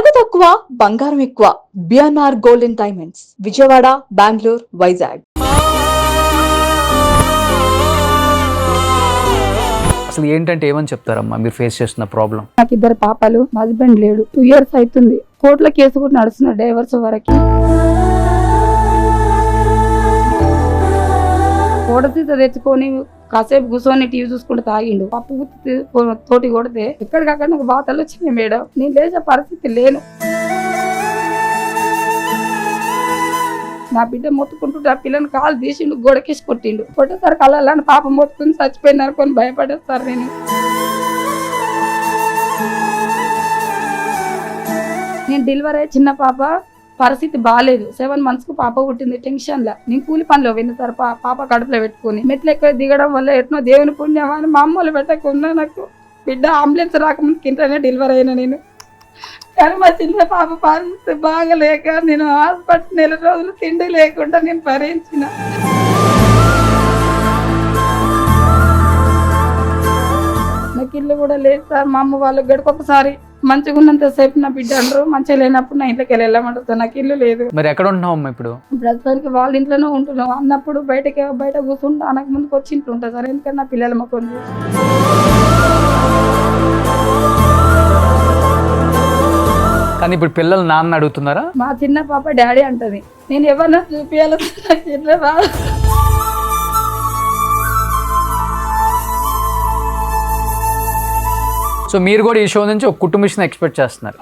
నగదు తక్కువ బంగారం ఎక్కువ. BNR golden diamonds, Vijayawada, Bengaluru, Vizag. అసలు ఏంటంటే ఏమని చెప్తారమ్మా మీరు ఫేస్ చేస్తున్న ప్రాబ్లం? నాకు 2 పాపలు, హస్బెండ్ లేడు. 2 years అవుతుంది. కోర్టుల కేసు కూడా నడుస్తున్నా డైవర్స్ వరకు. కోడతీత తెచ్చుకొని కాసేపు కూర్చొని టీవీ చూసుకుంటూ తాగిండు. పప్పు గుత్తి తోటి కొడితే ఎక్కడికక్కడ నాకు బాధలు వచ్చినాయి మేడం. నేను లేచే పరిస్థితి లేను. నా బిడ్డ మొత్తుకుంటుంటే ఆ పిల్లని కాలు తీసిండు, గోడకేసి కొట్టిండు. కొట్టేసరికి అలా పాప మొత్తుకుని చచ్చిపోయిన అనుకొని భయపడేస్తారు. నేను డెలివరీ అయ్యి చిన్న పాప పరిస్థితి బాగాలేదు. 7 months కు పాప పుట్టింది. టెన్షన్ లా నేను కూలి పనిలో విన్నసారి పాప కడుపులో పెట్టుకుని మెట్లు ఎక్కువ దిగడం వల్ల ఎట్నో దేవుని పుణ్యమా అని మా అమ్మలు పెట్టకుండా నాకు బిడ్డ అంబులెన్స్ రాకముందుకు ఇంట్లోనే డెలివరీ అయినా నేను. కానీ మా చిన్న పాప పరిస్థితి బాగలేక నేను హాస్పిటల్ 4 రోజులు తిండి లేకుండా నేను భరించిన. నాకు ఇల్లు కూడా లేదు సార్. మా అమ్మ వాళ్ళు గడికొకసారి మంచిగా ఉన్నంత సేపు నా బిడ్డ అంటారు, మంచిగా లేనప్పుడు నా ఇంట్లోకి వెళ్ళమంటారు. నాకు ఇల్లు లేదు. మరి ఎక్కడ ఉంటున్నావు అమ్మా ఇప్పుడు? ప్రస్తుతానికి వాళ్ళ ఇంట్లోనే ఉంటున్నాం. అన్నప్పుడు బయట కూర్చుంటా, అనక ముందుకు వచ్చి ఇంట్లో ఉంటా సార్. ఎందుకంటే నా పిల్లల మొక్కలు కానీ ఇప్పుడు పిల్లలు నాన్న అడుగుతున్నారా? మా చిన్న పాప డాడీ అంటది. నేను ఎవరన్నా చూపించాలి నాకు చిన్న బాధ. సో మీరు కూడా ఈ షో నుంచి ఒక కుటుంబిషన్ ఎక్స్పెక్ట్ చేస్తున్నారు.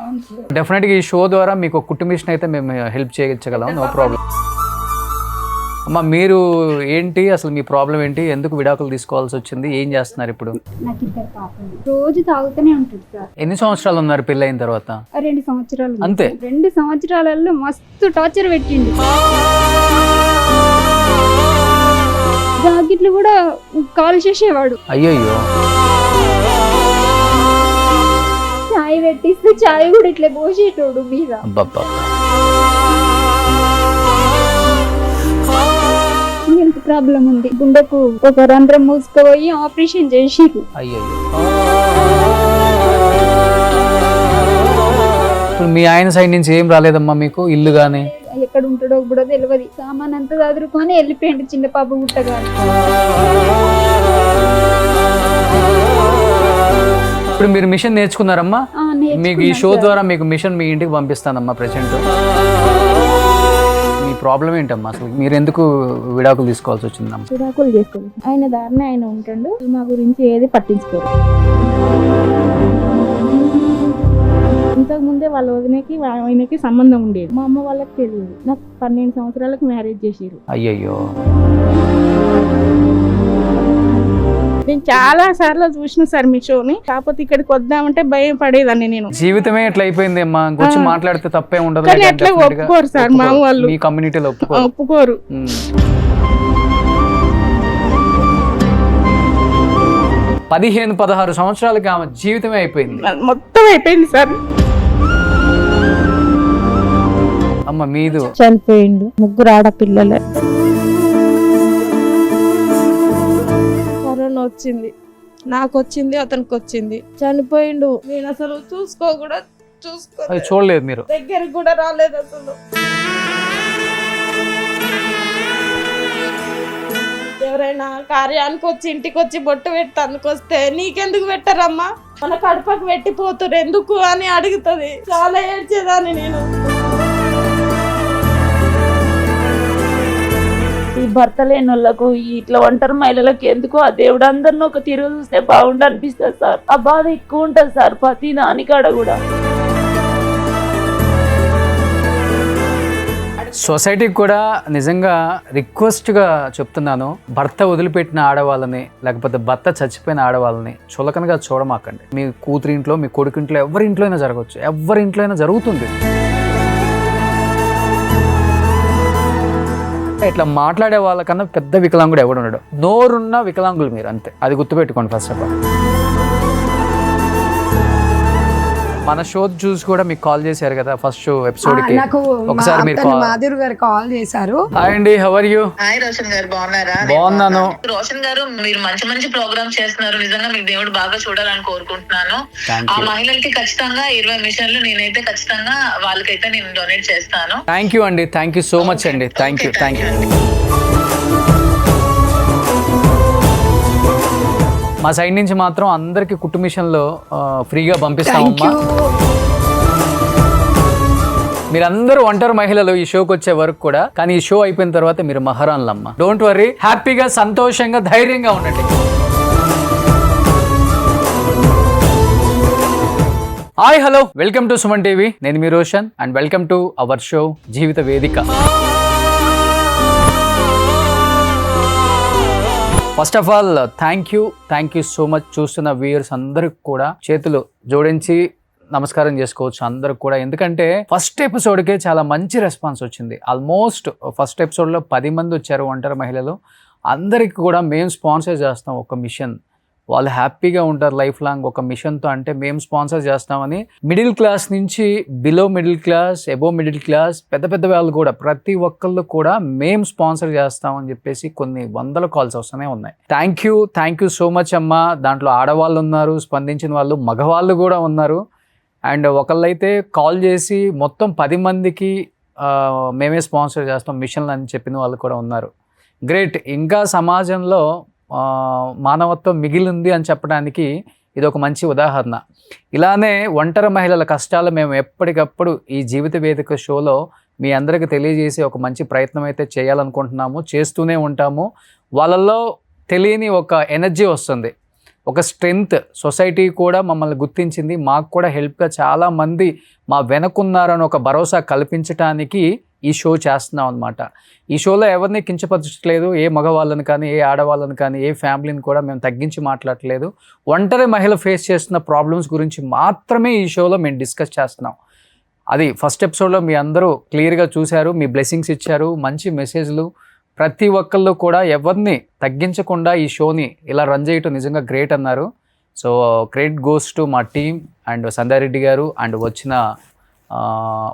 డెఫినెట్గా ఈ షో ద్వారా మీకు ఒక కుటుంబిషన్ అయితే మేము హెల్ప్ చేయగలం. No problem. అమ్మా మీరు ఏంటి అసలు మీ ప్రాబ్లం ఏంటి? ఎందుకు విడాకులు తీసుకోవాల్సి వచ్చింది? ఏం చేస్తున్నారు ఇప్పుడు? నాకు 2 పాపలు. రోజు తాగుతూనే ఉంటుంది సార్. ఎన్ని సంవత్సరాలు ఉన్నారు పెళ్ళి అయిన తర్వాత? 2 సంవత్సరాలు. అంతే? 2 సంవత్సరాలలో మస్తు టార్చర్ పెట్టిండు. జాకెట్లు కూడా కాల్ చేసేవాడు. అయ్యయ్యో. చాయ్ పెట్టిస్తే చాయ్ కూడా ఇట్లా పోసేటోడు మీద. హెల్త్ ప్రాబ్లం ఉంది. గుండెకు ఒక రంధ్రం మూసుకుపోయి ఆపరేషన్ చేసిరు. ఇప్పుడు మీ ఆయన సైడ్ నుంచి ఏం రాలేదమ్మా మీకు? ఇల్లు గానీ ఎక్కడ ఉంటాడో కూడా తెలియదు. సామాన్ అంతా చదువుకొని వెళ్ళిపోయింది చిన్న పాప గుట్టగా. ఇప్పుడు మీరు మిషన్ నేర్చుకున్నారమ్మా? మీకు ఈ షో ద్వారా మీకు మిషన్ మీ ఇంటికి పంపిస్తానమ్మా. ప్రెసెంట్ మీ ప్రాబ్లం ఏంటమ్మా అసలు? మీరు ఎందుకు విడాకులు తీసుకోవాల్సి వచ్చిందమ్మా? విడాకులు చేసుకోవాలి. ఆయన దారిని ఆయన ఉంటాడు. మా గురించి ఏది పట్టించుకోరు. ఇంతకు ముందే వాళ్ళ వదినకి ఆయనకి సంబంధం ఉండేది. మా అమ్మ వాళ్ళకి తెలియదు. నాకు 12 సంవత్సరాలకు మ్యారేజ్ చేసిరు. అయ్యయ్యో. నేను చాలా సార్లు చూసిన సార్ మీ షోని. కాకపోతే ఇక్కడికి వద్దామంటే భయం పడేదాన్ని నేను. జీవితమే ఎట్లా అయిపోయింది అమ్మా. కూర్చొని మాట్లాడితే తప్పే ఉండదు. కానీ అట్లా ఒప్పుకోరు సార్ మా వాళ్ళు. మీ కమ్యూనిటీలో ఒప్పుకోరు. 15-16 సంవత్సరాలకి ఆమె జీవితమే అయిపోయింది. మొత్తం అయిపోయింది సార్. అమ్మ మీదు చనిపోయిండు. 3 ఆడపిల్లలే. కరోనా వచ్చింది, నాకు వచ్చింది, అతనికి వచ్చింది. చనిపోయిండు. నేను అసలు చూడలేదు. మీరు దగ్గరికి కూడా రాలేదు అసలు. ఎవరైనా కార్యానికి వచ్చి ఇంటికి వచ్చి బొట్టు పెట్టి అందుకొస్తే నీకెందుకు పెట్టరమ్మా, మన కడపకు పెట్టిపోతారు ఎందుకు అని అడుగుతుంది. చాలా ఏడ్చేదాన్ని నేను. ఈ భర్త లేని వాళ్ళకు, ఇట్లా ఒంటరి మహిళలకు ఎందుకు ఆ దేవుడు అందరిని ఒక తీరు చూస్తే బాగుండు అనిపిస్తుంది సార్. ఆ బాధ ఎక్కువ ఉంటుంది సార్ ప్రతి దానికాడ కూడా. సొసైటీకి కూడా నిజంగా రిక్వెస్ట్గా చెప్తున్నాను, భర్త వదిలిపెట్టిన ఆడవాళ్ళని లేకపోతే భర్త చచ్చిపోయిన ఆడవాళ్ళని చులకనగా చూడమాకండి. మీ కూతురింట్లో, మీ కొడుకింట్లో, ఎవరింట్లో అయినా జరగవచ్చు, ఎవరింట్లో అయినా జరుగుతుంది. ఇట్లా మాట్లాడే వాళ్ళకన్నా పెద్ద వికలాంగుడు ఎవడు ఉన్నాడు? నోరున్న వికలాంగులు మీరు, అంతే. అది గుర్తుపెట్టుకోండి ఫస్ట్ ఆఫ్ ఆల్. మన షో చూసి కూడా మీకు కాల్ చేశారు కదా ఫస్ట్ షో ఎపిసోడ్ కి. నాకు ఒకసారి మీరు మాధురి గారు కాల్ చేశారు. హాయ్ అండి, how are you? Hi Roshan garu, బాగున్నారా? బాగున్నాను. రోషన్ గారు, మీరు మంచి మంచి ప్రోగ్రామ్ చేస్తున్నారు. నిజంగా మీకు దేవుడు బాగా చూడాలని కోరుకుంటున్నాను. ఆ మహిళలకి ఖచ్చితంగా 20 మిషన్లు నేనైతే ఖచ్చితంగా వాళ్ళకైతే నేను డొనేట్ చేస్తాను. థ్యాంక్ యూ అండి, థ్యాంక్ యూ సో మచ్ అండి. Thank you. మా సైడ్ నుంచి మాత్రం అందరికి కుట్టు మిషన్లో ఫ్రీగా పంపిస్తామమ్మా. మీరందరూ ఒంటరి మహిళలు ఈ షోకి వచ్చే వరకు కూడా, కానీ ఈ షో అయిపోయిన తర్వాత మీరు మహారాణులమ్మ. డోంట్ వర్రీ, హ్యాపీగా సంతోషంగా ధైర్యంగా ఉండండి. Hi hello, welcome to Suman TV. నేను మీ Roshan and welcome to our show Jeevitha Vedika. First of all thank you so much. చూస్తున్న వ్యూయర్స్ అందరికి కూడా చేతులు జోడించి నమస్కారం చేసుకోవచ్చు అందరికి కూడా. ఎందుకంటే ఫస్ట్ ఎపిసోడ్కే చాలా మంచి రెస్పాన్స్ వచ్చింది. ఆల్మోస్ట్ ఫస్ట్ ఎపిసోడ్లో 10 మంది వచ్చారు ఒంటరి మహిళలు. అందరికి కూడా మేము స్పాన్సర్ చేస్తాం ఒక మిషన్. వాళ్ళు హ్యాపీగా ఉంటారు లైఫ్ లాంగ్ ఒక మిషన్తో. అంటే మేము స్పాన్సర్ చేస్తామని మిడిల్ క్లాస్ నుంచి below middle class, above middle class, పెద్ద పెద్ద వాళ్ళు కూడా ప్రతి ఒక్కళ్ళు కూడా మేము స్పాన్సర్ చేస్తామని చెప్పేసి కొన్ని 100 కాల్స్ వస్తూనే ఉన్నాయి. థ్యాంక్ యూ సో మచ్ అమ్మా. దాంట్లో ఆడవాళ్ళు ఉన్నారు, స్పందించిన వాళ్ళు, మగవాళ్ళు కూడా ఉన్నారు. అండ్ ఒకళ్ళైతే కాల్ చేసి మొత్తం 10 మందికి మేమే స్పాన్సర్ చేస్తాం మిషన్లు అని చెప్పిన వాళ్ళు కూడా ఉన్నారు. గ్రేట్. ఇంకా సమాజంలో మానవత్వం మిగిలింది అని చెప్పడానికి ఇది ఒక మంచి ఉదాహరణ. ఇలానే ఒంటరి మహిళల కష్టాలు మేము ఎప్పటికప్పుడు ఈ జీవిత వేదిక షోలో మీ అందరికీ తెలియజేసి ఒక మంచి ప్రయత్నం అయితే చేయాలనుకుంటున్నాము, చేస్తూనే ఉంటాము. వాళ్ళల్లో తెలియని ఒక ఎనర్జీ వస్తుంది, ఒక స్ట్రెంగ్త్. సొసైటీ కూడా మమ్మల్ని గుర్తించింది, మాకు కూడా హెల్ప్గా చాలామంది మా వెనకున్నారని ఒక భరోసా కల్పించడానికి ఈ షో చేస్తున్నాం అనమాట. ఈ షోలో ఎవరిని కించపరచట్లేదు, ఏ మగవాళ్ళని కానీ, ఏ ఆడవాళ్ళని కానీ, ఏ ఫ్యామిలీని కూడా మేము తగ్గించి మాట్లాడట్లేదు. ఒంటరి మహిళ ఫేస్ చేస్తున్న ప్రాబ్లమ్స్ గురించి మాత్రమే ఈ షోలో మేము డిస్కస్ చేస్తున్నాం. అది ఫస్ట్ ఎపిసోడ్లో మీ అందరూ క్లియర్గా చూశారు, మీ బ్లెస్సింగ్స్ ఇచ్చారు, మంచి మెసేజ్లు. ప్రతి ఒక్కళ్ళు కూడా ఎవరిని తగ్గించకుండా ఈ షోని ఇలా రన్ చేయటం నిజంగా గ్రేట్ అన్నారు. సో క్రెడిట్ గోస్ టు మా టీమ్ అండ్ సంధ్యారెడ్డి గారు అండ్ వచ్చిన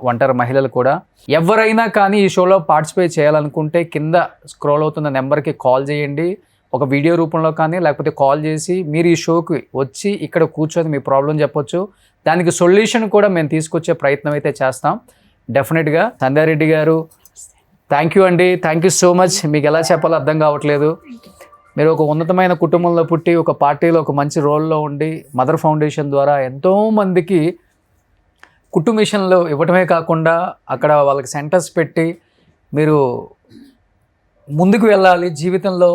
ఒంటరి మహిళలు కూడా. ఎవరైనా కానీ ఈ షోలో పార్టిసిపేట్ చేయాలనుకుంటే కింద స్క్రోల్ అవుతున్న నెంబర్కి కాల్ చేయండి, ఒక వీడియో రూపంలో కానీ, లేకపోతే కాల్ చేసి మీరు ఈ షోకి వచ్చి ఇక్కడ కూర్చొని మీ ప్రాబ్లం చెప్పొచ్చు. దానికి సొల్యూషన్ కూడా మేము తీసుకొచ్చే ప్రయత్నం అయితే చేస్తాం డెఫినెట్గా. సంధ్యారెడ్డి గారు థ్యాంక్ యూ అండి, థ్యాంక్ యూ సో మచ్. మీకు ఎలా చెప్పాలో అర్థం కావట్లేదు. మీరు ఒక ఉన్నతమైన కుటుంబంలో పుట్టి ఒక పార్టీలో ఒక మంచి రోల్లో ఉండి మదర్ ఫౌండేషన్ ద్వారా ఎంతోమందికి కుట్టు మిషన్లు ఇవ్వటమే కాకుండా అక్కడ వాళ్ళకి సెంటర్స్ పెట్టి మీరు ముందుకు వెళ్ళాలి జీవితంలో.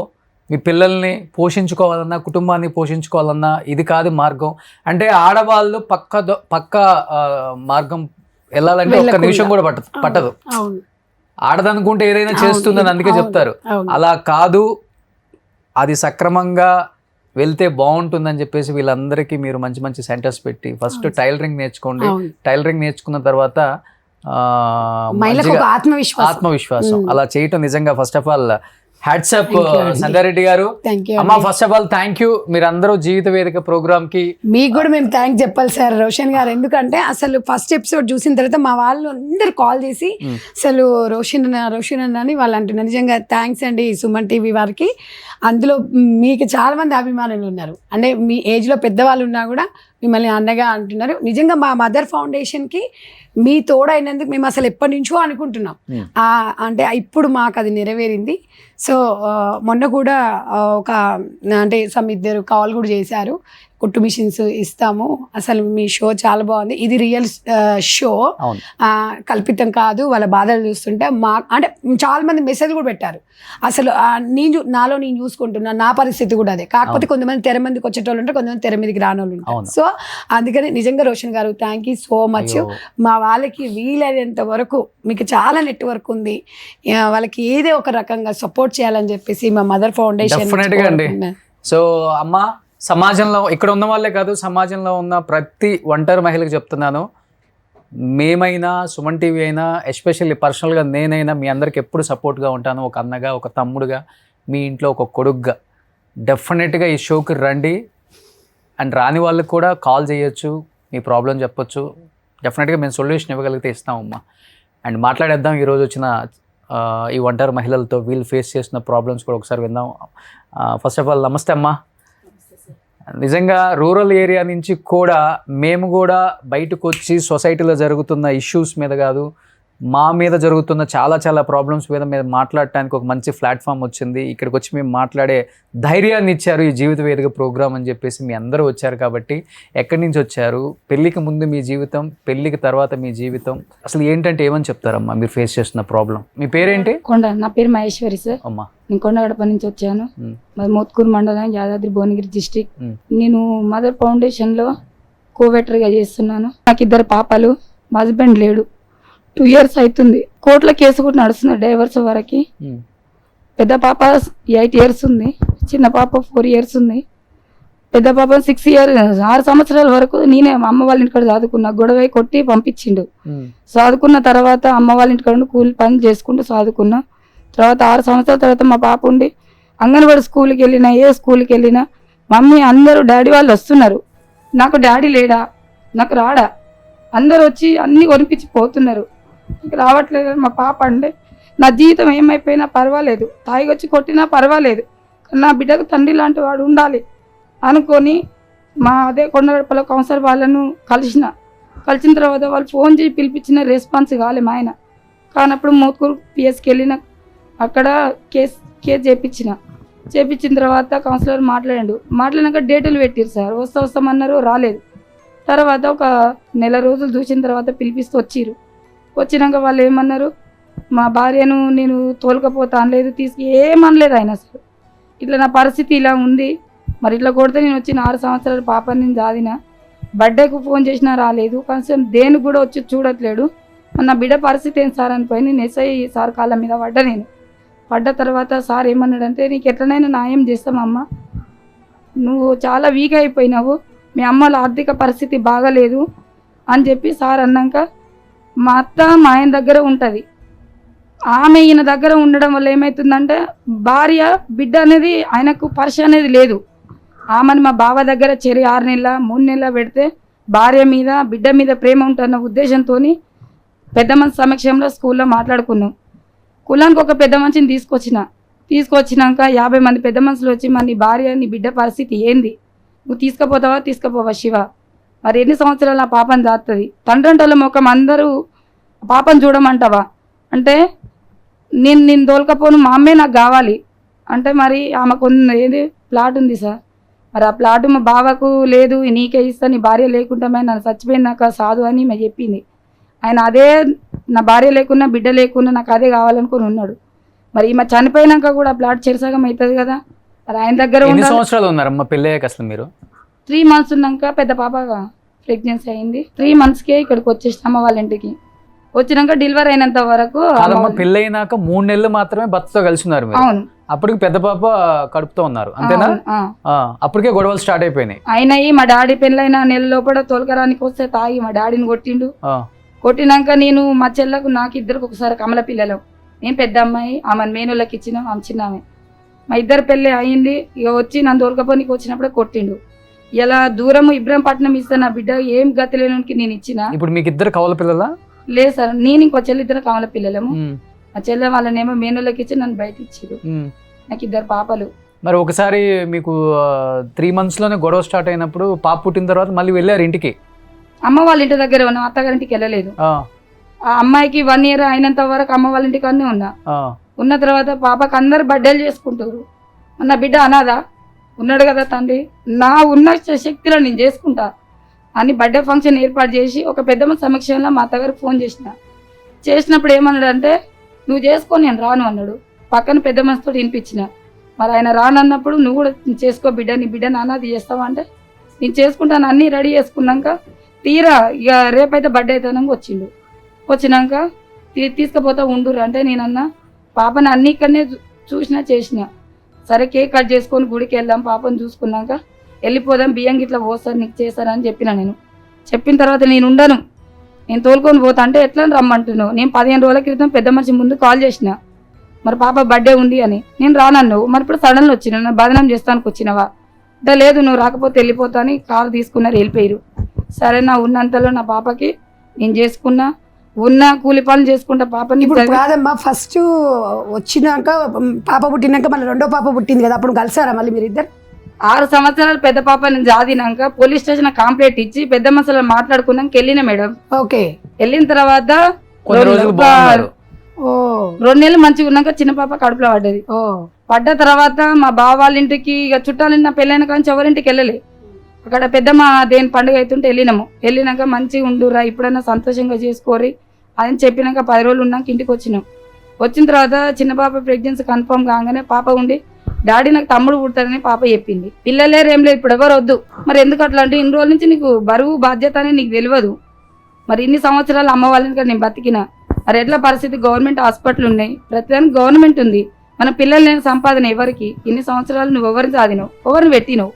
మీ పిల్లల్ని పోషించుకోవాలన్నా, కుటుంబాన్ని పోషించుకోవాలన్నా ఇది కాదు మార్గం. అంటే ఆడవాళ్ళు పక్క మార్గం వెళ్ళాలంటే ఒక్క నిమిషం కూడా పట్టదు. ఆడదనుకుంటే ఏదైనా చేస్తుందని అందుకే చెప్తారు. అలా కాదు, అది సక్రమంగా వెళ్తే బాగుంటుందని చెప్పేసి వీళ్ళందరికీ మీరు మంచి మంచి సెంటర్స్ పెట్టి ఫస్ట్ టైలరింగ్ నేర్చుకోండి. టైలరింగ్ నేర్చుకున్న తర్వాత ఆత్మవిశ్వాసం అలా చేయటం నిజంగా first of all hats up Sandhya Reddy గారు. అమ్మా first of all thank you. మీరందరూ జీవిత వేదిక ప్రోగ్రామ్ కి మీకు కూడా మేము థ్యాంక్స్ చెప్పాలి సార్ రోషన్ గారు. ఎందుకంటే అసలు ఫస్ట్ ఎపిసోడ్ చూసిన తర్వాత మా వాళ్ళు అందరు కాల్ చేసి అసలు రోషన్ అన్న అని వాళ్ళు అంటున్నారు. నిజంగా థ్యాంక్స్ అండి సుమన్ టీవీ వారికి. అందులో మీకు చాలా మంది అభిమానులు ఉన్నారు, అంటే మీ ఏజ్లో పెద్దవాళ్ళు ఉన్నా కూడా మిమ్మల్ని అన్నగా అంటున్నారు. నిజంగా మా మదర్ ఫౌండేషన్కి మీ తోడైనందుకు మేము అసలు ఎప్పటి నుంచో అనుకుంటున్నాం, అంటే ఇప్పుడు మాకు అది నెరవేరింది. సో మొన్న కూడా ఒక అంటే ఇద్దరు కాల్ కూడా చేశారు, కుట్టు మిషన్స్ ఇస్తాము, అసలు మీ షో చాలా బాగుంది, ఇది రియల్ షో, కల్పితం కాదు, వాళ్ళ బాధలు చూస్తుంటే మా అంటే చాలా మంది మెసేజ్ కూడా పెట్టారు. అసలు నాలో నేను చూసుకుంటున్నా, నా పరిస్థితి కూడా అదే. కాకపోతే కొంతమంది తెర మందికి వచ్చేటోళ్ళు ఉంటారు, కొంతమంది తెర మీదకి రానోళ్ళు ఉంటారు. సో అందుకని నిజంగా రోషన్ గారు థ్యాంక్ యూ సో మచ్. మా వాళ్ళకి వీలైనంత వరకు మీకు చాలా నెట్వర్క్ ఉంది, వాళ్ళకి ఏదో ఒక రకంగా సపోర్ట్ చేయాలని చెప్పేసి మా మదర్ ఫౌండేషన్. సో అమ్మ, సమాజంలో ఇక్కడ ఉన్న వాళ్ళే కాదు, సమాజంలో ఉన్న ప్రతి ఒంటరి మహిళకు చెప్తున్నాను, మేమైనా సుమన్ టీవీ అయినా ఎస్పెషల్లీ పర్సనల్గా నేనైనా మీ అందరికి ఎప్పుడు సపోర్ట్గా ఉంటాను. ఒక అన్నగా, ఒక తమ్ముడుగా, మీ ఇంట్లో ఒక కొడుకుగా. డెఫినెట్గా ఈ షోకి రండి, అండ్ రాని వాళ్ళకి కూడా కాల్ చేయొచ్చు, మీ ప్రాబ్లం చెప్పొచ్చు, డెఫినెట్గా మేము సొల్యూషన్ ఇవ్వగలిగితే ఇస్తామమ్మా. అండ్ మాట్లాడేద్దాం ఈరోజు వచ్చిన ఈ ఒంటరి మహిళలతో వీళ్ళు ఫేస్ చేసిన ప్రాబ్లమ్స్ కూడా ఒకసారి విందాం. ఫస్ట్ ఆఫ్ ఆల్ నమస్తే అమ్మా. నిజంగా రూరల్ ఏరియా నుంచి కూడా మేము కూడా బయటకు వచ్చి సొసైటీలో జరుగుతున్న ఇష్యూస్ మీద కాదు, మా మీద జరుగుతున్న చాలా చాలా ప్రాబ్లమ్స్ మీద మాట్లాడటానికి ఒక మంచి ప్లాట్ఫామ్ వచ్చింది. ఇక్కడికి వచ్చి మేము మాట్లాడే ధైర్యాన్ని ఇచ్చారు ఈ జీవిత వేదిక ప్రోగ్రామ్ అని చెప్పేసి. మీ అందరూ వచ్చారు కాబట్టి ఎక్కడి నుంచి వచ్చారు, పెళ్ళికి ముందు మీ జీవితం, పెళ్ళికి తర్వాత మీ జీవితం, అసలు ఏంటంటే ఏమని చెప్తారమ్మా మీరు ఫేస్ చేస్తున్న ప్రాబ్లం? మీ పేరేంటి? నా పేరు మహేశ్వరి సార్. అమ్మా నేను కొండగడప నుంచి వచ్చాను. మాది మోత్కూరు మండలం, యాదాద్రి భువనగిరి డిస్టిక్. నేను మదర్ ఫౌండేషన్లో కోవెటర్గా చేస్తున్నాను. నాకు 2 పాపలు, మా హస్బెండ్ లేడు. 2 years అవుతుంది. కోర్టులో కేసు కూడా నడుస్తుంది డైవర్స్ వరకు. పెద్ద పాప 8 years ఉంది, చిన్న పాప 4 years ఉంది. పెద్ద పాప 6 years 6 సంవత్సరాల వరకు నేనే అమ్మ వాళ్ళ ఇంటికాడ చదువుకున్నా. గొడవ కొట్టి పంపించిండు. చదువుకున్న తర్వాత అమ్మ వాళ్ళ ఇంటికాడ కూలి పని చేసుకుంటూ చదువుకున్నా. తర్వాత 6 సంవత్సరాల తర్వాత మా పాప ఉండి అంగన్వాడీ స్కూల్కి వెళ్ళినా, ఏ స్కూల్కి వెళ్ళినా మమ్మీ అందరూ డాడీ వాళ్ళు వస్తున్నారు, నాకు డాడీ లేడా, నాకు రాడా, అందరు వచ్చి అన్నీ కొనిపించి పోతున్నారు, నాకు రావట్లేదు. మా పాప అంటే నా జీవితం ఏమైపోయినా పర్వాలేదు, తాగి వచ్చి కొట్టినా పర్వాలేదు, నా బిడ్డకు తండ్రి లాంటి వాడు ఉండాలి అనుకొని మా అదే కొండగడపల కౌన్సిలర్ వాళ్ళను కలిసిన తర్వాత వాళ్ళు ఫోన్ చేసి పిలిపించిన రెస్పాన్స్ కాలే మా ఆయన. కానప్పుడు మోత్కూరు పిఎస్కి వెళ్ళిన, అక్కడ కేసు చేపించిన తర్వాత కౌన్సిలర్ మాట్లాడినాక డేటులు పెట్టారు సార్. వస్తామన్నారు, రాలేదు. తర్వాత ఒక 1 నెల రోజులు చూసిన తర్వాత పిలిపిస్తూ వచ్చినాక వాళ్ళు ఏమన్నారు, మా భార్యను నేను తోలుకపోతా అనలేదు, ఏమనలేదు ఆయన. అసలు ఇట్లా నా పరిస్థితి ఇలా ఉంది, మరి ఇట్లా కొడితే నేను వచ్చిన 6 సంవత్సరాల పాపని నేను చాదిన, బర్త్డేకు ఫోన్ చేసినా రాలేదు, కనీసం దేనికి కూడా వచ్చి చూడట్లేడు, నా బిడ్డ పరిస్థితి ఏం సార్ అనిపోయి నేను ఎస్ఐ సార్ కాళ్ళ మీద పడ్డ తర్వాత సార్ ఏమన్నాడంటే, నీకు ఎట్లనైనా న్యాయం చేస్తామమ్మా, నువ్వు చాలా వీక్ అయిపోయినావు, మీ అమ్మల ఆర్థిక పరిస్థితి బాగలేదు అని చెప్పి సార్ అన్నాక, మా అత్త మా ఆయన దగ్గర ఉంటుంది. ఆమె ఈయన దగ్గర ఉండడం వల్ల ఏమవుతుందంటే, భార్య బిడ్డ అనేది ఆయనకు పరిచయం అనేది లేదు. ఆమెను మా బావ దగ్గర 6 నెలల 3 నెలల పెడితే భార్య మీద బిడ్డ మీద ప్రేమ ఉంటున్న ఉద్దేశంతో పెద్ద మనిషి సమక్షంలో స్కూల్లో మాట్లాడుకున్నాం. కులానికి ఒక పెద్ద మనిషిని తీసుకొచ్చినాక 50 మంది పెద్ద మనుషులు వచ్చి, మరి నీ భార్య నీ బిడ్డ పరిస్థితి ఏంది, నువ్వు తీసుకుపోవా శివ, మరి ఎన్ని సంవత్సరాలు నా పాపను దాస్తుంది, తండ్రంటల ముఖం అందరూ పాపను చూడమంటావా అంటే, నేను తోలుకపోను, మా అమ్మే నాకు కావాలి అంటే, మరి ఆమెకు ఏది ప్లాట్ ఉంది సార్, మరి ఆ ప్లాట్ మా బావకు లేదు, నీకే ఇస్తా, నీ భార్య లేకుండా నన్ను చచ్చిపోయినాక సాధు అని మేము చెప్పింది. ఆయన అదే నా భార్య లేకున్నా బిడ్డ లేకున్నా నాకు అదే కావాలనుకుని ఉన్నాడు. మరి ఈమె చనిపోయినాక కూడా ప్లాట్ చెరసగం అవుతుంది కదా, మరి ఆయన దగ్గర. ఎన్ని సంవత్సరాలు ఉన్నారమ్మా పెళ్ళయ్యాక అసలు మీరు? 3 months ఉన్నాక పెద్ద పాప ప్రెగ్నెన్సీ అయింది. 3 monthsకే ఇక్కడికి వచ్చేసిన అమ్మ వాళ్ళ ఇంటికి. వచ్చినాక డెలివరీ అయినంత వరకు. పెళ్ళైనాక 3 నెలలు మాత్రమే భర్తతో కలిసి ఉన్నారు. అవును. అప్పటికి పెద్ద పాప కడుపుతో ఉన్నారు అంతేనా? అప్పటికే గొడవలు స్టార్ట్ అయిపోయినాయి. అయినాయి. మా డాడీ పెళ్ళైన నెల లోపల తోలకరానికి వస్తే తాగి మా డాడీని కొట్టిండు. కొట్టినాక నేను మా చెల్లకు నాకు 2 ఒకసారి కమల పిల్లలు, నేను పెద్ద అమ్మాయి, ఆమెను మేనోళ్ళకి ఇచ్చినాం, ఆమె చిన్న ఆమె. మా 2 పెళ్ళి అయింది. ఇక వచ్చి నన్ను తోలుకపోనికి వచ్చినప్పుడే కొట్టిండు. ఇలా దూరము ఇబ్రహంపట్నం ఇస్తే నా బిడ్డ ఏం గతి లేనికి నేను ఇచ్చిన. ఇప్పుడు మీకు 2 కవల పిల్లలా? లేదు సార్, నేను ఇంకో చెల్లి 2 కమల పిల్లలము. ఆ చెల్లె వాళ్ళనేమో మేనోళ్ళకి ఇచ్చి నన్ను బయట ఇచ్చారు. నాకు 2 పాపలు. మరి ఒకసారి మీకు 3 months లోనే గొడవ స్టార్ట్ అయినప్పుడు పాప పుట్టిన తర్వాత మళ్ళీ వెళ్ళారు ఇంటికి? అమ్మ వాళ్ళ ఇంటి దగ్గర ఉన్నాం, అత్తగారింటికి వెళ్ళలేదు. ఆ అమ్మాయికి 1 year అయినంత వరకు అమ్మ వాళ్ళ ఇంటికి అన్నీ ఉన్న తర్వాత పాపకు అందరు బర్త్డేలు చేసుకుంటారు. నా బిడ్డ అనాథ ఉన్నాడు కదా తండ్రి, నా ఉన్న శక్తిలో నేను చేసుకుంటా అని బర్త్డే ఫంక్షన్ ఏర్పాటు చేసి ఒక పెద్ద సమక్షంలో మా అత్తగారికి ఫోన్ చేసినప్పుడు ఏమన్నాడంటే, నువ్వు చేసుకో నేను రాను అన్నాడు. పక్కన పెద్ద మనసుతో వినిపించిన. మరి ఆయన రానన్నప్పుడు నువ్వు కూడా చేసుకో బిడ్డ, నీ బిడ్డ నాన్నది చేస్తావా అంటే, నేను చేసుకుంటాను అన్నీ రెడీ చేసుకున్నాక తీరా ఇక రేపైతే బర్త్డే అవుతానని వచ్చినాక తీసుకుపోతా ఉండురు అంటే, నేనన్నా పాపని అన్ని ఇక్కడనే చేసిన. సరే కేక్ కట్ చేసుకొని గుడికి వెళ్దాం, పాపను చూసుకున్నాక వెళ్ళిపోదాం, బియ్యం గిట్లా పోస్తారు నీకు చేస్తారని చెప్పిన. చెప్పిన తర్వాత నేను ఉండను, నేను తోలుకొని పోతా అంటే ఎట్లా రమ్మంటున్నావు. నేను 15 రోజుల క్రితం పెద్ద మనిషి ముందు కాల్ చేసిన, మరి పాప బర్త్డే ఉంది అని. నేను రానన్నావు, మరి ఇప్పుడు సడన్గా వచ్చిన, బదనం చేస్తానికి వచ్చినవా అంటే, లేదు నువ్వు రాకపోతే వెళ్ళిపోతా అని కారు తీసుకున్నారు, వెళ్ళిపోయారు. సరే నా ఉన్నంతలో నా పాపకి నేను చేసుకున్నా, ఉన్న కూలి పనులు చేసుకుంటా పాపని. ఇప్పుడు కాదమ్మా, ఫస్ట్ వచ్చినాక పాప పుట్టినాక మళ్ళీ రెండో పాప పుట్టింది కదా, అప్పుడు కలిసారా మళ్ళీ మీరు ఇద్దరు? 6 సంవత్సరాలు పెద్ద పాపని జాదినాక పోలీస్ స్టేషన్ కంప్లైంట్ ఇచ్చి పెద్ద మసలు మాట్లాడుకున్నాక వెళ్ళిన మేడం. ఓకే. వెళ్ళిన తర్వాత కొన్ని రోజులు బాగున్నారు. 2 నెలలు మంచిగా ఉన్నాక చిన్న పాప కడుపులో పడ్డది. పడ్డ తర్వాత మా బావ వాళ్ళ ఇంటికి ఇక చుట్టాలు నా పెళ్ళైన కానీ ఎవరింటికి వెళ్ళలే. అక్కడ పెద్దమ్మ దేని పండుగ అవుతుంటే వెళ్ళినాము. వెళ్ళినాక మంచిగా ఉండురా, ఇప్పుడైనా సంతోషంగా చేసుకోరి అని చెప్పినాక 10 రోజులు ఉన్నాక ఇంటికి వచ్చినాం. వచ్చిన తర్వాత చిన్న పాప ప్రెగ్నెన్సీ కన్ఫర్మ్ కాగానే పాప ఉండి డాడీ నాకు తమ్ముడు పుడతాడని పాప చెప్పింది. పిల్లలేరు ఏం లేదు, ఇప్పుడు ఎవరు వద్దు. మరి ఎందుకు అట్లా అంటే ఇన్ని రోజుల నుంచి నీకు బరువు బాధ్యత అని నీకు తెలియదు. మరి ఇన్ని సంవత్సరాలు అమ్మ వాళ్ళని కూడా నేను బతికినా. మరి ఎట్లా పరిస్థితి, గవర్నమెంట్ హాస్పిటల్ ఉన్నాయి, ప్రతిదానికి గవర్నమెంట్ ఉంది. మన పిల్లలు లేని సంపాదన ఎవరికి? ఇన్ని సంవత్సరాలు నువ్వు ఎవరిని సాధినావు, ఎవరిని పెట్టినావు?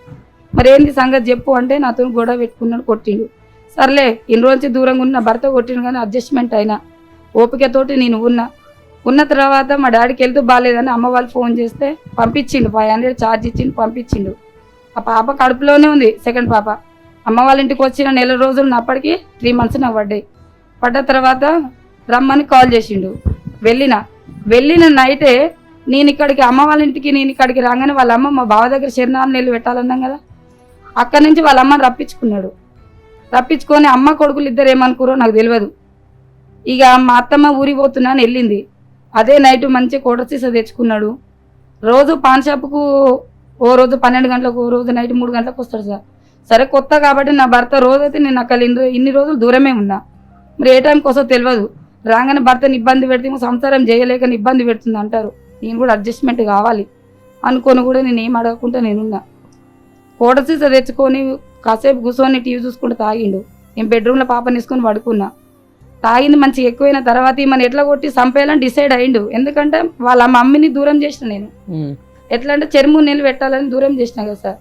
మరి ఏంది సంగతి చెప్పు అంటే నాతో గొడవ పెట్టుకున్నాడు, కొట్టిండు. సర్లే ఇన్ని రోజు దూరంగా ఉన్న భర్త కొట్టిండు కానీ అడ్జస్ట్మెంట్ అయినా ఓపికతోటి నేను ఉన్న తర్వాత మా డాడీకి వెళ్తూ బాగాలేదని అమ్మ వాళ్ళు ఫోన్ చేస్తే పంపించిండు. 500 ఛార్జ్ ఇచ్చిండు, పంపించిండు. ఆ పాప కడుపులోనే ఉంది, సెకండ్ పాప. అమ్మ వాళ్ళ ఇంటికి వచ్చిన నెల రోజులు అప్పటికి 3 months నాకు పడ్డాయి. పడ్డ తర్వాత రమ్మని కాల్ చేసిండు. వెళ్ళిన నైటే నేను ఇక్కడికి అమ్మ వాళ్ళ ఇంటికి రాగానే వాళ్ళ అమ్మ మా బావ దగ్గర శరణాలు నీళ్ళు పెట్టాలన్నాం కదా, అక్కడి నుంచి వాళ్ళ అమ్మని రప్పించుకున్నాడు. రప్పించుకొని అమ్మ కొడుకులు ఇద్దరు ఏమనుకురో నాకు తెలియదు. ఇక మా అత్తమ్మ ఊరికి పోతున్నా అని వెళ్ళింది. అదే నైట్ మంచి కోటర్ సీసా తెచ్చుకున్నాడు. రోజు పాన్ షాప్కు ఓ రోజు 12 గంటలకు, ఓ రోజు నైట్ 3 గంటలకు వస్తాడు సార్. సరే కొత్త కాబట్టి నా భర్త రోజైతే నేను అక్కడ ఇన్ని రోజులు దూరమే ఉన్నా. మరి ఏ టైంకి వస్తో తెలియదు. రాగానే భర్తని ఇబ్బంది పెడితే సంసారం చేయలేక ఇబ్బంది పెడుతుంది అంటారు. నేను కూడా అడ్జస్ట్మెంట్ కావాలి అనుకొని కూడా నేను ఏం అడగకుండా నేనున్నా. కోటర్ సీసా తెచ్చుకొని కాసేపు కూర్చొని టీవీ చూసుకుంటూ తాగిండు. నేను బెడ్రూమ్లో పాపని తీసుకొని పడుకున్నా. తాగింది మంచిగా ఎక్కువైన తర్వాత మన ఎట్లా కొట్టి చంపేయాలని డిసైడ్ అయ్యిండు. ఎందుకంటే వాళ్ళ మమ్మీని దూరం చేసిన నేను. ఎట్లా అంటే 3 నెలలు పెట్టాలని దూరం చేసిన కదా సార్.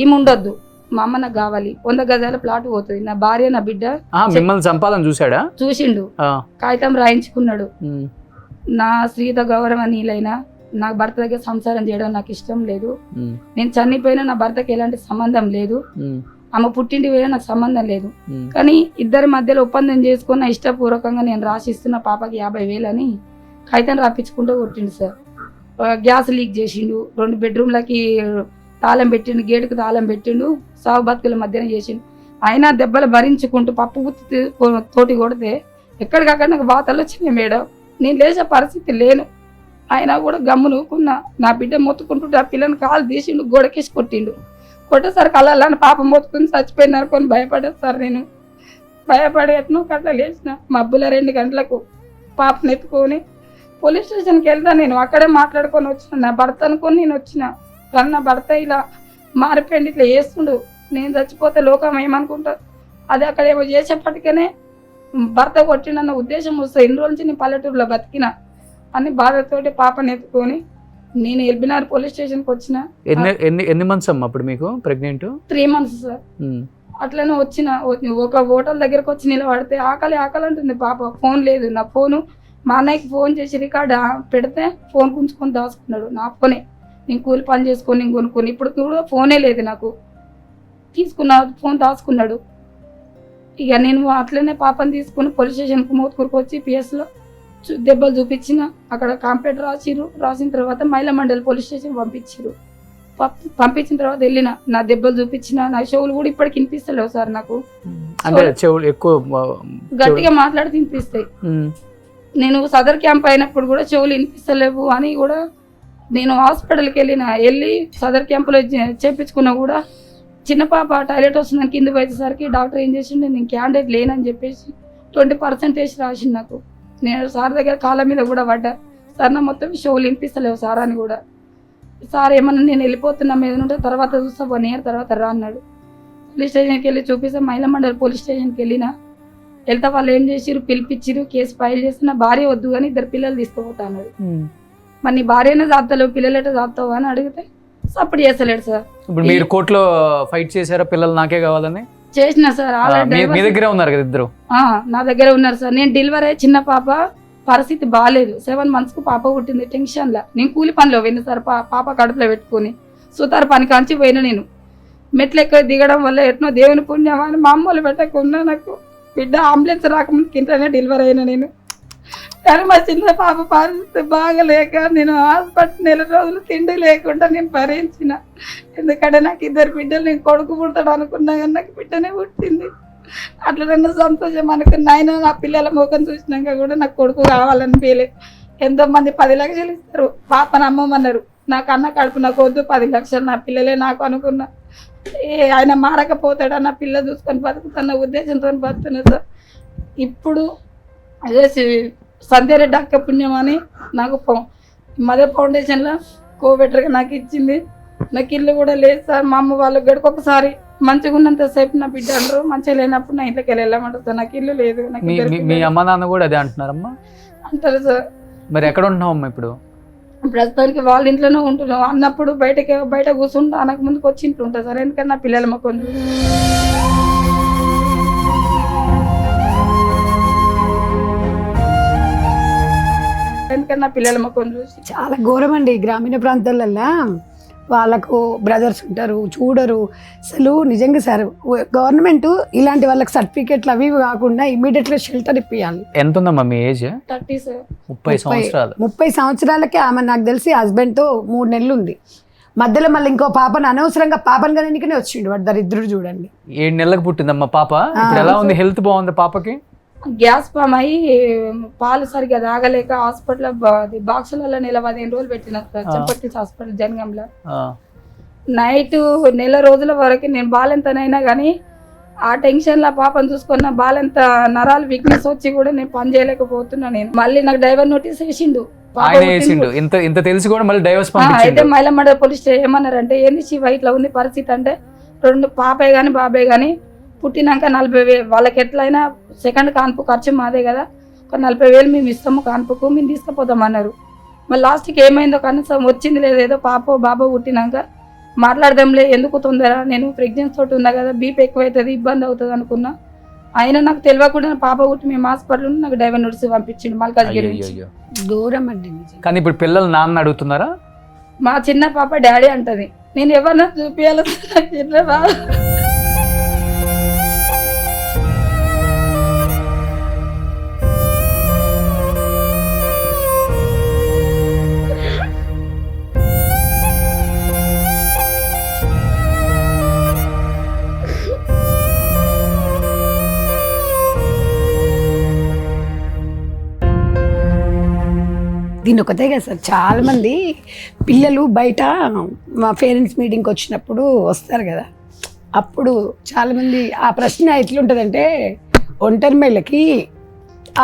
ఈమె ఉండొద్దు, మా అమ్మ నాకు కావాలి, 100 గజాల ప్లాట్ పోతుంది, నా భార్య నా బిడ్డ. మిమ్మల్ని చంపాలని చూసాడా? చూసిండు, కాగితం రాయించుకున్నాడు. నా స్త్రీత గౌరవ నీలైనా నా భర్త దగ్గర సంసారం చేయడం నాకు ఇష్టం లేదు. నేను చనిపోయినా నా భర్తకి ఎలాంటి సంబంధం లేదు, ఆమె పుట్టింటి పోయినా నాకు సంబంధం లేదు. కానీ ఇద్దరి మధ్యలో ఒప్పందం చేసుకున్న ఇష్టపూర్వకంగా నేను రాసిస్తున్న పాపకి 50,000 అని కాగితం రాపించుకుంటూ కొట్టిండు సార్. గ్యాస్ లీక్ చేసిండు, 2 బెడ్రూమ్లకి తాళం పెట్టిండు, గేటుకు తాళం పెట్టిండు, సాగు బతుకుల మధ్యన చేసిండు. అయినా దెబ్బలు భరించుకుంటూ పప్పు గుత్తి తోటి కొడితే ఎక్కడికక్కడ నాకు బాధలు వచ్చినాయి మేడం. నేను లేచే పరిస్థితి లేను. అయినా కూడా గమ్మునుకున్నా. నా బిడ్డ మొత్తుకుంటుంటే ఆ పిల్లని కాలు తీసిండు, గోడకేసి కొట్టిండు. కొట్టేసరికి అలా పాప మొత్తుకుని చచ్చిపోయింది అనుకొని భయపడేది సార్. నేను భయపడి ఎట్నో కట్ట లేచిన మబ్బుల 2 గంటలకు పాపను ఎత్తుకొని పోలీస్ స్టేషన్కి వెళ్తా. నేను అక్కడే మాట్లాడుకొని వచ్చిన, నా భర్త అనుకొని నేను వచ్చిన. కానీ నా భర్త ఇలా మారిపోయింది, ఇట్లా చేస్తుండు. నేను చచ్చిపోతే లోకం ఏమనుకుంటారు, అది అక్కడ ఏమో చేసేప్పటికనే భర్త కొట్టినన్న ఉద్దేశం వస్తుంది. 2 రోజుల నుంచి నేను పల్లెటూరులో బతికిన అని బాధతోటి పాపని ఎత్తుకొని నేను ఎల్బినార్ పోలీస్ స్టేషన్కి వచ్చిన. ఎన్ని మంత్స్ అమ్మా అప్పుడు మీకు ప్రెగ్నెంట్? 3 months sir. అట్లనే వచ్చిన. ఒక హోటల్ దగ్గరకు వచ్చి నిలబడితే ఆకలి అంటుంది పాప. ఫోన్ లేదు, నా ఫోను మా అన్నయ్యకి ఫోన్ చేసి రికార్డ్ పెడితే ఫోన్ గుంజుకొని దాచుకున్నాడు. నా ఫోనే నేను కూలి పని చేసుకొని నేను కొనుక్కొని, ఇప్పుడు కూడా ఫోనే లేదు నాకు. తీసుకున్న ఫోన్ దాచుకున్నాడు. ఇక నేను అట్లనే పాపని తీసుకుని పోలీస్ స్టేషన్కి మోత్కూరుకు వచ్చి పిఎస్లో దెబ్బలు చూపించిన. అక్కడ కంప్లైంట్ రాసిన తర్వాత మహిళా మండలి పోలీస్ స్టేషన్ పంపించిన తర్వాత వెళ్ళిన. నా దెబ్బలు చూపించిన, నా చెవులు కూడా ఇప్పటికి వినిపిస్తలేవు సార్. నాకు గట్టిగా మాట్లాడితే వినిపిస్తాయి. నేను సదర్ క్యాంప్ అయినప్పుడు కూడా చెవులు వినిపిస్తలేవు అని కూడా నేను హాస్పిటల్కి వెళ్ళి సదర్ క్యాంపులో చేయించుకున్నా కూడా చిన్న పాప టాయిలెట్ వస్తుందని కింద పోయేసరికి డాక్టర్ ఏం చేసిండు, నేను క్యాండిడేట్ లేనని చెప్పేసి 20% రాసిండు నాకు. నేను సార్ దగ్గర కాళ్ళ మీద కూడా పడ్డా. సార్ నా మొత్తం షోలు వినిపిస్తలేవు సార్ అని కూడా. సార్ ఏమన్నా నేను వెళ్ళిపోతున్నా మీద ఉంటే తర్వాత చూస్తా 1 year తర్వాత రా అన్నాడు. పోలీస్ స్టేషన్కి వెళ్ళి చూపిస్తే మహిళా మండలి పోలీస్ స్టేషన్కి వెళ్తా వాళ్ళు ఏం చేసిరు, పిలిపించిరు, కేసు ఫైల్ చేసి నా భార్య వద్దు కానీ 2 పిల్లలు తీసుకుపోతా అన్నాడు. మరి నీ భార్యనే చాపుతలేవు, పిల్లలెట చాపుతావు అని అడిగితే సపోర్ట్ చేస్తలేడు సార్. ఇప్పుడు మీరు కోర్టులో ఫైట్ చేశారా పిల్లలు నాకే కావాలని? చేసిన సార్. మీ దగ్గర ఉన్నారు కదా ఇద్దరు? నా దగ్గర ఉన్నారు సార్. నేను డెలివరీ అయ్యి చిన్న పాప పరిస్థితి బాగాలేదు, 7 months పాప పుట్టింది. టెన్షన్లా నేను కూలి పనిలో పోయిన సార్, పాప కడుపులో పెట్టుకొని సుతారు పని కాంచి పోయినా. నేను మెట్లు ఎక్కువ దిగడం వల్ల ఎట్నో దేవుని పుణ్యమా అని మా అమ్మలు పెట్టకున్నా నాకు బిడ్డ అంబులెన్స్ రాకముందుకు ఇంట్లోనే డెలివరీ అయినా నేను. కానీ మా చిన్న పాప పరిస్థితి బాగలేక నేను హాస్పిటల్ 4 రోజులు తిండి లేకుండా నేను భరించిన. ఎందుకంటే నాకు 2 బిడ్డలు, నేను కొడుకు పుడతాడు అనుకున్నా కానీ నాకు బిడ్డనే పుట్టింది. అట్లా నన్ను సంతోషం అనుకున్నా. ఆయన నా పిల్లల ముఖం చూసినాక కూడా నాకు కొడుకు కావాలనిపించలేదు. ఎంతోమంది 10 లక్షలు ఇస్తారు, పాపను అమ్మమన్నారు. నాకు అన్న కడుపు నాకు వద్దు, 10 లక్షలు నా పిల్లలే నాకు అనుకున్నా. ఆయన మారకపోతాడు అన్న పిల్ల చూసుకొని బతుకుతున్న ఉద్దేశంతో బతుకుతున్నా సార్. ఇప్పుడు అదే సంధ్యారెడ్డి అక్క పుణ్యం అని నాకు మదర్ ఫౌండేషన్లో కోవెటర్గా నాకు ఇచ్చింది. నాకు ఇల్లు కూడా లేదు సార్. మా అమ్మ వాళ్ళు గడికొకసారి మంచిగా ఉన్నంతసేపు నా బిడ్డ అంటారు, మంచిగా లేనప్పుడు నా ఇంట్లోకి వెళ్ళమంటారు సార్. నాకు ఇల్లు లేదు. మీ అమ్మ నాన్న కూడా అదే అంటున్నారమ్మా? అంటారు సార్. మరి ఎక్కడ ఉంటున్నావమ్మా ఇప్పుడు? ప్రస్తుతానికి వాళ్ళ ఇంట్లోనే ఉంటున్నాం. అన్నప్పుడు బయట కూర్చుంటా, అనక ముందుకు వచ్చి ఇంట్లో ఉంటా సార్. ఎందుకంటే నా పిల్లల మొక్కలు చూసి చాలా ఘోరం అండి. గ్రామీణ ప్రాంతాలల్లో వాళ్ళకు బ్రదర్స్ ఉంటారు, చూడరు. అసలు నిజంగా సార్ గవర్నమెంట్ ఇలాంటి వాళ్ళకి సర్టిఫికెట్లు అవి కాకుండా ఇమీడియట్గా షెల్టర్ ఇప్పియాలి. ఎంత ఉందమ్మా మీ ఏజ్? 30 సార్. 30 సంవత్సరాలు. 30 సంవత్సరాలకే ఆమె నాకు తెలిసి హస్బెండ్తో 3 నెలలు ఉంది. మధ్యలో మళ్ళీ ఇంకో పాపను అనవసరంగా పాపను కనీకనే వచ్చిండు వాడు దరిద్రుడు. చూడండి 7 నెలలకు పుట్టిందమ్మా పాప. ఇప్పుడు ఎలా ఉంది? హెల్త్ బాగుంది పాపకి? గ్యాస్ ఫామ్ అయ్యి పాలు సరిగ్గా తాగలేక హాస్పిటల్ బాక్సులలో 15 రోజులు పెట్టిన సార్. చంపట్టి హాస్పిటల్ జనగంలో. నైట్ 1 నెల రోజుల వరకు నేను బాలెంతనైనా కానీ ఆ టెన్షన్లో పాపను చూసుకున్న బాలెంత నరాలు వీక్నెస్ వచ్చి కూడా నేను పని చేయలేకపోతున్నా. నేను మళ్ళీ నాకు డైవర్ నోటీస్ వేసిండు. ఇంత తెలిసి కూడా మళ్ళీ డైవర్స్ అయితే మైలమడ పోలీస్ స్టేషన్ ఏమన్నారంటే, ఏంది శివ ఇట్లా ఉంది పరిస్థితి అంటే, 2 పాపే కానీ బాబే కానీ పుట్టినాక 40,000 వాళ్ళకి ఎట్లయినా సెకండ్ కాన్పు ఖర్చు మాదే కదా, ఒక 40,000 మేము ఇస్తాము కాన్పుకు, మేము తీసుకుపోతామన్నారు. మళ్ళీ లాస్ట్కి ఏమైందో కనీసం వచ్చింది లేదు. ఏదో పాప బాబో పుట్టినాక మాట్లాడదాంలే, ఎందుకు తొందర, నేను ప్రెగ్నెన్సీ తోటి ఉన్నా కదా, బీపీ ఎక్కువైతుంది, ఇబ్బంది అవుతుంది అనుకున్నా. అయినా నాకు తెలియకుండా పాప పుట్టి మేము హాస్పిటల్ నాకు డైవర్ నోటీస్ పంపించిండు మల్కాజ్గిరి. దూరం అండి. కానీ ఇప్పుడు పిల్లలు నాన్న అడుగుతున్నారా? మా చిన్న పాప డాడీ అంటది. నేను ఎవరన్నా చూపించాలి చిన్న బాబు. దీని ఒకటే కదా సార్, చాలా మంది పిల్లలు బయట మా పేరెంట్స్ మీటింగ్కి వచ్చినప్పుడు వస్తారు కదా, అప్పుడు చాలామంది ఆ ప్రశ్న ఎట్లుంటుందంటే, ఒంటరి మహిళకి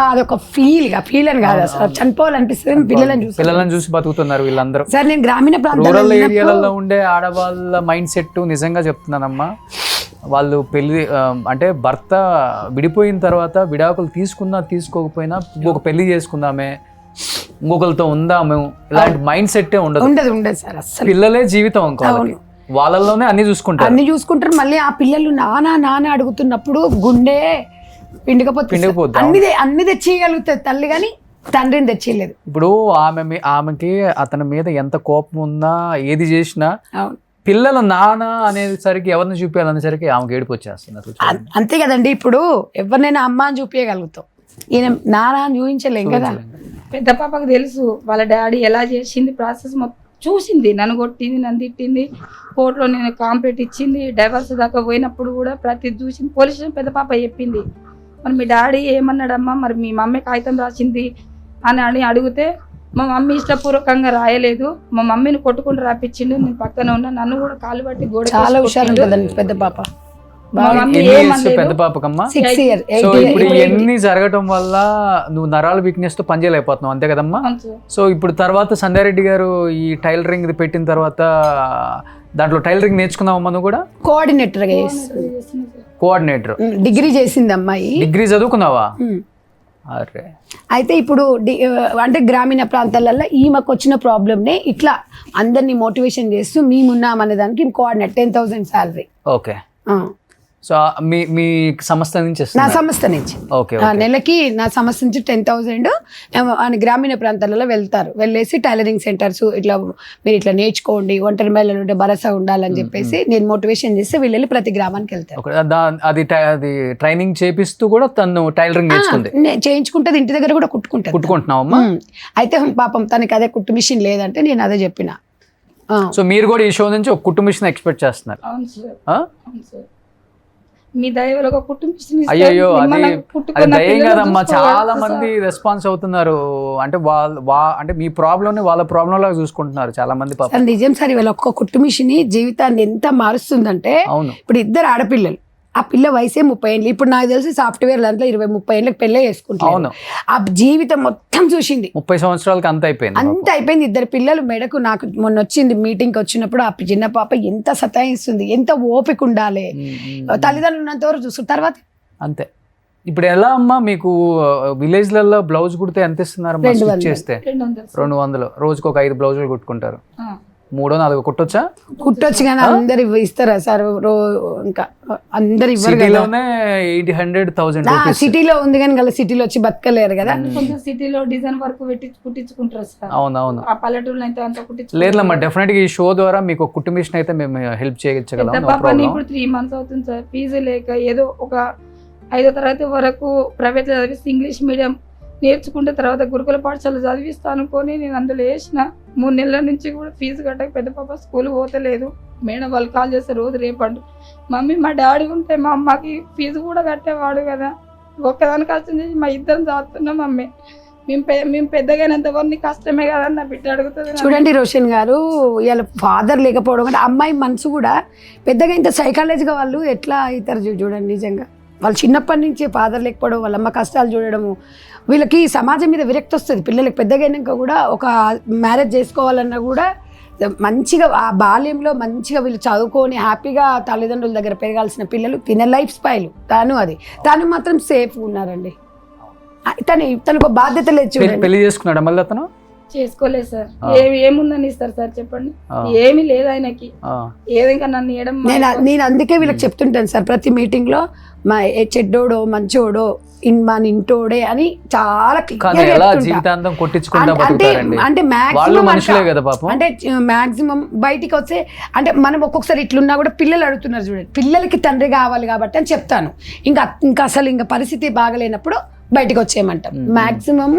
అదొక ఫీల్ అని కాదు సార్, చనిపోవాలనిపిస్తుంది పిల్లలను చూసి బతుకుతున్నారు వీళ్ళందరూ. సార్ నేను గ్రామీణ రూరల్ ఏరియాలలో ఉండే ఆడవాళ్ళ మైండ్ సెట్ నిజంగా చెప్తున్నానమ్మా, వాళ్ళు పెళ్లి అంటే భర్త విడిపోయిన తర్వాత విడాకులు తీసుకున్నా తీసుకోకపోయినా ఇంకొక పెళ్లి చేసుకుందామే, ఇంకొకరితో ఉందాము, ఇలాంటి మైండ్ సెట్ ఉండదు సార్. అసలు పిల్లలే జీవితం అనుకోవాలి, వాళ్ళలోనే అన్ని చూసుకుంటారు. మళ్ళీ ఆ పిల్లలు నాన్న అడుగుతున్నప్పుడు గుండె పిండికపోతే అన్ని తెచ్చేయగలుగుతుంది తల్లి, కానీ తండ్రిని తెచ్చేయలేదు. ఇప్పుడు ఆమెకి అతని మీద ఎంత కోపం ఉన్నా ఏది చేసినా పిల్లలు నాన్న అనేసరికి ఎవరిని చూపించాలనేసరికి ఆమెకి ఏడుపు వచ్చేస్తుంది. అంతే కదండి. ఇప్పుడు ఎవరినైనా అమ్మ అని చూపించగలుగుతాం, ఈయన నాన్న అని చూపించలేం కదా. పెద్ద పాపకు తెలుసు వాళ్ళ డాడీ ఎలా చేసింది, ప్రాసెస్ మొత్తం చూసింది. నన్ను కొట్టింది, నన్ను తిట్టింది, కోర్టులో నేను కాంప్లైంట్ ఇచ్చింది, డైవర్స్ దాకా పోయినప్పుడు కూడా ప్రతి చూసింది. పోలీస్ స్టేషన్ పెద్ద పాప చెప్పింది, మరి మీ డాడీ ఏమన్నాడమ్మా, మరి మీ మమ్మీ కాగితం రాసింది అని అడిగితే, మా మమ్మీ ఇష్టపూర్వకంగా రాయలేదు, మా మమ్మీని కొట్టుకుంటూ రాపించిండు, నేను పక్కన ఉన్నా, నన్ను కూడా కాలు బట్టి గోడ. చాలా హుషారు ఉంటుందండి పెద్ద పాప. పెద్ద పాపకమ్మా. సో ఇప్పుడు ఇవన్నీ జరగటం వల్ల నువ్వు నరాల వీక్నెస్ తో పని చేయలేకపోతున్నావు, అంతే కదమ్మా. సో ఇప్పుడు తర్వాత సంధ్యారెడ్డి గారు ఈ టైలరింగ్ పెట్టిన తర్వాత దాంట్లో టైలరింగ్ నేర్చుకున్నావమ్మా నువ్వు కూడా? కోఆర్డినేటర్ డిగ్రీ చేసింది అమ్మాయి. డిగ్రీ చదువుకున్నావా? అరే. అయితే ఇప్పుడు అంటే గ్రామీణ ప్రాంతాలలో ఈమెకు వచ్చిన ప్రాబ్లమ్నే ఇట్లా అందరినీ మోటివేషన్ చేస్తూ మేమున్నాం అనే దానికి కోఆర్డినేట్ 10,000 శాలరీ. ఓకే. సో మీ సంస్థ నుంచి నా ఇస్తున్నారు? సంస్థ నుంచి ఓకే నెలకి నా సంస్థ నుంచి 10,000 గ్రామీణ ప్రాంతాలలో వెళ్తారు, వెళ్ళేసి టైలరింగ్ సెంటర్స్ ఇట్లా మీరు ఇట్లా నేర్చుకోండి, ఒంటరి మహిళలు ఉంటే భరోసా ఉండాలని చెప్పేసి నేను మోటివేషన్ చేస్తే వీళ్ళు ప్రతి గ్రామానికి వెళ్తారు. అది ట్రైనింగ్ చేపిస్తూ కూడా తను టైలరింగ్ నేర్చుకుంది. చేయించుకుంటుంది, ఇంటి దగ్గర కూడా కుట్టుకుంటుంది. కుట్టుకుంటున్నావమ్మా? అయితే పాపం తనకి అదే కుట్టు మిషన్ లేదంటే నేను అదే చెప్పిన. సో మీరు కూడా ఈ షో నుంచి ఒక కుట్టు మిషన్ ఎక్స్పెక్ట్ చేస్తున్నారు? అవును సార్, ఆ? అవును సార్. మీ దయవల్ల ఒక కుటుంబం అయ్యో అది దయ్యం కదమ్మా, చాలా మంది రెస్పాన్స్ అవుతున్నారు. అంటే అంటే మీ ప్రాబ్లమ్ ని వాళ్ళ ప్రాబ్లం లాగా చూసుకుంటున్నారు చాలా మంది పాపం. నిజం సార్, ఇవాళ ఒక్క కుట్టు మిషన్ జీవితాన్ని ఎంత మారుస్తుందంటే, అవును. ఇప్పుడు ఇద్దరు ఆడపిల్లలు, ఆ పిల్ల వయసే 30 ఏళ్ళు. ఇప్పుడు నాకు తెలిసి సాఫ్ట్వేర్ దాంట్లో 20-30 ఏళ్ళకి పెళ్ళే చేసుకుంటారు. అవును. ఆ జీవితం మొత్తం చూసింది. 30 సంవత్సరాలకి అంత అయిపోయింది. అంత అయిపోయింది. ఇద్దరు పిల్లలు మెడకు. నాకు మొన్న వచ్చింది మీటింగ్కి వచ్చినప్పుడు, ఆ చిన్న పాప ఎంత సతాయిస్తుంది, ఎంత ఓపిక ఉండాలి, తల్లిదండ్రులు ఉన్నంత వరకు చూస్తారు, తర్వాత అంతే. ఇప్పుడు ఎలా అమ్మా మీకు విలేజ్లలో బ్లౌజ్ కుడితే ఎంత ఇస్తున్నారు? 200 చేస్తే 200. రోజుకి ఒక 5 బ్లౌజులు కుట్టుకుంటారు. ఆ. 3-4 కుట్టొచ్చా? కుట్టొచ్చు కానీ అందరు ఇస్తారా సార్? ఇంకా అందరు ఇవ్వరు కదా. సిటీలోనే 800,000 రూపీస్. సిటీలో ఉంది కానీ గల సిటీలో వచ్చి బతకలేరు కదా. కొంచెం సిటీలో డిజైన్ వర్క్ పెట్టి కుట్టించుకుంటారు సార్. అవునవును. ఆ పల్లెటూరులో అయితే అంత కుట్టించుకుంటారు. లేదమ్మా, డెఫినెట్ గా ఈ షో ద్వారా మీకు ఒక కుట్టు మిషన్ అయితే మేము హెల్ప్ చేయగలం. పెద్ద పాపని ఇప్పుడు 3 months అవుతుంది సార్. ఫీజు లేక ఏదో ఒక 5వ తరగతి వరకు ప్రైవేట్ చదివిస్తే ఇంగ్లీష్ మీడియం నేర్చుకుంటే తర్వాత గురుకుల పాఠశాల చదివిస్తా అనుకొని నేను అందులో వేసిన. 3 నెలల నుంచి కూడా ఫీజు కట్టక పెద్ద పాప స్కూల్ పోతలేదు. మేడం వాళ్ళు కాల్ చేస్తే రోజు రేపండు, మమ్మీ మా డాడీ ఉంటే మా అమ్మకి ఫీజు కూడా కట్టేవాడు కదా, ఒక్కదాని కష్టం చేసి మా ఇద్దరం చదువుతున్నాం మమ్మీ, మేము పెద్దగైనంత వరకు కష్టమే కదా అని నా బిడ్డ అడుగుతుంది. చూడండి రోషన్ గారు, ఇవాళ ఫాదర్ లేకపోవడం అంటే అమ్మాయి మనసు కూడా పెద్దగా ఇంత సైకాలజీగా వాళ్ళు ఎట్లా అవుతారు చూడండి. నిజంగా వాళ్ళు చిన్నప్పటి నుంచి ఫాదర్ లేకపోవడం, వాళ్ళ అమ్మ కష్టాలు చూడడము, వీళ్ళకి సమాజం మీద విరక్తి వస్తుంది. పిల్లలకి పెద్దగైనాక కూడా ఒక మ్యారేజ్ చేసుకోవాలన్నా కూడా మంచిగా ఆ బాల్యంలో మంచిగా వీళ్ళు చదువుకొని హ్యాపీగా తల్లిదండ్రుల దగ్గర పెరగాల్సిన పిల్లలు తినే లైఫ్ స్టైల్ తను మాత్రం సేఫ్ ఉన్నారండి. తనకు బాధ్యత లేదు. చూడండి, పెళ్లి చేసుకున్నాడు మళ్ళీ అతను? చేసుకోలేదు సార్. ఏముందని ఇస్తారు సార్ చెప్పండి? ఏమీ లేదు ఆయనకి. ఏదిగా నన్ను ఇవ్వడం నేను అందుకే వీళ్ళకి చెప్తుంటాను సార్ ప్రతి మీటింగ్ లో, మా చెడ్డోడో మంచోడో మన ఇంటోడే అని చాలా అంటే మాక్సిమం బయటికి వస్తే అంటే మనం ఒక్కొక్కసారి ఇట్లున్నా కూడా పిల్లలు అడుగుతున్నారు చూడండి, పిల్లలకి తండ్రి కావాలి కాబట్టి అని చెప్తాను. ఇంకా అసలు ఇంకా పరిస్థితి బాగలేనప్పుడు బయటికి వచ్చేయమంటాం. మాక్సిమం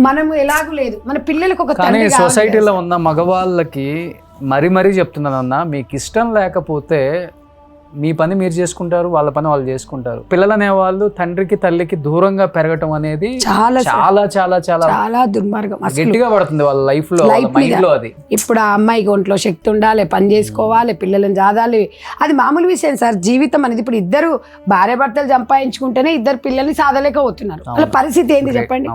మనము ఎలాగూ లేదు, మన పిల్లలకు ఒక కానీ సొసైటీలో ఉన్న మగవాళ్ళకి మరీ చెప్తున్నానన్నా, మీకు ఇష్టం లేకపోతే మీ పని మీరు చేసుకుంటారు, వాళ్ళ పని వాళ్ళు చేసుకుంటారు. పిల్లలు అనే వాళ్ళు తండ్రికి తల్లికి దూరంగా పెరగటం అనేది చాలా చాలా చాలా చాలా చాలా దుర్మార్గం, గట్టిగా పడుతుంది వాళ్ళ లైఫ్ లో, మైండ్ లో. అది ఇప్పుడు ఆ అమ్మాయికి ఒంట్లో శక్తి ఉండాలి, పని చేసుకోవాలి, పిల్లలను చదవాలి, అది మామూలు విషయం సార్. జీవితం అనేది ఇప్పుడు ఇద్దరు భార్య భర్తలు సంపాదించుకుంటేనే ఇద్దరు పిల్లల్ని సాధలేకపోతున్నారు. వాళ్ళ పరిస్థితి ఏంటి చెప్పండి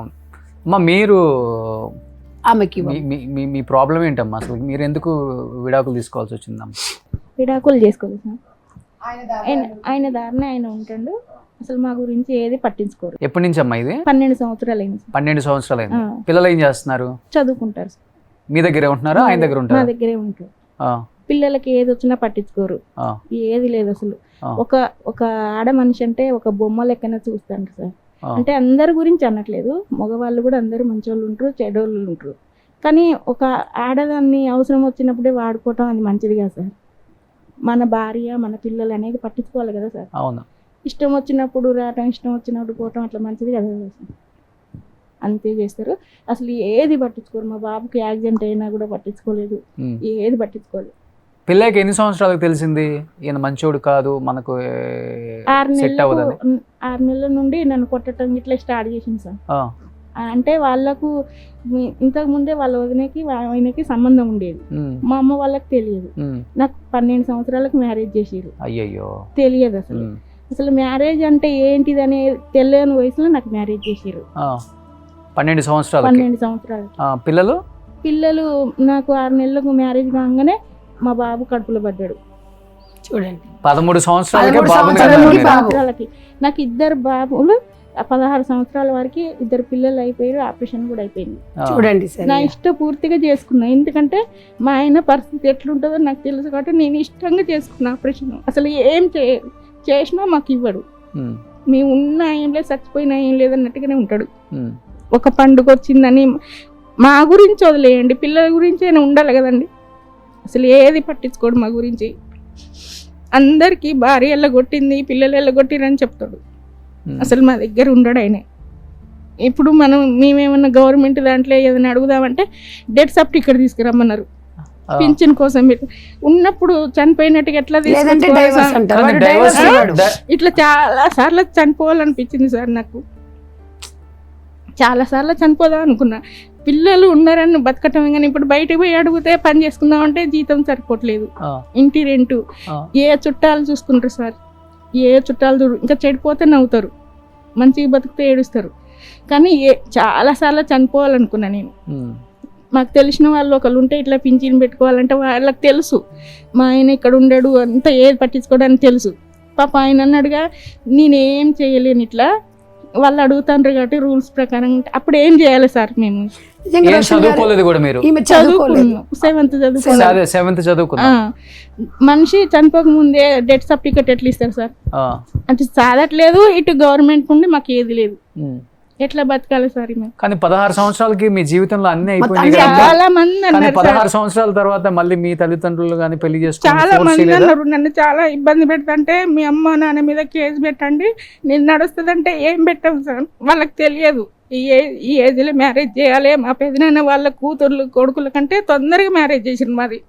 అమ్మా. మీరు ఆమెకి మీ ప్రాబ్లం ఏంటమ్మా అసలు? మీరు ఎందుకు విడాకులు తీసుకోవాల్సి వచ్చిందమ్మా? విడాకులు చేసుకోలేదు సార్. ఆయన దారిని ఆయన ఉంటాడు, అసలు మా గురించి ఏది పట్టించుకోరు. ఎప్పటి నుంచి అమ్మా ఇది? 12 సంవత్సరాలు అయింది. 12 సంవత్సరాలు అయింది. పిల్లలు ఏం చేస్తున్నారు? చదువుకుంటారు. మీ దగ్గరే ఉంటున్నారా, ఆయన దగ్గర ఉంటారు? మా దగ్గరే ఉంటారు. పిల్లలకి ఏది వచ్చినా పట్టించుకోరు, ఏది లేదు అసలు. ఒక ఆడ మనిషి అంటే ఒక బొమ్మ లెక్కన చూస్తాను సార్. అంటే అందరి గురించి అనట్లేదు, మగవాళ్ళు కూడా అందరూ మంచోళ్ళు ఉంటారు, చెడోళ్ళు ఉంటారు. కానీ ఒక ఆడదాన్ని అవసరం వచ్చినప్పుడే వాడుకోవటం అది మంచిది కదా సార్. మన భార్య మన పిల్లలు అనేది పట్టించుకోవాలి కదా సార్. అవును. ఇష్టం వచ్చినప్పుడు రావటం, ఇష్టం వచ్చినప్పుడు పోవటం అట్లా మంచిది కదా సార్. అంతే చేస్తారు, అసలు ఏది పట్టించుకోరు. మా బాబుకి యాక్సిడెంట్ అయినా కూడా పట్టించుకోలేదు, ఏది పట్టించుకోలేదు. పిల్లకి ఎన్ని సంవత్సరాలకు తెలిసింది ఈయన మంచోడు కాదు, మనకు 6 నెలల నుండి నన్ను కొట్టడం ఇట్లా స్టార్ట్ చేసింది సార్. అంటే వాళ్ళకు ఇంతకు ముందే వాళ్ళ వదినకి ఆయనకి సంబంధం ఉండేది, మా అమ్మ వాళ్ళకి తెలియదు. నాకు 12 సంవత్సరాలకు మ్యారేజ్ చేసారు. అయ్యో తెలియదు అసలు మ్యారేజ్ అంటే ఏంటిది అనే తెలియని వయసులో నాకు మ్యారేజ్ చేసారు. 12 సంవత్సరాలు. పిల్లలు నాకు 6 నెలలకు మ్యారేజ్ కాగానే మా బాబు కడుపులో పడ్డాడు. చూడండి, 13 సంవత్సరాలకి నాకు 2 బాబులు. 16 సంవత్సరాల వరకు 2 పిల్లలు అయిపోయారు, ఆపరేషన్ కూడా అయిపోయింది. చూడండి, నా ఇష్టం పూర్తిగా చేసుకున్నా, ఎందుకంటే మా ఆయన పరిస్థితి ఎట్లుంటుందో నాకు తెలుసు కాబట్టి నేను ఇష్టంగా చేసుకున్నా ఆపరేషన్. అసలు ఏం చేసినా మాకు ఇవ్వడు. మేము ఉన్నా ఏం లేదు, చచ్చిపోయినా ఏం లేదు అన్నట్టుగానే ఉంటాడు. ఒక పండుగ వచ్చిందని మా గురించి వదిలేయండి, పిల్లల గురించి అయినా ఉండాలి కదండి. అసలు ఏది పట్టించుకోడు మా గురించి. అందరికీ భార్య ఎల్లగొట్టింది, పిల్లలు ఎల్లగొట్టిరని చెప్తాడు. అసలు మా దగ్గర ఉండడు ఆయన. ఇప్పుడు మేమేమన్నా గవర్నమెంట్ దాంట్లో ఏదైనా అడుగుదామంటే డెత్ సర్టిఫికేట్ తీసుకురమ్మన్నారు పింఛన్ కోసం. ఉన్నప్పుడు చనిపోయినట్టుగా ఎట్లా ఇట్లా చాలా సార్లు చనిపోవాలనిపించింది సార్ నాకు. చాలా సార్లు చనిపోదాం అనుకున్నా. పిల్లలు ఉన్నారని బతకటం, కానీ ఇప్పుడు బయటకు పోయి అడిగితే పని చేసుకుందామంటే జీతం సరిపోవట్లేదు, ఇంటి రెంటు, ఏ చుట్టాలు చూసుకుంటారు సార్, ఏ చుట్టాలు చూడు, ఇంకా చెడిపోతే నవ్వుతారు, మంచిగా బతికితే ఏడుస్తారు. కానీ చాలా సార్లు చనిపోవాలనుకున్నా నేను. మాకు తెలిసిన వాళ్ళు ఒకళ్ళు ఉంటే ఇట్లా పింఛన్ పెట్టుకోవాలంటే వాళ్ళకి తెలుసు, మా ఆయన ఇక్కడ ఉండడు అంతా ఏది పట్టించుకోవడానికి తెలుసు. పాప ఆయన అన్నాడుగా నేనేం చేయలేను, ఇట్లా వాళ్ళు అడుగుతాండ్రు కాబట్టి రూల్స్ ప్రకారం. అప్పుడు ఏం చేయాలి సార్? మేము చదువుకోలేదు కూడా, మీరు సెవెంత్ చదువుకున్నా. మనిషి చనిపోక ముందే డెత్ సర్టిఫికేట్ ఎట్లా ఇస్తారు సార్? అంటే చదవట్లేదు, ఇటు గవర్నమెంట్ నుండి మాకు ఏది లేదు, ఎట్లా బతకాలి సార్? కానీ 16 సంవత్సరాలకి మీ జీవితంలో అన్ని అయిపోయినాయి. చాలా మంది అన్నారు 16 సంవత్సరాల తర్వాత మళ్ళీ మీ తల్లిదండ్రులు కానీ పెళ్లి చేసుకుని చాలా మంది అన్నారు, నన్ను చాలా ఇబ్బంది పెడతంటే మీ అమ్మ నాన్న మీద కేసు పెట్టండి, నేను నడుస్తుందంటే ఏం పెట్టాం సార్? వాళ్ళకి తెలియదు ఈ ఏజ్లో మ్యారేజ్ చేయాలి. మా పెదనాన్న వాళ్ళ కూతుర్లు కొడుకుల కంటే తొందరగా మ్యారేజ్ చేసిరు, మాది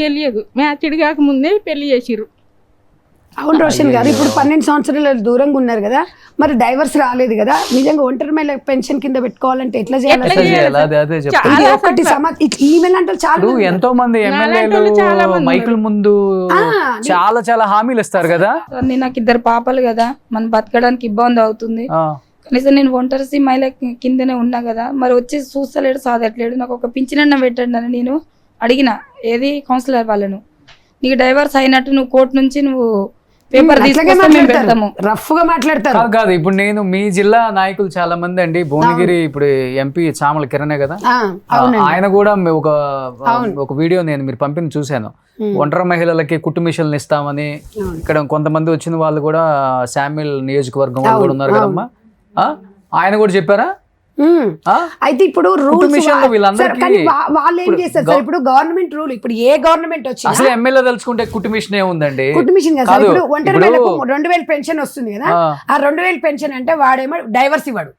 తెలియదు. మ్యాచ్డ్ కాకముందే పెళ్లి చేసిరు. అవును రోషన్ గారు, ఇప్పుడు 12 సంవత్సరాల దూరంగా ఉన్నారు కదా, మరి డైవర్స్ రాలేదు కదా, నిజంగా ఒంటరి మహిళ పెన్షన్ కింద పెట్టుకోవాలంటే ఎట్లా చేయాలి? ఎంతో మంది ఎమ్మెల్యేలు మైకుల ముందు చాలా చాలా హామీలు ఇస్తారు కదా. నాకు 2 పాపలు కదా, మనం బతకడానికి ఇబ్బంది అవుతుంది. కనీసం నేను ఒంటరి మహిళ కిందనే ఉన్నా కదా, మరి వచ్చి చూస్తలేడు, సాధట్లేడు, నాకు ఒక పింఛనన్న పెట్టండి అని నేను అడిగిన. ఏది కౌన్సిలర్ వాళ్ళను, నీకు డైవర్స్ అయినట్టు నువ్వు కోర్టు నుంచి నువ్వు పేపర్ రఫ్ గా మాట్లాడతారు కాదు. ఇప్పుడు నేను మీ జిల్లా నాయకులు చాలా మంది అండి, భువనగిరి ఇప్పుడు ఎంపీ చామల కిరణే కదా, ఆయన కూడా ఒక వీడియో మీరు పంపిన చూశాను. ఒంటరి మహిళలకి కుట్టు మిషన్లు ఇస్తామని ఇక్కడ కొంతమంది వచ్చిన వాళ్ళు కూడా శామ్యుల్ నియోజకవర్గం వాళ్ళు కూడా ఉన్నారు కదమ్మా, ఆయన కూడా చెప్పారా? అయితే ఇప్పుడు రూల్స్ వాళ్ళు ఏం చేస్తారు సార్? ఇప్పుడు గవర్నమెంట్ రూల్, ఇప్పుడు ఏ గవర్నమెంట్ వచ్చింది అసలు ఎమ్మెల్యే తలుచుకుంటే కుట్టు మిషన్ ఏముందండి? కుట్టు మిషన్ కదా. ఇప్పుడు ఒంటరి మహిళకు 2000 పెన్షన్ వస్తుంది కదా, ఆ 2000 పెన్షన్ అంటే వాడేమో డైవర్స్ ఇవ్వడు,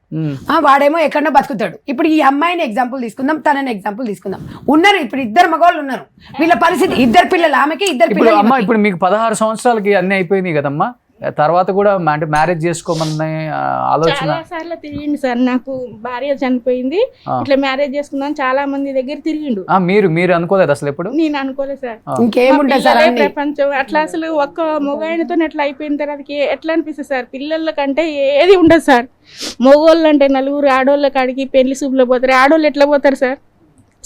వాడేమో ఎక్కడో బతుకుతాడు. ఇప్పుడు ఈ అమ్మాయిని ఎగ్జాంపుల్ తీసుకుందాం, తనని ఎగ్జాంపుల్ తీసుకుందాం. ఉన్నారు ఇప్పుడు 2 మగవాళ్ళు ఉన్నారు, వీళ్ళ పరిస్థితి 2 పిల్లలు, ఆమెకి 2 పిల్లలు. అమ్మా ఇప్పుడు మీకు 16 సంవత్సరాలకి అన్ని అయిపోయినాయి కదమ్మా, తర్వాత కూడా అంటే మ్యారేజ్ చేసుకోమని ఆలోచన? చాలా సార్లు తిరిగిండు సార్, నాకు భార్య చనిపోయింది, ఇట్లా మ్యారేజ్ చేసుకుందాం చాలా మంది దగ్గర తిరిగిండు. మీరు అనుకోలేదు అసలు ఎప్పుడు? నేను అనుకోలేదు సార్. ఇంకేముంటుంది సార్ ప్రపంచం అట్లా, అసలు ఒక్క మొగాయనతో ఎట్లా అయిపోయిన తర్వాత ఎట్లా అనిపిస్తుంది సార్? పిల్లల కంటే ఏది ఉండదు సార్. మగోళ్ళు అంటే 4 ఆడోళ్ళ కాడికి పెళ్లి చూపులో పోతారు, ఆడోళ్ళు ఎట్లా పోతారు సార్?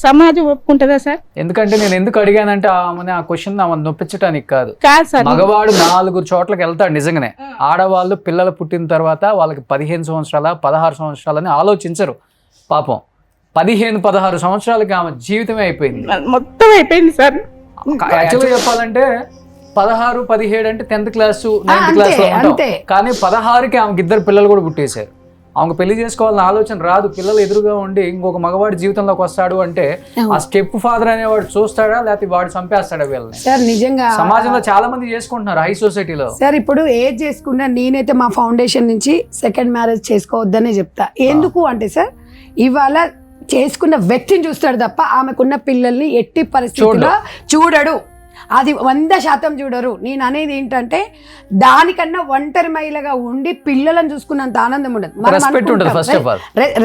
సమాజం ఒప్పుకుంటుందా సార్? ఎందుకంటే నేను ఎందుకు అడిగానంటే ఆ క్వశ్చన్ నొప్పించడానికి కాదు సార్. మగవాడు 4 చోట్లకి వెళ్తాడు నిజంగానే, ఆడవాళ్ళు పిల్లలు పుట్టిన తర్వాత వాళ్ళకి 15 సంవత్సరాల 16 సంవత్సరాలని ఆలోచించరు. పాపం 15-16 సంవత్సరాలకి ఆమె జీవితమే అయిపోయింది, మొత్తం అయిపోయింది సార్. యాక్చువల్గా చెప్పాలంటే 16-17 అంటే 10th క్లాస్ 9th క్లాస్ లో ఉంటాం, కానీ 16కి ఆమెకి 2 పిల్లలు కూడా పుట్టేశారు. ఆమెకు పెళ్లి చేసుకోవాలన్న ఆలోచన రాదు. పిల్లలు ఎదురుగా ఉండి ఇంకొక మగవాడి జీవితంలోకి వస్తాడు అంటే ఆ స్టెప్ ఫాదర్ అనేవాడు చూస్తాడా లేకపోతే వాడు చంపేస్తాడా వీళ్ళని? సార్ నిజంగా సమాజంలో చాలా మంది చేసుకుంటున్నారు హై సొసైటీలో. సార్ ఇప్పుడు ఏది చేసుకున్నా నేనైతే మా ఫౌండేషన్ నుంచి సెకండ్ మ్యారేజ్ చేసుకోవద్దనే చెప్తా. ఎందుకు అంటే సార్, ఇవాళ చేసుకున్న వ్యక్తిని చూస్తాడు తప్ప ఆమెకున్న పిల్లల్ని ఎట్టి పరిస్థితుల్లో చూడడు. అది 100% చూడరు. నేను అనేది ఏంటంటే దానికన్నా ఒంటరి మహిళగా ఉండి పిల్లలను చూసుకున్నంత ఆనందం ఉండదు.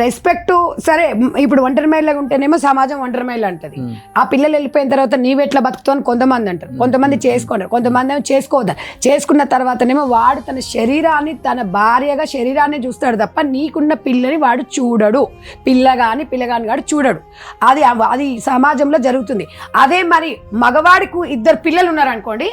రెస్పెక్ట్ సరే, ఇప్పుడు ఒంటరి మహిళగా ఉంటేనేమో సమాజం ఒంటరి మహిళ అంటది. ఆ పిల్లలు వెళ్ళిపోయిన తర్వాత నీవెట్లా బతుకుతావు అని కొంతమంది అంటారు, కొంతమంది చేసుకోండి, కొంతమంది ఏమో చేసుకోవద్దు. చేసుకున్న తర్వాతనేమో వాడు తన శరీరాన్ని, తన భార్యగా శరీరాన్ని చూస్తాడు తప్ప నీకున్న పిల్లని వాడు చూడడు. పిల్లగాని వాడు చూడడు. అది సమాజంలో జరుగుతుంది. అదే మరి మగవాడికి 2 పిల్లలు ఉన్నారనుకోండి,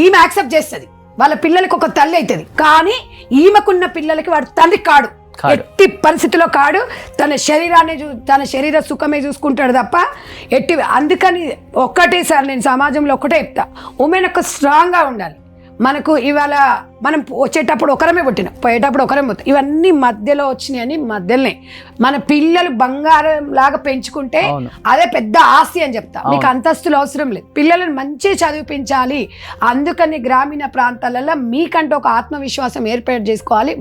ఈమె యాక్సెప్ట్ చేస్తుంది, వాళ్ళ పిల్లలకి ఒక తల్లి అవుతుంది. కానీ ఈమెకున్న పిల్లలకి వాడు తండ్రి కాడు, ఎట్టి పరిస్థితిలో కాడు. తన శరీరాన్ని తన శరీర సుఖమే చూసుకుంటాడు తప్ప అందుకని ఒక్కటే సార్, నేను సమాజంలో ఒక్కటే చెప్తా, ఉమెన్ ఒక స్ట్రాంగ్గా ఉండాలి. మనకు ఇవాళ మనం వచ్చేటప్పుడు ఒకరమే పుట్టిన, పోయేటప్పుడు ఒకరమే పోతాం. ఇవన్నీ మధ్యలో వచ్చినాయని మధ్యలోనే మన పిల్లలు బంగారం లాగా పెంచుకుంటే అదే పెద్ద ఆస్తి అని చెప్తా. మీకు అంతస్తులు అవసరం లేదు, పిల్లలను మంచి చదివించాలి. అందుకని గ్రామీణ ప్రాంతాలలో మీకంటే ఒక ఆత్మవిశ్వాసం ఏర్పాటు చేసుకోవాలి.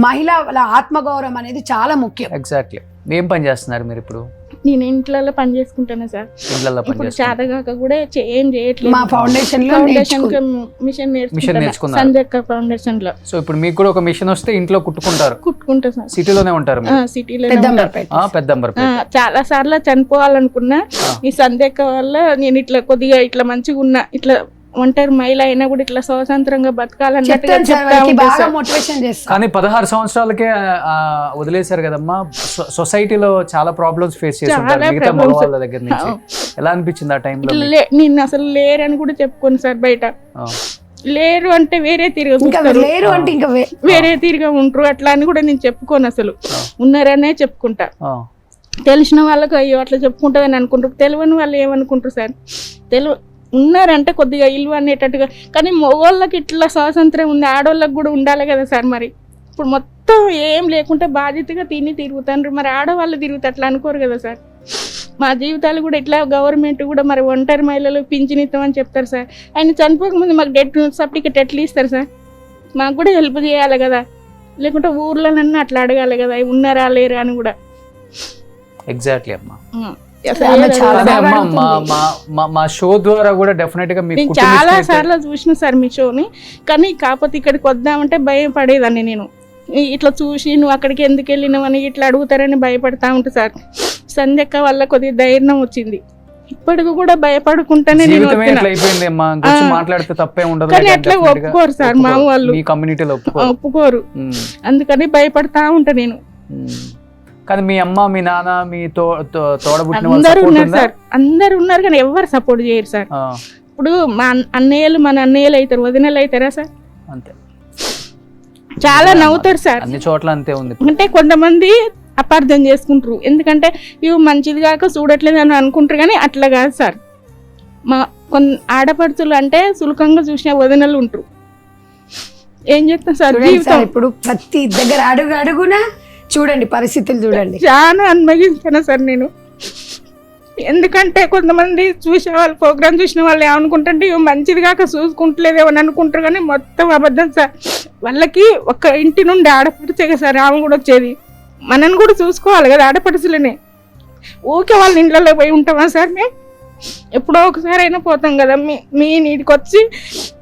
మహిళల ఆత్మగౌరవం అనేది చాలా ముఖ్యం. ఎగ్జాక్ట్లీ. ఏం పని చేస్తున్నారు మీరు ఇప్పుడు? నేను ఇంట్లో పని చేసుకుంటాను సార్. ఇప్పుడు చేతగాక కూడా ఏం చేయట్లేదు. మా ఫౌండేషన్ లో మిషన్ నేర్చుకున్నాను, సంజక్క ఫౌండేషన్ లో. సో ఇప్పుడు మీకు కూడా ఒక మిషన్ వస్తే ఇంట్లో కుట్టుకుంటా సార్. సిటీలోనే ఉంటారు? సిటీలో పెద్దంబర్పేట. చాలా సార్లు చనిపోవాలనుకున్నా, ఈ సంజక్క వల్ల నేను ఇట్లా కొద్దిగా ఇట్లా మంచిగా ఉన్నా, ఇట్లా ఒంటరి మహిళ అయినా కూడా ఇట్లా స్వతంత్రంగా బతకాలన్నట్టుగా కానీ 16 సంవత్సరాలకే వదిలేశారు కదమ్మా. సొసైటీలో చాలా ప్రాబ్లమ్స్ ఫేస్ చేస్తున్నారు మిగతా మగవాళ్ళ దగ్గర నుంచి. ఎలా అనిపించింది ఆ టైంలో? నేను అసలు లేరని కూడా చెప్పుకోను సార్. బయట లేరు అంటే వేరే తీరుగా ఉంటారు, అట్లా అని కూడా నేను చెప్పుకోను. అసలు ఉన్నారనే చెప్పుకుంటా. తెలిసిన వాళ్ళకు అయ్యో అట్లా చెప్పుకుంటుందని అనుకుంటారు, తెలియని వాళ్ళు ఏమనుకుంటారు సార్? ఉన్నారంటే కొద్దిగా ఇల్లు అనేటట్టుగా. కానీ మగవాళ్ళకి ఇట్లా స్వాతంత్రం ఉంది, ఆడవాళ్ళకి కూడా ఉండాలి కదా సార్. మరి ఇప్పుడు మొత్తం ఏం లేకుంటే బాధ్యతగా తిరుగుతారు, మరి ఆడవాళ్ళు తిరుగుతారు అట్లా అనుకోరు కదా సార్. మా జీవితాలు కూడా ఇట్లా గవర్నమెంట్ కూడా మరి ఒంటరి మహిళలు పింఛనిస్తాం అని చెప్తారు సార్. ఆయన చనిపోకముందు మాకు డెత్ సర్టిఫికెట్ ఎట్లా ఇస్తారు సార్? మాకు కూడా హెల్ప్ చేయాలి కదా, లేకుంటే ఊర్లోనన్నా అట్లా అడగాలి కదా ఉన్నారా లేరా అని కూడా. ఎగ్జాక్ట్లీ అమ్మా. మా షో ద్వారా కూడా డెఫినెట్ గా మీకు చాలా సార్లు చూసిన సార్ మీ షోని. కానీ కాకపోతే ఇక్కడికి వద్దామంటే భయం పడేదాన్ని నేను. ఇట్లా చూసి నువ్వు అక్కడికి ఎందుకు వెళ్ళినావని ఇట్లా అడుగుతారని భయపడతా ఉంటా సార్. సంధ్యక్క వల్ల కొద్దిగా ధైర్యం వచ్చింది. ఇప్పటికి కూడా భయపడుకుంటానే నేను మాట్లాడితే తప్పే ఉండదు. కానీ అట్లా ఒప్పుకోరు సార్ మా వాళ్ళు, కమ్యూనిటీలో ఒప్పుకోరు. అందుకని భయపడతా ఉంటా నేను. కానీ మీ అమ్మ, మీ నాన్న, మీ తోడబుట్టిన అందరూ ఉన్నారు సార్. అందరు ఉన్నారు కానీ ఎవరు సపోర్ట్ చేయరు సార్. ఇప్పుడు మన అన్నయ్యలు అవుతారు, వదినలు అవుతారా సార్? అంతే. చాలా నవ్వుతారు సార్. అన్ని చోట్ల అంతే ఉంది. అంటే కొంతమంది అపార్థం చేసుకుంటారు, ఎందుకంటే ఇవి మంచిది కాక చూడట్లేదు అని అనుకుంటారు. కానీ అట్లా కాదు సార్. మా ఆడపడుచులు అంటే సులకంగా చూసిన వదినలు ఉంటారు. ఏం చెప్తాం సార్? ఇప్పుడు ప్రతి దగ్గర అడుగునా చూడండి, పరిస్థితులు చూడండి. చాలా అనుభవించాను సార్ నేను. ఎందుకంటే కొంతమంది చూసే వాళ్ళు, ప్రోగ్రామ్ చూసిన వాళ్ళు ఏమనుకుంటుంటే ఇవి మంచిది కాక చూసుకుంటలేదేమో అని అనుకుంటారు. కానీ మొత్తం అబద్ధం సార్. వాళ్ళకి ఒక ఇంటి నుండి ఆడపడిచే సార్ ఆమె కూడా వచ్చేది. మనని కూడా చూసుకోవాలి కదా ఆడపడుచులనే. ఊకే వాళ్ళ ఇంట్లో పోయి ఉంటామా సార్? మేము ఎప్పుడో ఒకసారి అయినా పోతాం కదా. మీ నీటికి వచ్చి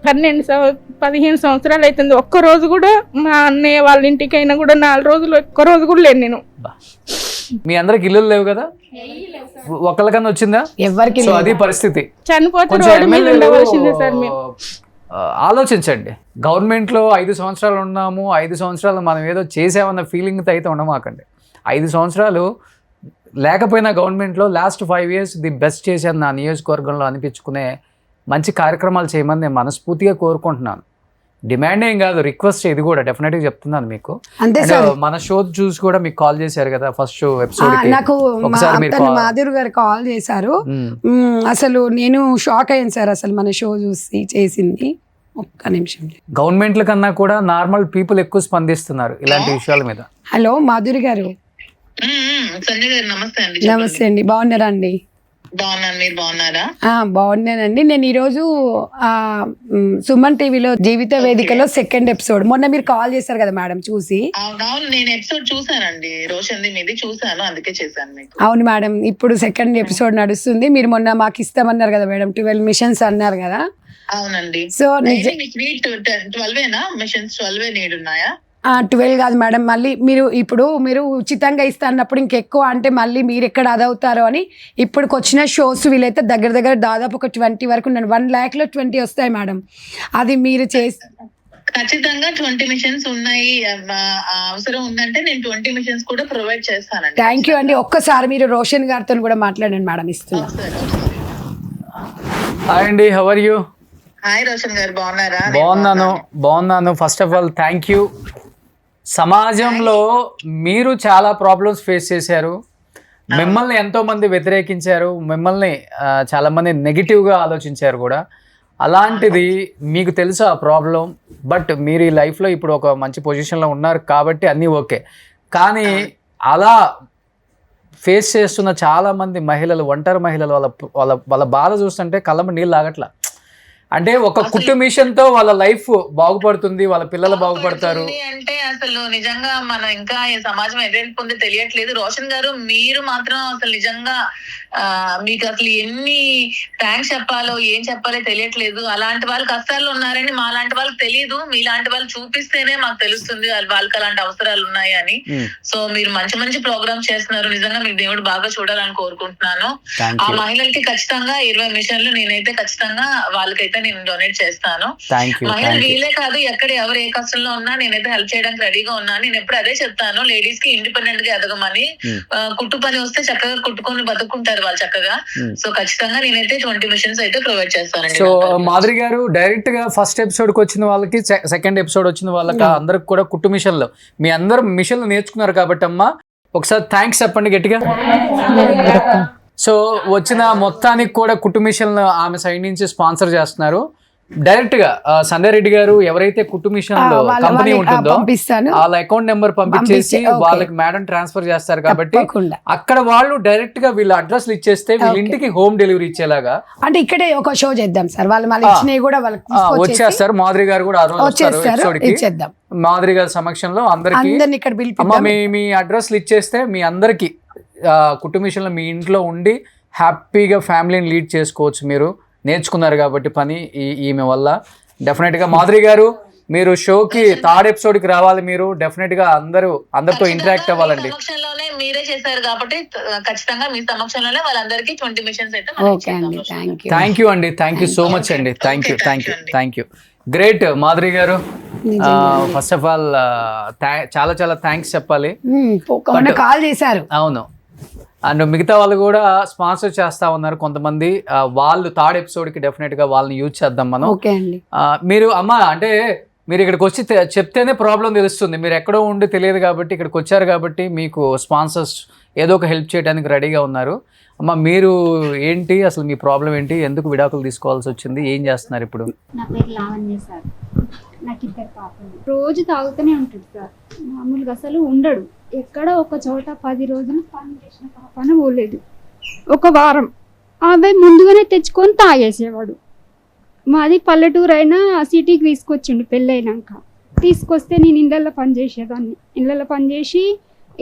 15 సంవత్సరాలు అవుతుంది. ఒక్కరోజు కూడా మా అన్నయ్య వాళ్ళ ఇంటికి అయినా కూడా 4 రోజులు ఒక్కరోజు కూడా లేను నేను. మీ అందరికి ఇల్లు లేవు కదా? ఒకళ్ళకన్నా వచ్చిందా? ఎవరికి అది పరిస్థితి. చనిపోతే రోడ్డు మీద ఉండవలసిందే సార్. మేము ఆలోచించండి. గవర్నమెంట్ లో 5 సంవత్సరాలు ఉన్నాము, 5 సంవత్సరాలు మనం ఏదో చేసామన్న ఫీలింగ్ అయితే ఉండమాకండి. 5 సంవత్సరాలు లేకపోయినా గవర్నమెంట్లో లాస్ట్ 5 years ది బెస్ట్ చేశాను నా నియోజకవర్గంలో అనిపించుకునే మంచి కార్యక్రమాలు చేయమని నేను మనస్ఫూర్తిగా కోరుకుంటున్నాను. డిమాండ్ ఏం కాదు, రిక్వెస్ట్. ఇది కూడా డెఫినెట్గా చెప్తున్నాను మీకు. మన షో చూసి కూడా మీకు కాల్ చేశారు కదా ఫస్ట్ షో ఎపిసోడ్. నాకు మాధురి గారు కాల్ చేశారు. అసలు నేను షాక్ అయ్యాను సార్ అసలు మన షో చూసి చేసింది. ఒక్క నిమిషం. గవర్నమెంట్ల కన్నా కూడా నార్మల్ పీపుల్ ఎక్కువ స్పందిస్తున్నారు ఇలాంటి విషయాల మీద. హలో మాధురి గారు. సంజయ్ గారు నమస్తే అండి. నమస్తే అండి, బాగున్నారా అండి? బాగున్నాను, మీరు బాగున్నారా? బాగున్నానండి. నేను ఈరోజు సుమన్ టీవీలో జీవిత వేదికలో 2nd ఎపిసోడ్ మొన్న మీరు కాల్ చేశారు కదా మేడం, చూసి. అవును, నేను ఎపిసోడ్ చూసానండి. రోషన్ది మీది చూసాను, అందుకే చేశాను మీకు. అవును మేడం, ఇప్పుడు 2nd ఎపిసోడ్ నడుస్తుంది. మీరు మొన్న మాకు ఇస్తామన్నారు కదా మేడం, 12 మిషన్స్ అన్నారు కదా. అవునండి. సో 12 మిషన్స్ 12 నీడ్ ఉన్నాయా? 12 కాదు మేడం, మళ్ళీ మీరు ఉచితంగా ఇస్తా అన్నప్పుడు ఇంకెక్కువ అంటే మళ్ళీ మీరు ఎక్కడ అదవుతారో అని ఇప్పుడు వచ్చిన షోస్ వీలైతే దగ్గర దాదాపు ఒక 20 వరకు 1 lakh లో 20 వస్తాయి మేడం. అది మీరు చేసి ఖచ్చితంగా 20 మిషన్స్ ఉన్నాయి. అవసరం ఉందంటే నేను 20 మిషన్స్ కూడా ప్రొవైడ్ చేస్తానండి. థ్యాంక్ యూ అండి. ఒక్కసారి మీరు రోషన్ గారితో కూడా మాట్లాడండి మేడం, ఇస్తున్నాను. హాయ్ అండి, how are you? Hi Roshan garu, బాగున్నారా? బాగున్నాను. First of all thank you. సమాజంలో మీరు చాలా ప్రాబ్లమ్స్ ఫేస్ చేశారు. మిమ్మల్ని ఎంతో మంది వ్యతిరేకించారు, మిమ్మల్ని చాలా మంది నెగిటివ్గా ఆలోచించారు కూడా. అలాంటిది మీకు తెలుసా ఆ ప్రాబ్లం, బట్ మీరు ఈ లైఫ్లో ఇప్పుడు ఒక మంచి పొజిషన్లో ఉన్నారు కాబట్టి అన్నీ ఓకే. కానీ అలా ఫేస్ చేస్తున్న చాలామంది మహిళలు, ఒంటరి మహిళలు, వాళ్ళ వాళ్ళ వాళ్ళ బాధ చూస్తుంటే కళ్ళమ్మ నీళ్ళు ఆగట్లా. అంటే ఒక కుట్టు మిషన్ తో వాళ్ళ లైఫ్ బాగుపడుతుంది, వాళ్ళ పిల్లలు బాగుపడతారు అంటే అసలు నిజంగా మనం ఇంకా ఈ సమాజం ఎదుర్కొంది తెలియట్లేదు. రోషన్ గారు మీరు మాత్రం అసలు నిజంగా మీకు అసలు ఎన్ని థ్యాంక్స్ చెప్పాలో ఏం చెప్పాలో తెలియట్లేదు. అలాంటి వాళ్ళు కష్టాలు ఉన్నారని మా లాంటి వాళ్ళకి తెలియదు, మీలాంటి వాళ్ళు చూపిస్తేనే మాకు తెలుస్తుంది వాళ్ళకి అలాంటి అవసరాలు ఉన్నాయి అని. సో మీరు మంచి మంచి ప్రోగ్రామ్స్ చేస్తున్నారు, నిజంగా మీకు దేవుడు బాగా చూడాలని కోరుకుంటున్నాను. ఆ మహిళలకి ఖచ్చితంగా 20 మిషన్లు నేనైతే ఖచ్చితంగా వాళ్ళకైతే నేను డొనేట్ చేస్తాను. మహిళలు వీళ్ళే కాదు, ఎక్కడ ఎవరు ఏ కష్టంలో ఉన్నా నేనైతే హెల్ప్ చేయడానికి రెడీగా ఉన్నాను. నేను ఎప్పుడు అదే చెప్తాను, లేడీస్ కి ఇండిపెండెంట్ గా ఎదగమని. కుట్టు పని వస్తే చక్కగా కుట్టుకొని బతుకుంటారు వాళ్ళు చక్కగా. సో ఖచ్చితంగా నేనైతే 20 మిషన్స్ అయితే ప్రొవైడ్ చేస్తానండి. సో మాధురి గారు డైరెక్ట్ గా ఫస్ట్ ఎపిసోడ్ కి వచ్చిన వాళ్ళకి, సెకండ్ ఎపిసోడ్ వచ్చిన వాళ్ళకి అందరికి కూడా కుట్టు మిషన్లు, మీ అందరూ మిషన్లు నేర్చుకున్నారు కాబట్టి అమ్మా ఒకసారి థ్యాంక్స్ చెప్పండి గట్టిగా. సో వచ్చిన మొత్తానికి కూడా కుట్టు మిషన్లు ఆమె సైడ్ నుంచి స్పాన్సర్ చేస్తున్నారు. డైరెక్ట్ గా సంధ్య రెడ్డి గారు ఎవరైతే కుట్టు మిషన్ కంపెనీ ఉంటుందో వాళ్ళ అకౌంట్ నెంబర్ పంపించేసి వాళ్ళకి మేడం ట్రాన్స్ఫర్ చేస్తారు కాబట్టి అక్కడ వాళ్ళు డైరెక్ట్ గా వీళ్ళ అడ్రస్ ఇచ్చేస్తే వీళ్ళ ఇంటికి హోమ్ డెలివరీ ఇచ్చేలాగా. అంటే ఇక్కడే ఒక షో చేద్దాం సార్, వాళ్ళు మళ్ళీ ఇచ్చినవి కూడా వాళ్ళకి వచ్చేస్తారు. మాధురి గారు కూడా ఆ రోజు వస్తారు. మాధురి గారి సమక్షంలో అందరికి అమ్మ మీ అడ్రస్లు ఇచ్చేస్తే మీ అందరికి కుట్టు మిషన్లో మీ ఇంట్లో ఉండి హ్యాపీగా ఫ్యామిలీని లీడ్ చేసుకోవచ్చు. మీరు నేర్చుకున్నారు కాబట్టి పని ఈమె వల్ల. డెఫినెట్గా మాధురి గారు మీరు షోకి థర్డ్ ఎపిసోడ్కి రావాలి. మీరు డెఫినెట్గా అందరితో ఇంటరాక్ట్ అవ్వాలండి. మీరే చేశారు కాబట్టి ఖచ్చితంగా మీ సమక్షంలోనే వాళ్ళందరికీ 20 మిషన్స్ అయితే. థ్యాంక్ యూ అండి, థ్యాంక్ యూ సో మచ్ అండి. థ్యాంక్ యూ గ్రేట్ మాధురి గారు. ఫస్ట్ ఆఫ్ ఆల్ చాలా చాలా థ్యాంక్స్ చెప్పాలి. కాల్ చేశారు. అవును, అండ్ మిగతా వాళ్ళు కూడా స్పాన్సర్ చేస్తా ఉన్నారు కొంతమంది. వాళ్ళు థర్డ్ ఎపిసోడ్కి డెఫినెట్గా వాళ్ళని యూజ్ చేద్దాం మనం. మీరు అమ్మ అంటే మీరు ఇక్కడికి వచ్చి చెప్తేనే ప్రాబ్లం తెలుస్తుంది. మీరు ఎక్కడో ఉండి తెలియదు కాబట్టి ఇక్కడికి వచ్చారు కాబట్టి మీకు స్పాన్సర్స్ ఏదో ఒక హెల్ప్ చేయడానికి రెడీగా ఉన్నారు. అమ్మ మీరు ఏంటి, అసలు మీ ప్రాబ్లం ఏంటి, ఎందుకు విడాకులు తీసుకోవాల్సి వచ్చింది, ఏం చేస్తున్నారు ఇప్పుడు? నా పేరు లావణ్య సార్, నాకు 2 పాపలు. రోజు తాగుతూనే ఉంటాడు సార్, మామూలుగా అసలు ఉండడు. ఎక్కడ ఒక చోట 10 రోజులు పని చేసిన పాపన పోలేదు. ఒక వారం అవి ముందుగానే తెచ్చుకొని తాగేసేవాడు. మాది పల్లెటూరు అయినా సిటీకి తీసుకొచ్చిండు పెళ్ళైనాక. తీసుకొస్తే నేను ఇళ్ళల్లో పని చేసేదాన్ని, ఇళ్ళల్లో పని చేసి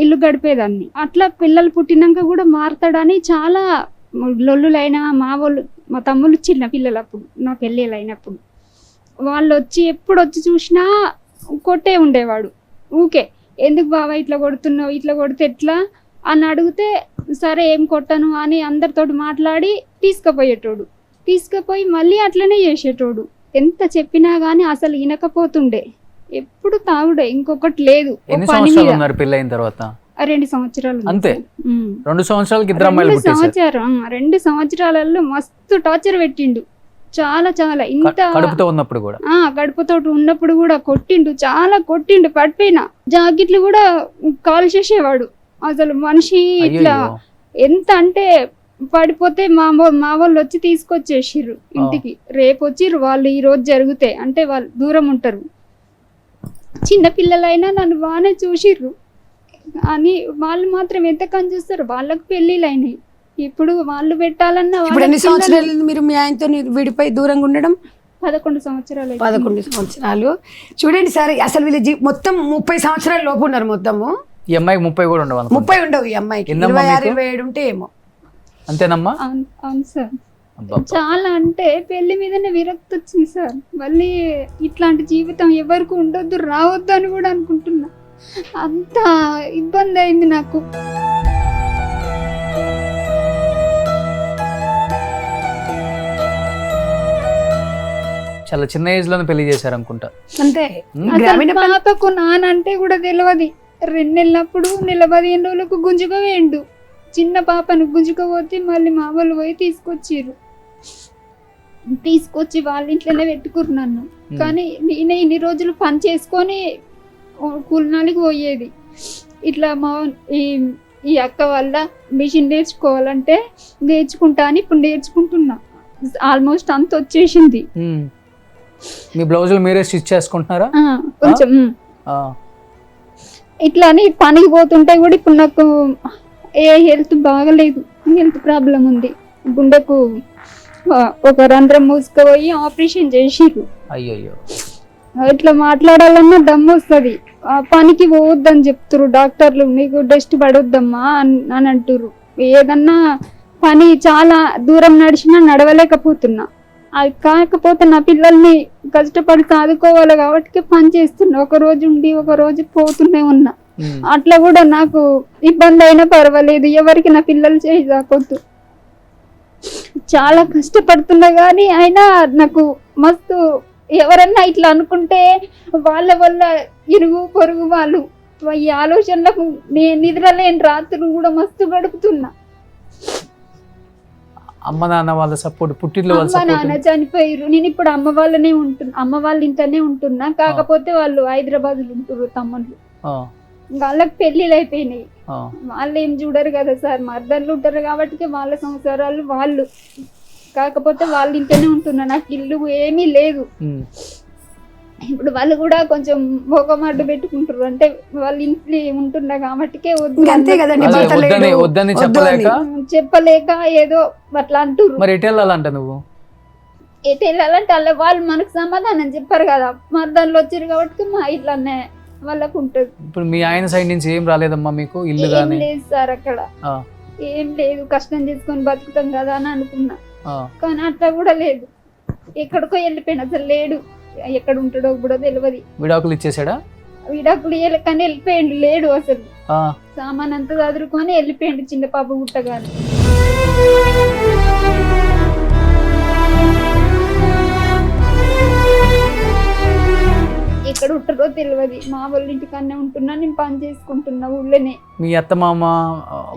ఇల్లు గడిపేదాన్ని. అట్లా పిల్లలు పుట్టినాక కూడా మారుతాడని చాలా లొల్లులైనా మా తమ్ముళ్ళు చిన్న పిల్లలు అప్పుడు నా పెళ్ళిళ్ళు అయినప్పుడు వాళ్ళు వచ్చి ఎప్పుడు వచ్చి చూసినా కొట్టే ఉండేవాడు. ఊకే ఎందుకు బాబా ఇట్లా కొడుతున్నావు, ఇట్లా కొడితే ఎట్లా అని అడిగితే సరే ఏం కొట్టను అని అందరితోటి మాట్లాడి తీసుకుపోయి మళ్ళీ అట్లనే చేసేటోడు. ఎంత చెప్పినా గానీ అసలు వినకపోతుండే, ఎప్పుడు తాగుడే, ఇంకొకటి లేదు. 2 సంవత్సరాలు అంతే. 2 సంవత్సరాలకి 2 అమ్మాయిలు పుట్టేశారు. 2 సంవత్సరాలలో మస్తు టార్చర్ పెట్టిండు. చాలా చాలా ఇంత కడుపుతో ఉన్నప్పుడు కూడా కడుపుతో ఉన్నప్పుడు కూడా కొట్టిండు, చాలా కొట్టిండు. పడిపోయినా జాకెట్లు కూడా కాల్ చేసేవాడు. అసలు మనిషి ఇట్లా ఎంత అంటే పడిపోతే మా వాళ్ళు వచ్చి తీసుకొచ్చేసిర్రు ఇంటికి. రేపు వచ్చిర్రు వాళ్ళు, ఈ రోజు జరిగితే అంటే వాళ్ళు దూరం ఉంటారు. చిన్న పిల్లలైనా నన్ను బాగానే చూసిర్రు అని వాళ్ళు మాత్రం ఎంత కని చూస్తారు. వాళ్ళకు పెళ్ళిళ్ళు అయినాయి, ఇప్పుడు వాళ్ళు పెట్టాలన్నా. ఎన్ని సంవత్సరాలు మీరు మీ ఆయనతో విడిపోయి దూరంగా ఉండడం? 11 సంవత్సరాలు. 11 సంవత్సరాలు. చూడండి సార్, అసలు వీళ్ళు మొత్తం 30 సంవత్సరాల లోపు ఉన్నారు. మొత్తము ఈ అమ్మాయికి 30 కూడా ఉండవు. 30 ఉండవు ఈ అమ్మాయికి, 26, 27 ఉంటే ఏమో. అంతేనమ్మా? అవును సార్. చాలా అంటే పెళ్లి మీదనే విరక్తి వచ్చింది సార్. మళ్ళీ ఇట్లాంటి జీవితం ఎవరికి ఉండొద్దు, రావద్దు అని కూడా అనుకుంటున్నా. అంత ఇబ్బంది అయింది నాకు. చాలా చిన్న ఏజ్ లోనే పెళ్లి చేశారు అనుకుంటా. అంతే. పాపకు నానంటే కూడా తెలియదు. 2 నెలలప్పుడు 15 రోజులకు గుంజుగా వేయండు. చిన్న పాపను గుంజుకపోతే మళ్ళీ మా వాళ్ళు పోయి తీసుకొచ్చి వాళ్ళ ఇంట్లోనే పెట్టుకురు నన్ను. కానీ నేనే ఇన్ని రోజులు పని చేసుకొని కూలినాలికి పోయేది. ఇట్లా ఈ అక్క వల్ల మిషన్ నేర్చుకోవాలంటే నేర్చుకుంటా అని ఇప్పుడు నేర్చుకుంటున్నా. ఆల్మోస్ట్ అంత వచ్చేసింది. మీ బ్లౌజులు మీరే స్టిచ్ చేసుకుంటున్నారా? కొంచెం ఆ, ఇట్లా అని పనికి పోతుంటే కూడా ఇప్పుడు నాకు హెల్త్ బాగలేదు, హెల్త్ ప్రాబ్లం ఉంది. గుండెకు ఒక రంధ్రం మూసుకుపోయి ఆపరేషన్ చేసిర్రు. అయ్యయ్యో. ఇట్లా మాట్లాడాలన్నా దమ్ము వస్తుంది. పనికి పోవద్దని చెప్తురు డాక్టర్లు, నీకు డస్ట్ పడొద్దమ్మా అని అంటుర్రు. ఏదన్నా పని చాలా దూరం నడిచినా నడవలేకపోతున్నా. అది కాకపోతే నా పిల్లల్ని కష్టపడి సాదుకోవాలి కాబట్టి పని చేస్తున్నా. ఒక రోజు ఉండి ఒక రోజు పోతూనే ఉన్నా. అట్లా కూడా నాకు ఇబ్బంది అయినా పర్వాలేదు, ఎవరికి నా పిల్లలు చేయి దాకొద్దు. చాలా కష్టపడుతున్నా కానీ అయినా నాకు మస్తు ఎవరన్నా ఇట్లా అనుకుంటే వాళ్ళ వల్ల ఇరుగు పొరుగు వాళ్ళు ఈ ఆలోచనలకు నేను నిద్రలేని రాత్రులు కూడా మస్తు గడుపుతున్నా. అమ్మ నాన్న వాళ్ళ సపోర్ట్, పుట్టిల్లు వాళ్ళ అమ్మ నాన్న సపోర్ట్. చనిపోయారు. నేను ఇప్పుడు అమ్మ వాళ్ళ ఇంట్లోనే ఉంటున్నా. కాకపోతే వాళ్ళు హైదరాబాద్ లో ఉంటున్నారు తమ్ముళ్ళు. వాళ్ళకి పెళ్లిళ్ళు అయిపోయినాయి. వాళ్ళు ఏం చూడరు కదా సార్, మర్దళ్ళు ఉంటారు కాబట్టి వాళ్ళ సంసారాలు వాళ్ళు. కాకపోతే వాళ్ళ ఇంట్లోనే ఉంటున్నా, నాకు ఇల్లు ఏమీ లేదు. ఇప్పుడు వాళ్ళు కూడా కొంచెం భోగమాటు పెట్టుకుంటారు, అంటే వాళ్ళ ఇంట్లో ఉంటున్నా కాబట్టి అంతే కదండి, వద్దని చెప్పలేక చెప్పలేక ఏదో అట్లా అంటారు. మరి ఎటు వెళ్ళాలంట నువ్వు? ఎటు వెళ్ళాలంటే అలా వాళ్ళు మనకు సమాధానం చెప్పారు కదా, మర్దళ్ళు వచ్చారు కాబట్టి మా ఇట్లానే వాళ్ళకు ఉంటుంది. ఇప్పుడు మీ ఆయన సైడ్ నుంచి ఏం రాలేదమ్మా మీకు? ఇల్లు ఏం గానీ లేదు సార్, అక్కడ ఏం లేదు. కష్టం చేసుకొని బతుకుతాం కదా అని అనుకున్నా, కానీ అట్లా కూడా లేదు. ఎక్కడికో వెళ్ళిపోయినా, అసలు లేడు. ఎక్కడ ఉంటాడో కూడా తెలియదు. విడాకులు ఇచ్చేసాడా? విడాకులు కానీ వెళ్ళిపోయిండు, లేడు అసలు. సామాన్ అంతా చదువుకొని వెళ్ళిపోయిండు చిన్న పాప పుట్టగానే. ఎక్కడ ఉంటారో తెలియదు. మా వాళ్ళ ఇంటికన్నా ఉంటున్నా, నేను పని చేసుకుంటున్నా ఊళ్ళోనే. మీ అత్త మామ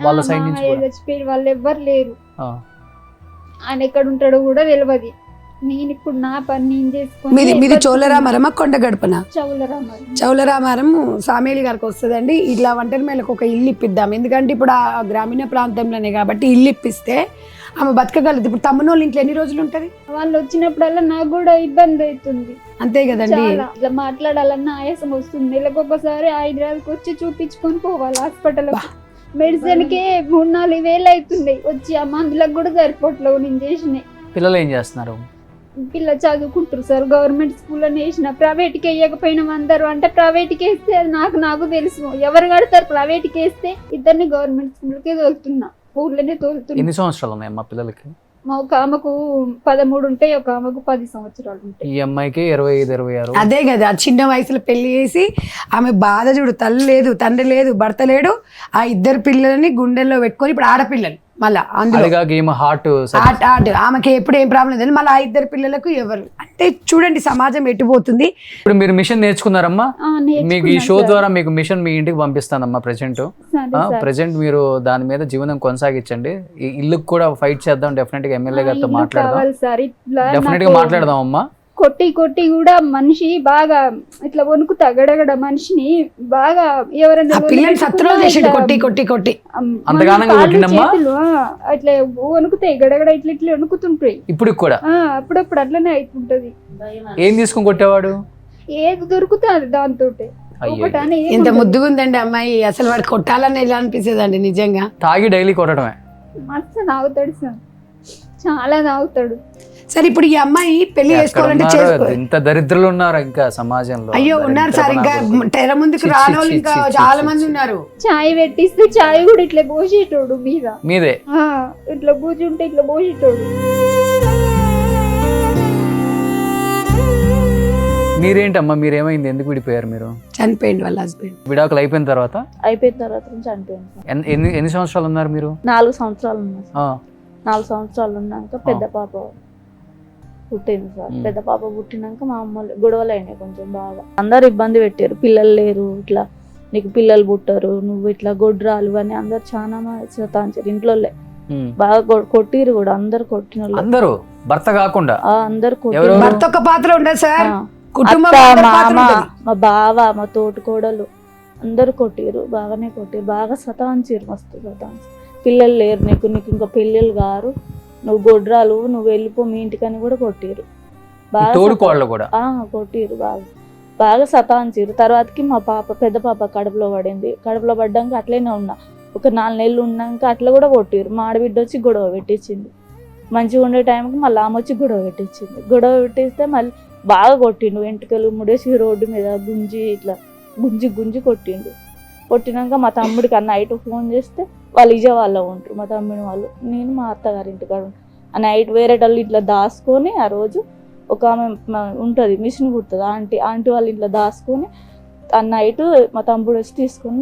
వాళ్ళ సైడ్ నుంచి చచ్చిపోయి వాళ్ళు ఎవ్వరు లేరు. ఆయన ఎక్కడ ఉంటాడో కూడా తెలియదు. నేను ఇప్పుడు నా పని నేను చేసుకుని. మీది చౌలరామారమా కొండ గడపన? చౌలరామారం సామేలి గారికి వస్తుందండి. ఇట్లా ఒంటరి మేళకు ఒక ఇల్లు ఇప్పిద్దాం, ఎందుకంటే ఇప్పుడు ఆ గ్రామీణ ప్రాంతంలోనే కాబట్టి ఇల్లు ఇప్పిస్తే ఆమె బతకగలదు. ఇప్పుడు తమ్మునోళ్ళ ఇంట్లో ఎన్ని రోజులు ఉంటది? వాళ్ళు వచ్చినప్పుడల్లా నాకు కూడా ఇబ్బంది అవుతుంది. అంతే కదండి, ఇట్లా మాట్లాడాలన్నా ఆయాసం వస్తుంది. నెలకు ఒకసారి హైదరాబాద్కి వచ్చి చూపించుకొని పోవాలి హాస్పిటల్. మెడిసిన్ కే 3-4 వేలు అవుతుంది వచ్చి. ఆ మందులకు కూడా సరిపోట్లేవు నేను చేసినాయి. పిల్లలు ఏం చేస్తున్నారు? పిల్లలు చదువుకుంటారు సార్. గవర్నమెంట్ స్కూల్లో వేసిన, ప్రైవేట్కి వేయకపోయినా అందరూ అంటే ప్రైవేట్కి వేస్తే అది నాకు తెలుసు. ఎవరు కడతారు ప్రైవేట్కి వేస్తే? ఇద్దరిని గవర్నమెంట్ స్కూల్కే తోలుతున్నా, ఊర్లోనే తోలుతున్నా. ఎన్ని సంవత్సరాలు ఉన్నాయి అమ్మా పిల్లలకి? ఒక ఆమెకు 13 ఉంటాయి, ఒక ఆమెకు 10 సంవత్సరాలు ఉంటాయి. ఈ అమ్మాయికి 25-26. అదే కదా, చిన్న వయసులో పెళ్లి చేసి ఆమె బాధ చూడు. తల్లి లేదు, తండ్రి లేదు, భర్త లేడు. ఆ ఇద్దరు పిల్లలని గుండెల్లో పెట్టుకొని ఇప్పుడు ఆడపిల్లలు మళ్ళా అందులో ఆమెకి ఎప్పుడు ఏం ప్రాబ్లం లేదు. మళ్ళీ ఆ ఇద్దరు పిల్లలకు ఎవరు అంటే చూడండి సమాజం ఎట్టుపోతుంది. ఇప్పుడు మీరు మిషన్ నేర్చుకున్నారమ్మా? మీకు ఈ షో ద్వారా మీకు మిషన్ మీ ఇంటికి పంపిస్తానమ్మా. ప్రెసెంట్ మీరు దాని మీద జీవనం కొనసాగించండి. ఈ ఇల్లుకి కూడా ఫైట్ చేద్దాం. డెఫినెట్ గా ఎమ్మెల్యే గారితో మాట్లాడదాం అమ్మా. కొట్టి కొట్టి కూడా మనిషి బాగా ఇట్లా వణుకుతా గడగడ మనిషిని బాగా ఎవరైనా అట్లా వణుకుతాయి గడగడ ఇట్లా ఇట్లా వణుకుతుంటాయి. ఇప్పుడు కూడా అప్పుడప్పుడు అట్లనే అవుతుంటది. ఏం తీసుకొని కొట్టేవాడు? ఏది దొరుకుతుంది దాంతో. ఇంత ముద్దుగా ఉందండి అమ్మాయి, అసలు వాడు కొట్టాలని ఎలా అనిపిస్తుందండి నిజంగా. తాగి డైలీ కొట్టడమే. మస్తు తాగుతాడు సార్, చాలా తాగుతాడు. సరే ఇప్పుడు ఈ అమ్మాయి పెళ్లి చేసుకోవాలంటే ఇంత దరిద్రులు ఉన్నారు ఇంకా సమాజంలో? అయ్యో ఉన్నారు సార్, ఇంకా తెర ముందుకు రానోళ్ళు ఇంకా చాలా మంది ఉన్నారు. చాయ్ పెట్టిస్తే చాయ్ కూడా ఇట్లా పోసేటోడు మీదే, ఇట్లా కూర్చుంటే ఇట్లా పోసేటోడు. మీరేంటమ్మా, మీరేమైంది? ఎందుకు విడిపోయారు మీరు? చనిపోయింది వాళ్ళ హస్బెండ్. విడాకులు అయిపోయిన తర్వాత చనిపోయింది. ఎన్ని సంవత్సరాలు ఉన్నారు మీరు? 4 సంవత్సరాలు ఉన్నారు. 4 సంవత్సరాలు ఉన్నాక పెద్ద పాప పుట్టింది సార్. పెద్ద పాప పుట్టినాక మా అమ్మ గొడవలు అయినాయి కొంచెం బాగా. అందరు ఇబ్బంది పెట్టారు, పిల్లలు లేరు, ఇట్లా నీకు పిల్లలు పుట్టరు, నువ్వు ఇట్లా గొడ్రాలు అని అందరు చాలా సతాంచారు. ఇంట్లో బాగా కొట్టిరు కూడా, అందరు కొట్టిన వాళ్ళు. అందరూ భర్త కాకుండా అందరు భర్త ఒక పాత్ర ఉండదు సార్. మామ, మా బావ, మా తోటికోడలు అందరు కొట్టిరు, బాగానే కొట్టిరు, బాగా సతాంచారు, మస్తు సతాంచారు. పిల్లలు లేరు, నీకు ఇంకా పెళ్ళిళ్ళు గారు, నువ్వు గొడ్రాలు, నువ్వు వెళ్ళిపో మీ ఇంటికని కూడా కొట్టిరు. బాగా తోడుకోళ్ళు కూడా కొట్టిరు, బాగా సతాయించారు. తర్వాతకి మా పెద్ద పాప కడుపులో పడింది. కడుపులో పడ్డాక అట్లనే ఉన్నా, ఒక 4 నెలలు ఉన్నాక అట్లా కూడా కొట్టిరు. మా ఆడబిడ్డ వచ్చి గొడవ పెట్టించింది. మంచిగా ఉండే టైంకి మళ్ళీ ఆమె వచ్చి గొడవ పెట్టించింది. గొడవ పెట్టిస్తే మళ్ళీ బాగా కొట్టిండు, వెంట్రుకలు ముడేసి రోడ్డు మీద గుంజి కొట్టిండు. కొట్టినాక మా తమ్ముడికి ఆ నైట్ ఫోన్ చేస్తే వాళ్ళు విజయవాడలో ఉంటారు, మా తమ్ముని వాళ్ళు. నేను మా అత్తగారి ఇంటికాడ ఆ నైట్ వేరే వాళ్ళు ఇట్లా దాచుకొని, ఆ రోజు ఒక ఆమె ఉంటుంది మిషన్ కుడుతుంది ఆంటీ వాళ్ళ ఇంట్లో దాచుకొని ఆ నైట్ మా తమ్ముడు వచ్చి తీసుకొని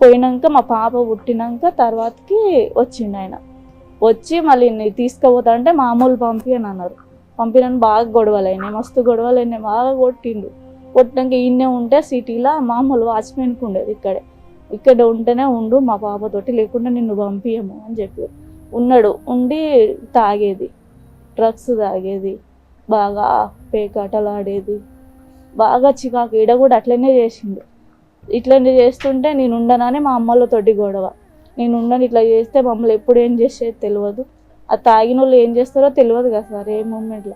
పోయినాక మా పాప పుట్టినాక తర్వాతకి వచ్చిండు ఆయన. వచ్చి మళ్ళీ తీసుకుపోతా అంటే మామూలు పంపిని అన్నారు. పంపినని బాగా గొడవలు అయినాయి, మస్తు గొడవలు అయినాయి, బాగా కొట్టిండు. కొట్టినాక ఈయనే ఉంటే సిటీలో మామూలు వాచ్మెన్కి ఉండేది, ఇక్కడ ఉంటేనే ఉండు మా పాపతోటి, లేకుండా నిన్ను పంపించము అని చెప్పారు. ఉండి తాగేది, డ్రగ్స్ తాగేది, బాగా పేకాటలు ఆడేది, బాగా చికాకు. ఈడ కూడా అట్లనే చేసిండు. ఇట్లనే చేస్తుంటే నేను ఉండనని మా అమ్మలతోటి గొడవ. నేను ఉండను, ఇట్లా చేస్తే మమ్మల్ని ఎప్పుడు ఏం చేసేది తెలియదు. ఆ తాగిన వాళ్ళు ఏం చేస్తారో తెలియదు కదా సార్. ఏ మూమెంట్లో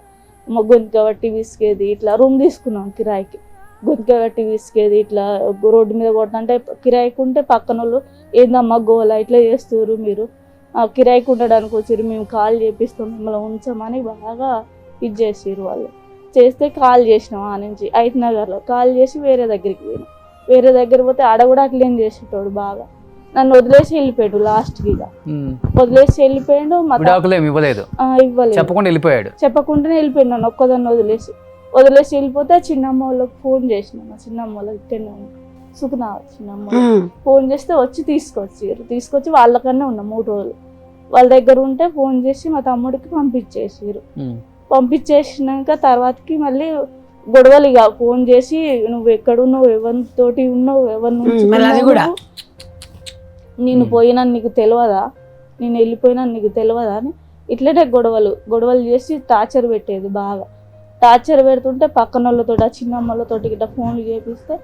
గొంతుక బట్టి విసికేది, ఇట్లా రూమ్ తీసుకున్నాం కిరాయికి, గొంతుక బట్టి విసికేది, ఇట్లా రోడ్డు మీద కొడుతుంటే కిరాయికి ఉంటే పక్కన వాళ్ళు ఏందమ్మా గోల ఇట్లా చేస్తారు, మీరు కిరాయికి ఉండడానికి వచ్చారు, మేము కాల్ చేపిస్తాం, మిమ్మల్ని ఉంచమని బాగా ఇది చేసారు వాళ్ళు. చేస్తే కాల్ చేసినాం, ఆ నుంచి 5 నగర్లో కాల్ చేసి వేరే దగ్గరికి పోయినాం. వేరే దగ్గర పోతే ఆడ కూడా అట్లేం చేసేటోడు, బాగా నన్ను వదిలేసి వెళ్ళిపోయాడు. లాస్ట్కి వదిలేసి వెళ్ళిపోయాడు, ఇవ్వలేదు, చెప్పకుండానే వెళ్ళిపోయాడు. నన్ను ఒక్కదాన్ని వదిలేసి వెళ్ళిపోతే చిన్నమ్మ వాళ్ళకి ఫోన్ చేసిన, మా చిన్నమ్మ వాళ్ళకి ఇక్కడనే ఉంది సుఖనా చిన్నమ్మ, ఫోన్ చేస్తే వచ్చి తీసుకొచ్చి వాళ్ళకన్నా ఉన్నా 3 రోజులు వాళ్ళ దగ్గర ఉంటే ఫోన్ చేసి మా తమ్ముడికి పంపించేసినాక తర్వాతకి మళ్ళీ గొడవలు. ఇక ఫోన్ చేసి నువ్వు ఎక్కడున్నావు, ఎవరితోటి ఉన్నావు, నేను పోయినా నీకు తెలియదా, నేను వెళ్ళిపోయినా నీకు తెలియదా అని ఇట్లనే గొడవలు చేసి టార్చర్ పెట్టేది. బాగా టార్చర్ పెడుతుంటే పక్కన వాళ్ళతో ఆ చిన్నమ్మలతోటి ఇట్లా ఫోన్లు చేపిస్తే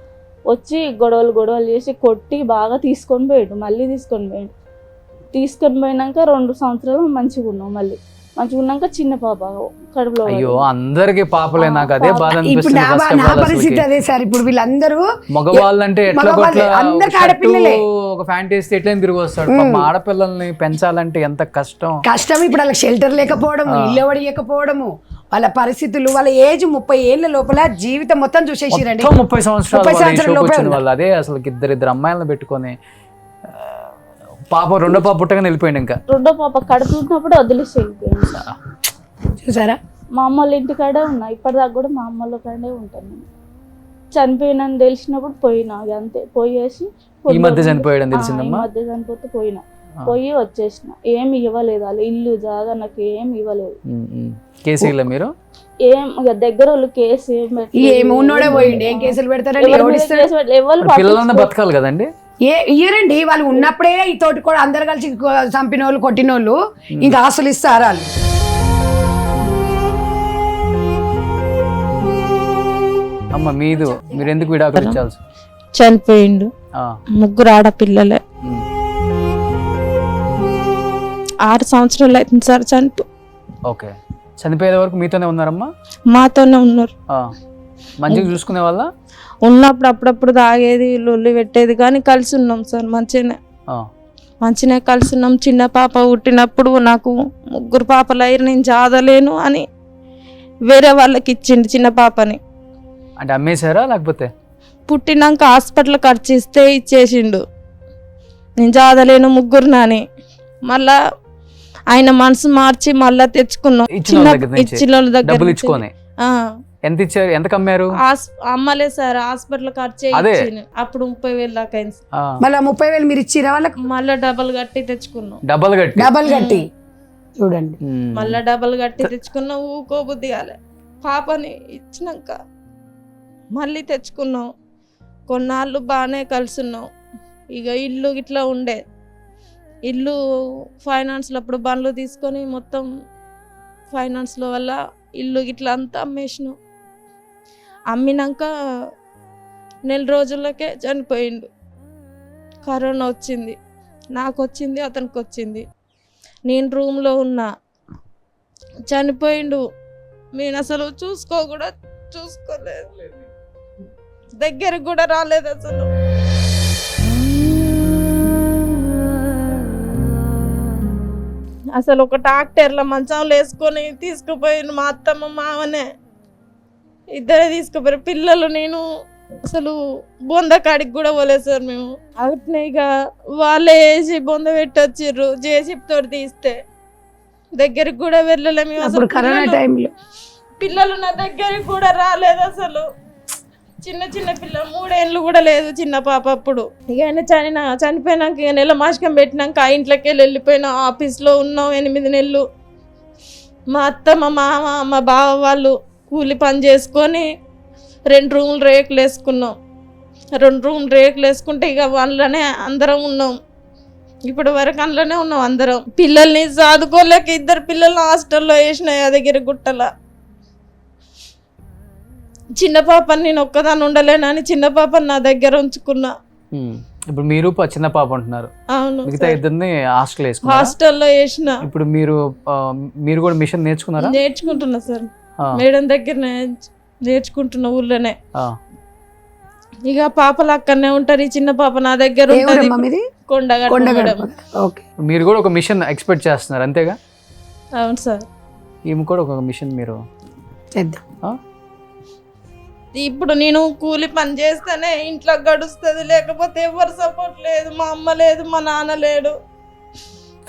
వచ్చి గొడవలు చేసి కొట్టి బాగా తీసుకొని పోయినాక 2 సంవత్సరాలు మంచిగా ఉన్నాం. మళ్ళీ మంచిగా ఉన్నాక చిన్న పాప కడుపులో. అయ్యో అందరికి పాపలే, నాకు అదే బాధ ఇప్పుడు నా పరిస్థితి అదే సార్. ఇప్పుడు వీళ్ళందరూ మగవాళ్ళంటే ఒక ఫ్యాంటసీ ఎట్లా తిరిగి వస్తాడు. ఆడపిల్లల్ని పెంచాలంటే ఎంత కష్టం. ఇప్పుడు వాళ్ళకి షెల్టర్ లేకపోవడము, ఇల్లు లేకపోవడము, వాళ్ళ పరిస్థితులు, వాళ్ళ ఏజ్ 30 ఏళ్ల లోపల జీవితం మొత్తం చూసేసిరండి. 30 సంవత్సరాలు అదే అసలు 2 అమ్మాయిలను పెట్టుకొని పాప రెండో పాప పుట్టగానే వెళ్ళిపోయింది. ఇంకా రెండో పాప కడుపు ఉన్నప్పుడు వదిలేసి వెళ్ళిపోయింది. చూసారా, మా అమ్మ వాళ్ళ ఇంటికాడే ఉన్నా, ఇప్పటిదాకా కూడా మా అమ్మ వాళ్ళ కాడే ఉంటాను. నేను చనిపోయినని తెలిసినప్పుడు పోయినా, అంతే. పోయేసి ఈ మధ్య చనిపోయాడని తెలిసిందమ్మా, మధ్య చనిపోతే పోయి వచ్చేసిన. ఏమి ఇవ్వలేదు వాళ్ళు, ఇల్లు జాగా నాకు ఏమి ఇవ్వలేదు. కేసు ఇలా మీరు ఏం దగ్గర వాళ్ళు కేసు పిల్లలన్నా బతకాలి కదండి. ఇయ్యరండి వాళ్ళు ఉన్నప్పుడే ఈ తోటి కూడా అందరు కలిసి చంపిన వాళ్ళు కొట్టిన వాళ్ళు ఇంకా ఆస్తులు ఇస్తారు వాళ్ళు. అమ్మ మీరు ఎందుకు విడాకులు ఇచ్చాల్సి? చనిపోయిండు, 3 ఆడపిల్లలే. 6 సంవత్సరాలు అవుతుంది సార్ చనిపో. ఓకే, చనిపోయే వరకు మీతోనే ఉన్నారమ్మా? మాతోనే ఉన్నారు. మంచిగా చూసుకునే వాళ్ళ? ఉన్నప్పుడు అప్పుడప్పుడు తాగేది, లొల్లి పెట్టేది, కానీ కలిసి ఉన్నాం సార్. మంచిగానే కలిసి ఉన్నాం. చిన్న పాప పుట్టినప్పుడు నాకు 3 పాపలు అయ్యారు, నేను చాదలేను అని వేరే వాళ్ళకి ఇచ్చిండు చిన్న పాపని. అంటే అమ్మేశారా లేకపోతే? పుట్టినాక హాస్పిటల్ ఖర్చు ఇస్తే ఇచ్చేసిండు. నేను చాదలేను 3 అని మళ్ళా ఆయన మనసు మార్చి మళ్ళా తెచ్చుకున్నాం. ఇచ్చిన వాళ్ళ దగ్గర ఎంత ఇచ్చారు? ఎంత కమ్మారు? అమ్మలే సార్, హాస్పిటల్ ఖర్చు అప్పుడు 30,000 దాకా అయింది. మళ్ళీ 30,000 మీరు ఇచ్చిరా వాళ్ళకి? మళ్ళీ డబల్ కట్టి తెచ్చుకున్నాం. డబల్ కట్టి చూడండి, మళ్ళీ డబల్ కట్టి తెచ్చుకున్నాం. ఊకోబుద్ధి కాలే. పాపని ఇచ్చినాక మళ్ళీ తెచ్చుకున్నాం. కొన్నాళ్ళు బాగానే కలిసిన్నాం. ఇక ఇల్లు ఇట్లా ఉండే, ఇల్లు ఫైనాన్స్లో అప్పుడు బండ్లు తీసుకొని మొత్తం ఫైనాన్స్లో వల్ల ఇల్లు ఇట్లా అంతా అమ్మేసినాం. అమ్మినాక 4 రోజులకే చనిపోయిండు. కరోనా వచ్చింది, నాకు వచ్చింది, అతనికి వచ్చింది. నేను రూమ్లో ఉన్నా, చనిపోయిండు. నేను అసలు చూసుకోలేదు, దగ్గరకు కూడా రాలేదు అసలు. అసలు ఒక ట్రాక్టర్లో మంచంలో వేసుకొని తీసుకుపోయిండు. మా అత్తమ్మ మావనే ఇద్దరే తీసుకుపోయారు. పిల్లలు నేను అసలు బొంద కాడికి కూడా పోలేదు సార్ మేము. అట్నే ఇక వాళ్ళే వేసి బొంద పెట్టి వచ్చిర్రు, జేసీబీ తోటి తీస్తే దగ్గరికి కూడా వెళ్ళలేము. అసలు కరోనా టైంలో పిల్లలు నా దగ్గరికి కూడా రాలేదు అసలు. చిన్న పిల్లలు 3 ఏళ్ళు కూడా లేదు చిన్న పాప అప్పుడు. ఇక ఆయన చనిపోయినాక ఇక నెల మాసికం పెట్టినాక ఆ ఇంట్లోకి వెళ్ళిపోయినా. ఆఫీస్లో ఉన్నాం 8 నెలలు. మా అత్త, మా మామ, మా బావ వాళ్ళు కూలి పని చేసుకొని 2 రూములు రేకులు వేసుకున్నాం. 2 రూములు రేకులు వేసుకుంటే ఇక అందులోనే అందరం ఉన్నాం. ఇప్పుడు వరకు అందులోనే ఉన్నాం అందరం. పిల్లల్ని చదువుకోలేక 2 పిల్లల్ని హాస్టల్లో వేసిన యాదగిరిగుట్టల. చిన్న పాపని నేను ఒక్కదాన్ని ఉండలేనని చిన్న పాపని నా దగ్గర ఉంచుకున్నా. ఇప్పుడు మీరు చిన్న పాప అంటున్నారు. అవును, మిగతా ఇద్దరిని హాస్టల్లో వేసిన. ఇప్పుడు మీరు కూడా మిషన్ నేర్చుకున్నారా? నేర్చుకుంటున్నా సార్, మేడం దగ్గర నేర్చుకుంటున్న ఊర్లోనే. ఇక పాపలు అక్కడనే ఉంటారు. ఈ చిన్న పాప నా దగ్గర ఉంటుంది. కొండగట్టు. మీరు కూడా ఒక మిషన్ ఎక్స్పెక్ట్ చేస్తున్నారు అంతేగా? అవును సార్. ఈమె కూడా ఒక మిషన్ మీరు చేద్దాం. ఇప్పుడు నేను కూలి పని చేస్తేనే ఇంట్లో గడుస్తుంది, లేకపోతే ఎవరు సపోర్ట్ లేదు. మా అమ్మ లేదు, మా నాన్న లేడు.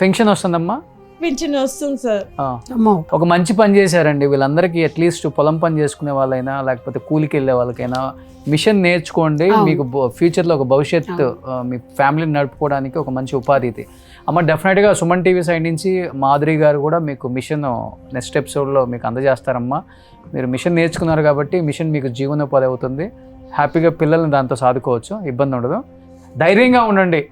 పెన్షన్ వస్తుందమ్మా? పింఛన్ వస్తుంది సార్. ఒక మంచి పని చేశారండి. వీళ్ళందరికీ అట్లీస్ట్ పొలం పని చేసుకునే వాళ్ళైనా లేకపోతే కూలికి వెళ్ళే వాళ్ళకైనా మిషన్ నేర్చుకోండి. మీకు ఫ్యూచర్లో ఒక భవిష్యత్తు, మీ ఫ్యామిలీని నడుపుకోవడానికి ఒక మంచి ఉపాధి ఇది. అమ్మ డెఫినెట్గా సుమన్ టీవీ సైడ్ నుంచి మాధురి గారు కూడా మీకు మిషన్ నెక్స్ట్ ఎపిసోడ్లో మీకు అందజేస్తారమ్మా. మీరు మిషన్ నేర్చుకున్నారు కాబట్టి మిషన్ మీకు జీవనోపాధి అవుతుంది. హ్యాపీగా పిల్లల్ని దాంతో సాదుకోవచ్చు, ఇబ్బంది ఉండదు. ధైర్యంగా ఉండండి.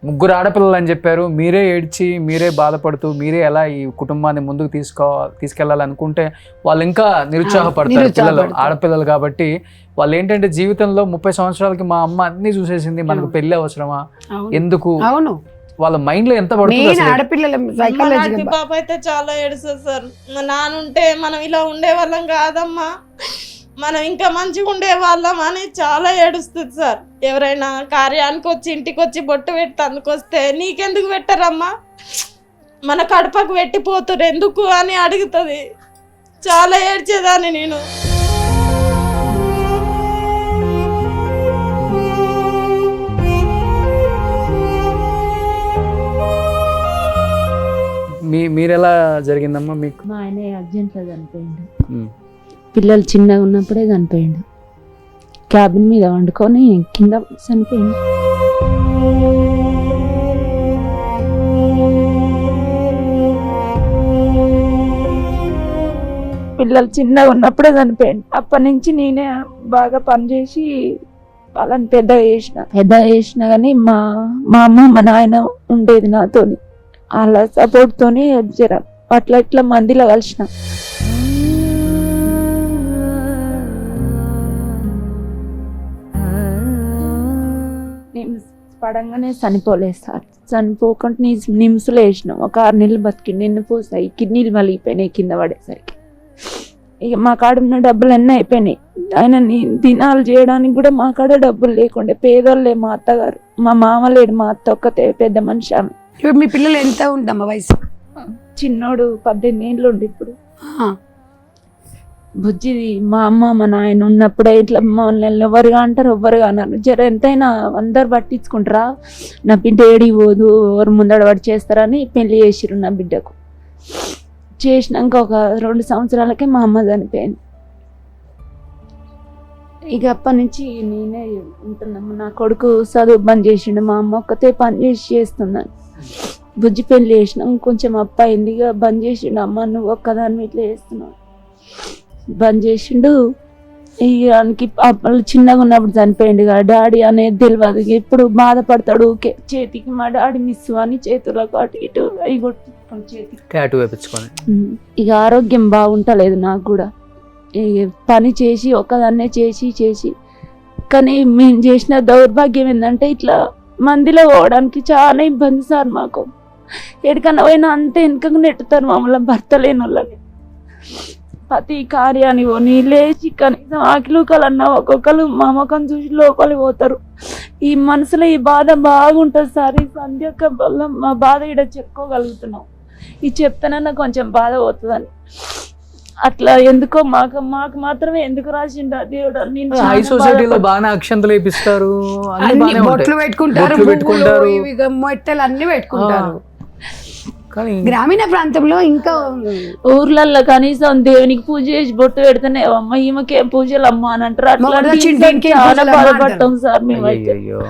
3 ఆడపిల్లలు అని చెప్పారు. మీరే ఏడ్చి, మీరే బాధపడుతూ, మీరే ఎలా ఈ కుటుంబాన్ని ముందుకు తీసుకెళ్ళాలనుకుంటే వాళ్ళు ఇంకా నిరుత్సాహపడతారు. పిల్లలు ఆడపిల్లలు కాబట్టి వాళ్ళు ఏంటంటే జీవితంలో 30 సంవత్సరాలకి మా అమ్మ అన్ని చూసేసింది, మనకు పెళ్లి అవసరమా, ఎందుకు, వాళ్ళ మైండ్ లో ఎంత పడుతుంది. పాప అయితే చాలా ఏడుస్తుంది సార్. మా నాన్నుంటే మనం ఇలా ఉండేవాళ్ళం కాదమ్మా, మనం ఇంకా మంచిగా ఉండేవాళ్ళం అని చాలా ఏడుస్తుంది సార్. ఎవరైనా కార్యానికి వచ్చి ఇంటికి వచ్చి బొట్టు పెట్టి అందుకొస్తే నీకెందుకు పెట్టరమ్మా, మన కడపకు పెట్టిపోతురు ఎందుకు అని అడుగుతుంది. చాలా ఏడ్చేదాన్ని నేను. మీరెలా జరిగిందమ్మా మీకు? మా ఆయన అర్జెంట్లో చనిపోయిండు. పిల్లలు చిన్నగా ఉన్నప్పుడే చనిపోయిండు. క్యాబిన్ మీద వండుకొని కింద చనిపోయిండు. పిల్లలు చిన్నగా ఉన్నప్పుడే చనిపోయిండు. అప్పటి నుంచి నేనే బాగా పనిచేసి వాళ్ళని పెద్ద చేసిన కానీ మా అమ్మ మా నాయన ఉండేది నాతోని. వాళ్ళ సపోర్ట్తోనే జర అట్లా మందిలో కలిసిన. పడంగానే చనిపోలేదు సార్. చనిపోకుండా నిమ్స్లో వేసినాం. ఒక 6 నెలలు బతికి నిన్నపోసాయి. కిడ్నీలు మలిగిపోయినాయి కింద పడేసరికి. ఇక మా కాడ ఉన్న డబ్బులు అన్నీ అయిపోయినాయి. ఆయన దినాలు చేయడానికి కూడా మా కాడ డబ్బులు లేకుండే. పేదోళ్ళే మా అత్తగారు, మా మామ లేడు, మా అత్త ఒక్కతే పెద్ద మనిషి ఆమె. మీ పిల్లలు ఎంత ఉండమ్మా వయసు? చిన్నోడు 18 ఏళ్ళు ఉండి ఇప్పుడు. బుజ్జిది మా అమ్మ మా నాయన ఉన్నప్పుడే ఇట్లా మమ్మల్ని ఎవరుగా అంటారు, ఎవ్వరుగా అన్నారు. జర ఎంతైనా అందరు పట్టించుకుంటారా, నా బిడ్డ ఏడికి పోదు, ఎవరు ముందడ పడి చేస్తారని పెళ్లి చేసిర్రు నా బిడ్డకు. చేసినాక ఒక 2 సంవత్సరాలకే మా అమ్మ చనిపోయింది. ఇక అప్పటి నుంచి నేనే ఉంటున్నాము. నా కొడుకు చదువు బంద్ చేసిండు, మా అమ్మ ఒక్కతే పని చేస్తున్నాను. బుజ్జి పెళ్లి చేసినాం, కొంచెం అప్ప అయింది, ఇక బంద్ చేసిండు. అమ్మ నువ్వు ఒక్కదాన్ని ఇట్లా చేస్తున్నావు బంద్ చేసిండు. ఇక చిన్నగా ఉన్నప్పుడు చనిపోయిండు కదా, డాడీ అనేది తెలియదు. ఎప్పుడు బాధపడతాడు ఊకే. చేతికి మా డాడీ మిస్ అని చేతులకు అటు ఇటు అవి కొట్టుకొని చేతికి. ఇక ఆరోగ్యం బాగుంటలేదు నాకు కూడా. పని చేసి ఒక్కదాన్నే చేసి కానీ మేము చేసిన దౌర్భాగ్యం ఏంటంటే ఇట్లా మందిలో పోవడానికి చాలా ఇబ్బంది సార్ మాకు. ఎక్కడికన్నా పోయినా అంతే వెనుకకు నెట్టుతారు మమ్మల్ని, భర్త లేని వాళ్ళని. ప్రతి కార్యాన్ని పోనీ లేచి కనీసం ఆకిలుకలన్నా ఒక్కొక్కరు మా ముఖం చూసి లోపలి పోతారు. ఈ మనసులో ఈ బాధ బాగుంటుంది సార్. ఈ సంధ్యక్క వల్ల మా బాధ ఇక్కడ చెప్పుకోగలుగుతున్నాం. ఇది చెప్తానన్నా కొంచెం బాధ పోతుందని. అట్లా ఎందుకో మాకు మాత్రమే ఎందుకు రాసిండు ఆ దేవుడు. నేను హై చాలా సొసైటీలో బాధపడ్డా. బాగానే అక్షంతలు వేపిస్తారు, అన్ని అన్ని బాగానే బొట్లు ఉంటాయి. పెట్టుకుంటారు, బొట్లు పెట్టుకుంటారు. పువ్వులు, ఇవి మొట్టలు అన్ని పెట్టుకుంటారు. కానీ గ్రామీణ ప్రాంతంలో ఇంకా ఊర్లలో కనీసం దేవునికి పూజ చేసి బొట్టు పెడితేనే అమ్మ ఈమెకేం పూజలు అమ్మ అని అంటారు. అట్లా మొగడు వచ్చిండు, ఇంకేం చాలా పూజలు అమ్మ బాధపడతాం సార్ మేమైతే. అయ్యో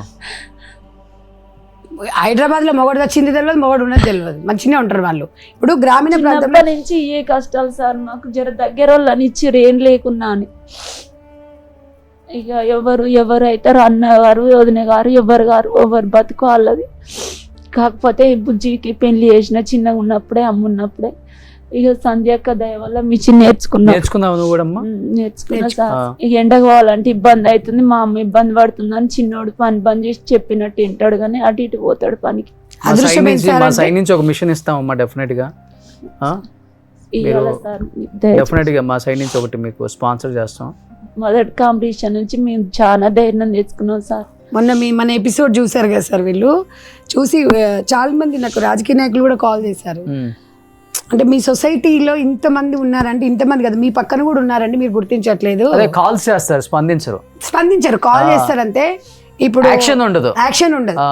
హైదరాబాద్ లో మొగడు వచ్చింది తెలియదు, మొగడు ఉన్నది తెలియదు, మంచిగా ఉంటారు వాళ్ళు. ఇప్పుడు గ్రామీణ ప్రాంతంలో చిన్నప్పటి నుంచి ఏ కష్టాలు సార్. మాకు జర దగ్గర వాళ్ళని ఇచ్చిర్రు ఏం లేకున్నా అని. ఇక ఎవరు అవుతారు, అన్నగారు వదిన గారు ఎవరు బతుకు వాళ్ళది. కాకపోతే బుజ్జికి పెళ్లి చేసిన చిన్నగా ఉన్నప్పుడే, అమ్మున్నప్పుడే. ఇక సంధ్యక్క దయ వల్ల మిషన్ నేర్చుకున్నావు నువ్వు కూడా అమ్మా? నేర్చుకున్నా సార్. ఇక ఎండకు పోవాలంటే ఇబ్బంది అవుతుంది, మా అమ్మ ఇబ్బంది పడుతుంది అని చిన్నోడు పని బంద్ చేసి చెప్పినట్టు వింటాడు, కానీ అటు ఇటు పోతాడు పనికి. మా సైడ్ నుంచి ఒక మిషన్ ఇస్తామమ్మా డెఫినెట్ గా. ఇవ్వాలి సార్, డెఫినెట్ గా మా సైడ్ నుంచి ఒకటి మీకు స్పాన్సర్ చేస్తాం. మొదటి కాంపిటీషన్ నుంచి మేము చాలా ధైర్యం తెచ్చుకున్నాం సార్. మొన్న మన ఎపిసోడ్ చూసారు కదా సార్, వీళ్ళు చూసి చాలా మంది నాకు రాజకీయ నాయకులు కూడా కాల్ చేశారు. అంటే మీ సొసైటీలో ఇంతమంది ఉన్నారంటే, ఇంతమంది కదా మీ పక్కన కూడా ఉన్నారంటే మీరు గుర్తించట్లేదు. కాల్స్ చేస్తారు, స్పందించరు, కాల్ చేస్తారంటే ఇప్పుడు యాక్షన్ ఉండదు.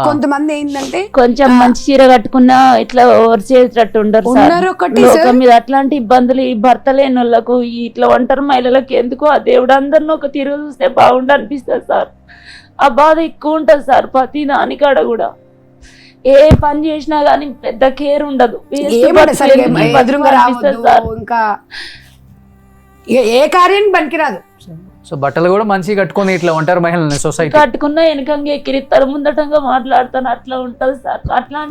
కొంతమంది ఏంటంటే కొంచెం మంచి చీర కట్టుకున్నా ఇట్లా ఓవర్ చేసేటట్టు ఉండరు సార్. లోకం మీద అట్లాంటి ఇబ్బందులు ఈ భర్త లేని వాళ్ళకు, ఇట్లా ఒంటరి మహిళలకు ఎందుకు ఆ దేవుడు అందరిని ఒక తీరు చూస్తే బాగుండు అనిపిస్తుంది సార్. ఆ బాధ ఎక్కువ ఉంటుంది సార్ ప్రతి దానికాడ కూడా. ఏ పని చేసినా గానీ పెద్ద కేర్ ఉండదు. ఇంకా ఏ కార్యానికి పనికిరాదు. సో బట్టలు కూడా మంచిగా కట్టుకొని ఇట్లా ఉంటారు మహిళలు సొసైటీ. కట్టుకున్నా వెనకంగా ఎక్కిరిస్తారు, ముందటంగా మాట్లాడతాను, అట్లా ఉంటది సార్.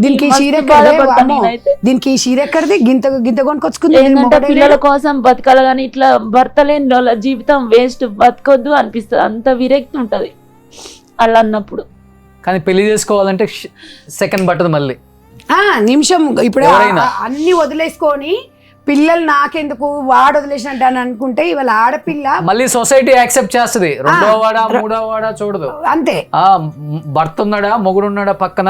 దీనికి చీర ఎక్కడిది, గింత కొనుకొచ్చుకుంది. ఏంటంటే పిల్లల కోసం బతకాలి కానీ ఇట్లా భర్త లేని వాళ్ళ జీవితం వేస్ట్, బతకొద్దు అనిపిస్తుంది. అంత విరక్తి ఉంటది అలా అన్నప్పుడు. కానీ పెళ్లి చేసుకోవాలంటే సెకండ్ బట్టదు మళ్ళీ నిమిషం. ఇప్పుడు అన్ని వదిలేసుకొని పిల్లలు నాకెందుకు వాడు వదిలేసినట్టు అని అనుకుంటే ఇవాళ ఆడపిల్ల మళ్ళీ సొసైటీ యాక్సెప్ట్ చేస్తుంది. రెండో వాడా మూడో వాడా చూడదు, అంతే. భర్త ఉన్నాడా మొగుడు ఉన్నాడా పక్కన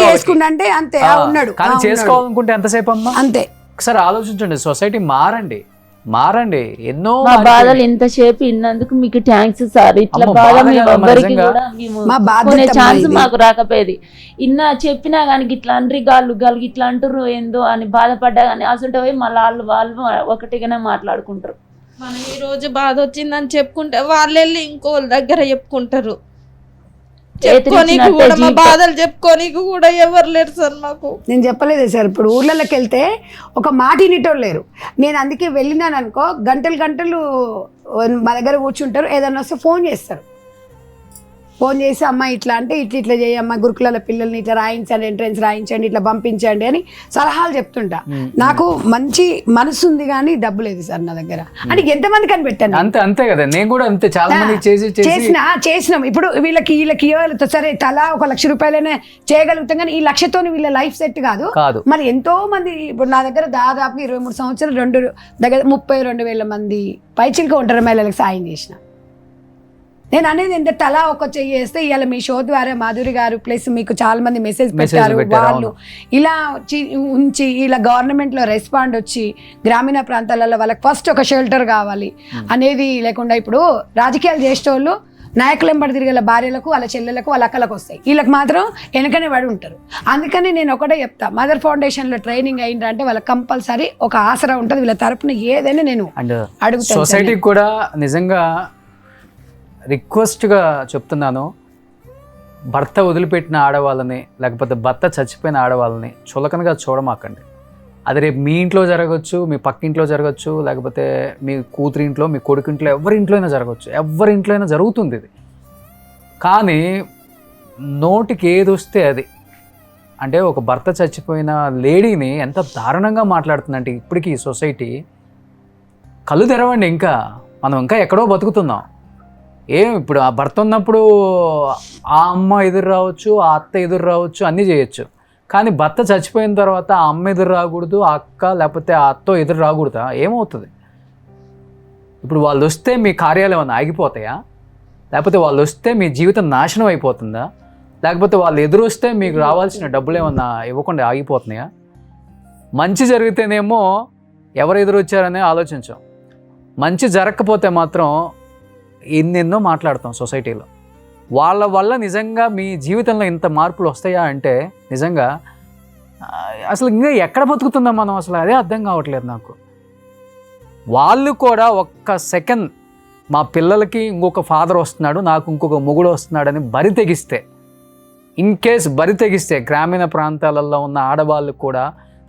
చేసుకుంటే అంతే ఉన్నాడు. కానీ చేసుకోవాలనుకుంటే ఎంతసేపు అమ్మా, అంతే. ఒకసారి ఆలోచించండి, సొసైటీ మారండి. ఎన్నో మా బాధలు ఇంతసేపు ఇన్నందుకు మీకు థ్యాంక్స్ సార్. ఇట్లా బాధ ఎవ్వరికి కూడా కొనే ఛాన్స్ మాకు రాకపోయేది. చెప్పినా కానీ ఇట్లా అండ్రి గాళ్ళు ఇట్లా అంటారు ఏందో అని బాధపడ్డా కానీ అసలు పోయి మళ్ళీ వాళ్ళు ఒకటిగానే మాట్లాడుకుంటారు. మనం ఈ రోజు బాధ వచ్చిందని చెప్పుకుంటే వాళ్ళు వెళ్ళి ఇంకోళ్ళ దగ్గర చెప్పుకుంటారు. బాధలు చెప్పుకోనీకి కూడా ఎవరు లేరు సార్ మాకు. నేను చెప్పలేదే సార్, ఇప్పుడు ఊర్లలోకి వెళ్తే ఒక మాట వినేటోళ్ళు లేరు. నేను అందుకే వెళ్ళినాను అనుకో, గంటలు మా దగ్గర కూర్చుంటారు. ఏదన్నా వస్తే ఫోన్ చేసి అమ్మ ఇట్లా అంటే ఇట్లా చేయమ్మా, గురుకులాల పిల్లల్ని ఇట్లా రాయించండి, ఎంట్రెన్స్ రాయించండి, ఇట్లా పంపించండి అని సలహాలు చెప్తుంటా. నాకు మంచి మనసు ఉంది కానీ డబ్బు లేదు సార్ నా దగ్గర. అంటే ఎంతమంది కనిపెట్టాను, అంతే కదా. నేను కూడా అంతే, చాలా మంది చేసినాం. ఇప్పుడు వీళ్ళకి సరే తలా 1 లక్ష రూపాయలనే చేయగలుగుతాం కానీ ఈ లక్షతో వీళ్ళ లైఫ్ సెట్ కాదు. మరి ఎంతో మంది ఇప్పుడు నా దగ్గర దాదాపు 23 సంవత్సరాలు దగ్గర 32,000 మంది పైచిలుక ఒంటరి మహిళలకు సాయం చేసిన. నేను అనేది ఎంత తలా ఒక చేస్తే ఇవాళ మీ షో ద్వారా మాధురి గారు ప్లస్ మీకు చాలా మంది మెసేజ్ పెట్టారు. వాళ్ళు ఇలా ఉంచి ఇలా గవర్నమెంట్ లో రెస్పాండ్ వచ్చి గ్రామీణ ప్రాంతాలలో వాళ్ళకి ఫస్ట్ ఒక షెల్టర్ కావాలి అనేది లేకుండా ఇప్పుడు రాజకీయాలు చేసేటోళ్ళు నాయకులు ఎంబడి తిరిగే భార్యలకు వాళ్ళ చెల్లెలకు వాళ్ళ అక్కలకు వస్తాయి, వీళ్ళకి మాత్రం వెనకనే పడి ఉంటారు. అందుకని నేను ఒకటే చెప్తా, మదర్ ఫౌండేషన్ లో ట్రైనింగ్ అయిందంటే వాళ్ళకి కంపల్సరీ ఒక ఆసరా ఉంటుంది. వీళ్ళ తరపున ఏదైనా నేను అడుగుతాను. సొసైటీకి కూడా నిజంగా రిక్వెస్ట్గా చెప్తున్నాను, భర్త వదిలిపెట్టిన ఆడవాళ్ళని లేకపోతే భర్త చచ్చిపోయిన ఆడవాళ్ళని చులకనగా చూడమాకండి. అది రేపు మీ ఇంట్లో జరగచ్చు, మీ పక్కింట్లో జరగచ్చు, లేకపోతే మీ కూతురింట్లో, మీ కొడుకింట్లో, ఎవరింట్లో అయినా జరుగుతుంది ఇది. కానీ నోటికి ఏది వస్తే అది, అంటే ఒక భర్త చచ్చిపోయిన లేడీని ఎంత దారుణంగా మాట్లాడుతుందంటే ఇప్పటికీ ఈ సొసైటీ. కళ్ళు తెరవండి, మనం ఇంకా ఎక్కడో బతుకుతున్నాం. ఇప్పుడు ఆ భర్త ఉన్నప్పుడు ఆ అమ్మ ఎదురు రావచ్చు, ఆ అత్త ఎదురు రావచ్చు, అన్నీ చేయొచ్చు. కానీ భర్త చచ్చిపోయిన తర్వాత ఆ అమ్మ ఎదురు రాకూడదు, ఆ అక్క లేకపోతే ఆ అత్తో ఎదురు రాకూడదా? ఏమవుతుంది? ఇప్పుడు వాళ్ళు వస్తే మీ కార్యాలు ఏమన్నా ఆగిపోతాయా? లేకపోతే వాళ్ళు వస్తే మీ జీవితం నాశనం అయిపోతుందా? లేకపోతే వాళ్ళు ఎదురు వస్తే మీకు రావాల్సిన డబ్బులు ఏమన్నా ఇవ్వకుండా ఆగిపోతున్నాయా? మంచి జరిగితేనేమో ఎవరు ఎదురు వచ్చారనే ఆలోచించాం, మంచి జరగకపోతే మాత్రం ఎన్నెన్నో మాట్లాడతాం సొసైటీలో. వాళ్ళ వల్ల నిజంగా మీ జీవితంలో ఇంత మార్పులు వస్తాయా అంటే నిజంగా అసలు ఇంకా ఎక్కడ బతుకుతుందాం మనం? అసలు అదే అర్థం కావట్లేదు నాకు. వాళ్ళు కూడా ఒక్క సెకండ్ మా పిల్లలకి ఇంకొక ఫాదర్ వస్తున్నాడు, నాకు ఇంకొక మొగుడు వస్తున్నాడని బరి తెగిస్తే, ఇన్ కేస్ బరి తెగిస్తే గ్రామీణ ప్రాంతాలలో ఉన్న ఆడవాళ్ళు కూడా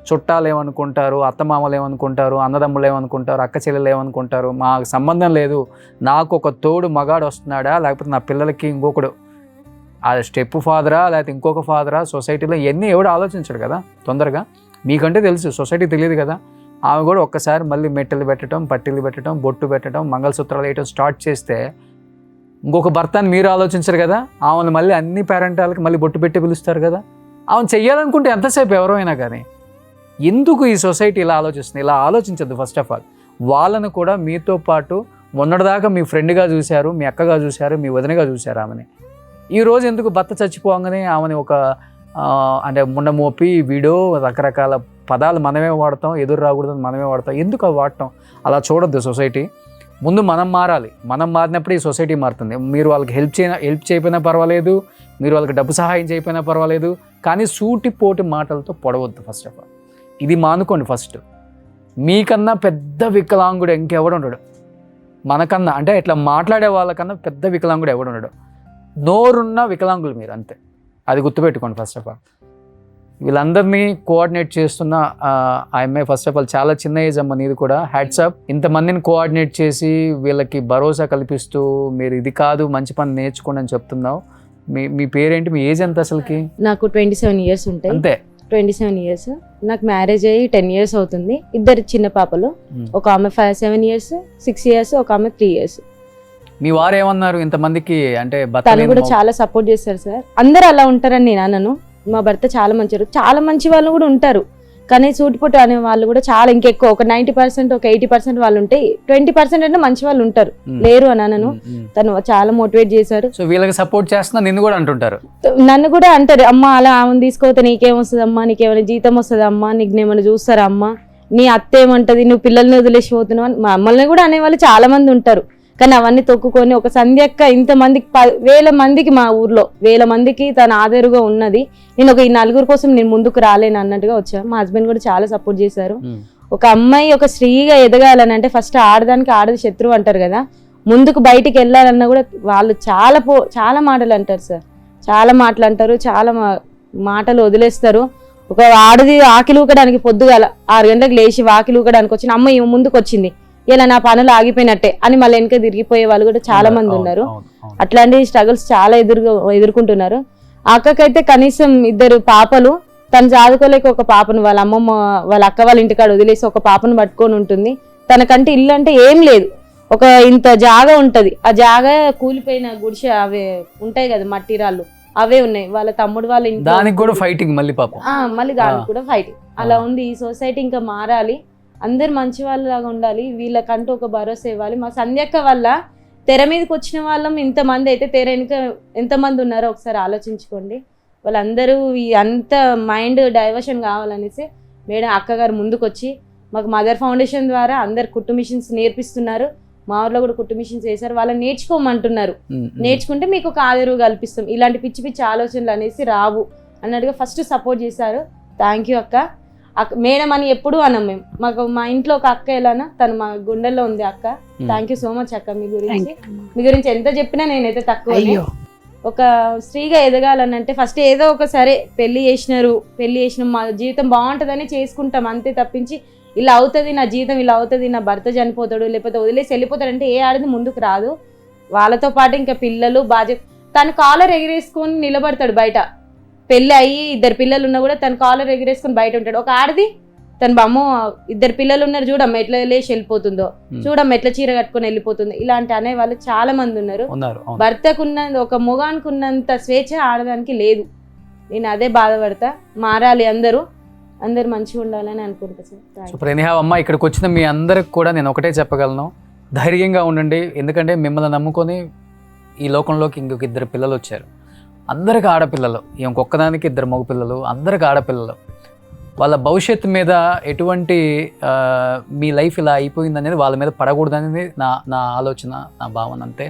చుట్టాలు ఏమనుకుంటారు, అత్తమామలు ఏమనుకుంటారు, అన్నదమ్ములు ఏమనుకుంటారు, అక్క చెల్లెలు ఏమనుకుంటారు, మాకు సంబంధం లేదు, నాకు ఒక తోడు మగాడు వస్తున్నాడా, లేకపోతే నా పిల్లలకి ఇంకొకడు ఆ స్టెప్ ఫాదరా లేకపోతే ఇంకొక ఫాదరా, సొసైటీలో ఇవన్నీ ఎవడు ఆలోచించడు కదా తొందరగా. మీకంటే తెలుసు, సొసైటీ తెలియదు కదా. ఆమె కూడా ఒక్కసారి మళ్ళీ మెట్టెలు పెట్టడం, పట్టీలు పెట్టడం, బొట్టు పెట్టడం, మంగళసూత్రాలు వేయటం స్టార్ట్ చేస్తే ఇంకొక భర్తని మీరు ఆలోచించరు కదా. ఆమెను మళ్ళీ అన్ని పేరెంటాలకి మళ్ళీ బొట్టు పెట్టి పిలుస్తారు కదా. ఆమెను చెయ్యాలనుకుంటే ఎంతసేపు ఎవరైనా కానీ. ఎందుకు ఈ సొసైటీ ఇలా ఆలోచిస్తుంది? ఇలా ఆలోచించద్దు. ఫస్ట్ ఆఫ్ ఆల్ వాళ్ళను కూడా మీతో పాటు మొన్నటిదాకా మీ ఫ్రెండ్గా చూశారు, మీ అక్కగా చూశారు, మీ వదినగా చూశారు ఆమెని. ఈరోజు ఎందుకు భర్త చచ్చిపోగానే ఆమెని ఒక అంటే మొన్న మోపి వీడో రకరకాల పదాలు మనమే వాడతాం, ఎదురు రాకూడదని మనమే వాడతాం. ఎందుకు అవి వాడటం? అలా చూడొద్దు సొసైటీ. ముందు మనం మారాలి. మనం మారినప్పుడు ఈ సొసైటీ మారుతుంది. మీరు వాళ్ళకి హెల్ప్ చేయకపోయినా పర్వాలేదు, మీరు వాళ్ళకి డబ్బు సహాయం చేయకపోయినా పర్వాలేదు, కానీ సూటిపోటి మాటలతో పొడవద్దు. ఫస్ట్ ఆఫ్ ఆల్ ఇది మానుకోండి. ఫస్ట్ మీకన్నా పెద్ద వికలాంగుడు ఇంకెవడు ఉండడు. మనకన్నా అంటే ఇట్లా మాట్లాడే వాళ్ళకన్నా పెద్ద వికలాంగుడు ఎవడు ఉండడు. నోరున్న వికలాంగులు మీరు, అంతే. అది గుర్తుపెట్టుకోండి. ఫస్ట్ ఆఫ్ ఆల్ వీళ్ళందరినీ కోఆర్డినేట్ చేస్తున్న ఆ అమ్మాయి ఫస్ట్ ఆఫ్ ఆల్ చాలా చిన్న ఏజ్ అమ్మ, నీది కూడా హ్యాట్సాప్. ఇంతమందిని కోఆర్డినేట్ చేసి వీళ్ళకి భరోసా కల్పిస్తూ మీరు ఇది కాదు మంచి పని నేర్చుకోండి అని చెప్తున్నావు. మీ పేరేంటి? మీ ఏజ్ ఎంత అసలుకి? నాకు 27 ఇయర్స్ ఉంటాయి. అంతే. 27 ఇయర్స్. నాకు మ్యారేజ్ అయ్యి 10 ఇయర్స్ అవుతుంది. ఇద్దరు చిన్న పాపలు, ఒక ఆమె 7 ఇయర్స్, 6 ఇయర్స్, ఒక ఆమె 3 ఇయర్స్. మీ వారు ఏమన్నారు ఇంతమందికి? అంటే తను కూడా చాలా సపోర్ట్ చేస్తారు సార్. అందరూ అలా ఉంటారని నేను అనను. మా భర్త చాలా మంచివారు, చాలా మంచి వాళ్ళు కూడా ఉంటారు, కానీ సూటిపోటు అనే వాళ్ళు కూడా చాలా ఇంకెక్కువ. ఒక 90%, ఒక 80% వాళ్ళు ఉంటే 20% అంటే మంచి వాళ్ళు ఉంటారు, లేరు అని అనను. తను చాలా మోటివేట్ చేశారు. సో వీళ్ళకి సపోర్ట్ చేస్తున్నా నిన్ను కూడా అంటుంటారు. నన్ను కూడా అంటారు, అమ్మ అలా ఆమెను తీసుకోతే నీకేమొస్తుంది అమ్మా, నీకేమైనా జీతం వస్తుంది అమ్మా, నీకు ఏమైనా చూస్తారా అమ్మా, నీ అత్త ఏమంటది, నువ్వు పిల్లల్ని వదిలేసి పోతున్నావు అని మమ్మల్ని కూడా అనేవాళ్ళు చాలా మంది ఉంటారు. కానీ అవన్నీ తొక్కుకొని ఒక సంధ్యక్క ఇంతమందికి 1000 మందికి, మా ఊర్లో 1000 మందికి తన ఆదరుగా ఉన్నది. నేను ఒక ఈ 4 కోసం నేను ముందుకు రాలేను అన్నట్టుగా వచ్చాను. మా హస్బెండ్ కూడా చాలా సపోర్ట్ చేశారు. ఒక అమ్మాయి ఒక స్త్రీగా ఎదగాలని అంటే ఫస్ట్ ఆడదానికి ఆడది శత్రువు అంటారు కదా. ముందుకు బయటికి వెళ్ళాలన్నా కూడా వాళ్ళు చాలా మాటలు అంటారు సార్, చాలా మాటలు అంటారు, చాలా మాటలు వదిలేస్తారు. ఒక ఆడది ఆకిలి ఊకడానికి పొద్దుగాల 6 గంటలకు లేచి వాకిలి ఊకడానికి వచ్చిన అమ్మ ఈమె ముందుకు వచ్చింది, ఇలా నా పనులు ఆగిపోయినట్టే అని మళ్ళీ వెనక తిరిగిపోయే వాళ్ళు కూడా చాలా మంది ఉన్నారు. అట్లాంటి స్ట్రగుల్స్ చాలా ఎదుర్కొంటున్నారు. అక్కకైతే కనీసం 2 పాపలు, తను చదువుకోలేక ఒక పాపను వాళ్ళ అమ్మమ్మ వాళ్ళ అక్క వాళ్ళ ఇంటికాడ వదిలేసి ఒక పాపను పట్టుకొని ఉంటుంది. తనకంటే ఇల్లు అంటే ఏం లేదు, ఒక ఇంత జాగా ఉంటది. ఆ జాగా కూలిపోయిన గుడిసె అవే ఉంటాయి కదా, మట్టి రాళ్ళు అవే ఉన్నాయి. వాళ్ళ తమ్ముడు వాళ్ళ ఇంట్లో దానికి కూడా ఫైటింగ్, మళ్ళీ పాపం మళ్ళీ దానికి కూడా ఫైటింగ్. అలా ఉంది ఈ సొసైటీ. ఇంకా మారాలి, అందరు మంచి వాళ్ళలాగా ఉండాలి, వీళ్ళకంటూ ఒక భరోసా ఇవ్వాలి. మా సంధ్యక్క వల్ల తెర మీదకి వచ్చిన వాళ్ళం ఇంతమంది అయితే తెర వెనుక ఎంతమంది ఉన్నారో ఒకసారి ఆలోచించుకోండి. వాళ్ళందరూ అంత మైండ్ డైవర్షన్ కావాలనేసి మేడం అక్కగారు ముందుకు వచ్చి మాకు మదర్ ఫౌండేషన్ ద్వారా అందరు కుట్టు మిషన్స్ నేర్పిస్తున్నారు. మా ఊర్లో కూడా కుట్టు మిషన్స్ వేశారు, వాళ్ళని నేర్చుకోమంటున్నారు. నేర్చుకుంటే మీకు ఒక ఆదరవు కల్పిస్తాం, ఇలాంటి పిచ్చి పిచ్చి ఆలోచనలు అనేసి రావు అన్నట్టుగా ఫస్ట్ సపోర్ట్ చేశారు. థ్యాంక్ యూ అక్క. మేడం అని ఎప్పుడు అన్నాం మేము. మాకు మా ఇంట్లో ఒక అక్క ఎలానా, తను మా గుండెల్లో ఉంది అక్క. థ్యాంక్ యూ సో మచ్ అక్క. మీ గురించి ఎంత చెప్పినా నేనైతే తక్కువ. ఒక స్త్రీగా ఎదగాలని అంటే ఫస్ట్ ఏదో ఒక సరే పెళ్లి చేసిన మా జీవితం బాగుంటుందని చేసుకుంటాం అంతే తప్పించి ఇలా అవుతుంది నా జీవితం, ఇలా అవుతుంది నా భర్త చనిపోతాడు లేకపోతే వదిలేసి వెళ్ళిపోతాడు అంటే ఏ ఆడది ముందుకు రాదు. వాళ్ళతో పాటు ఇంకా పిల్లలు బాధ్యత. తను కాలర్ ఎగిరేసుకొని నిలబడతాడు బయట, పెళ్ళి అయ్యి 2 పిల్లలు ఉన్నా కూడా తన కాలర్ ఎగిరేసుకొని బయట ఉంటాడు. ఒక ఆడది తన బొమ్మ 2 పిల్లలు ఉన్నారు, చూడమ్మ ఎట్లా లేచి వెళ్ళిపోతుందో, చూడమ్మ ఎట్లా చీర కట్టుకొని వెళ్ళిపోతుందో, ఇలాంటి అనే వాళ్ళు చాలా మంది ఉన్నారు. భర్తకున్న ఒక మొగానికి ఉన్నంత స్వేచ్ఛ ఆడదానికి లేదు. నేను అదే బాధపడతా. మారాలి, అందరూ మంచిగా ఉండాలని అనుకుంటా సార్. సూపర్. ఎనీహౌ అమ్మ, ఇక్కడికి వచ్చిన మీ అందరికి కూడా నేను ఒకటే చెప్పగలను, ధైర్యంగా ఉండండి. ఎందుకంటే మిమ్మల్ని నమ్ముకొని ఈ లోకంలోకి ఇంకొక 2 పిల్లలు వచ్చారు. అందరికి ఆడపిల్లలు, ఇంకొక్కదానికి 2 మగపిల్లలు, అందరికి ఆడపిల్లలు. వాళ్ళ భవిష్యత్తు మీద ఎటువంటి మీ లైఫ్ ఇలా అయిపోయింది అనేది వాళ్ళ మీద పడకూడదనేది నా ఆలోచన, నా భావన. అంతే.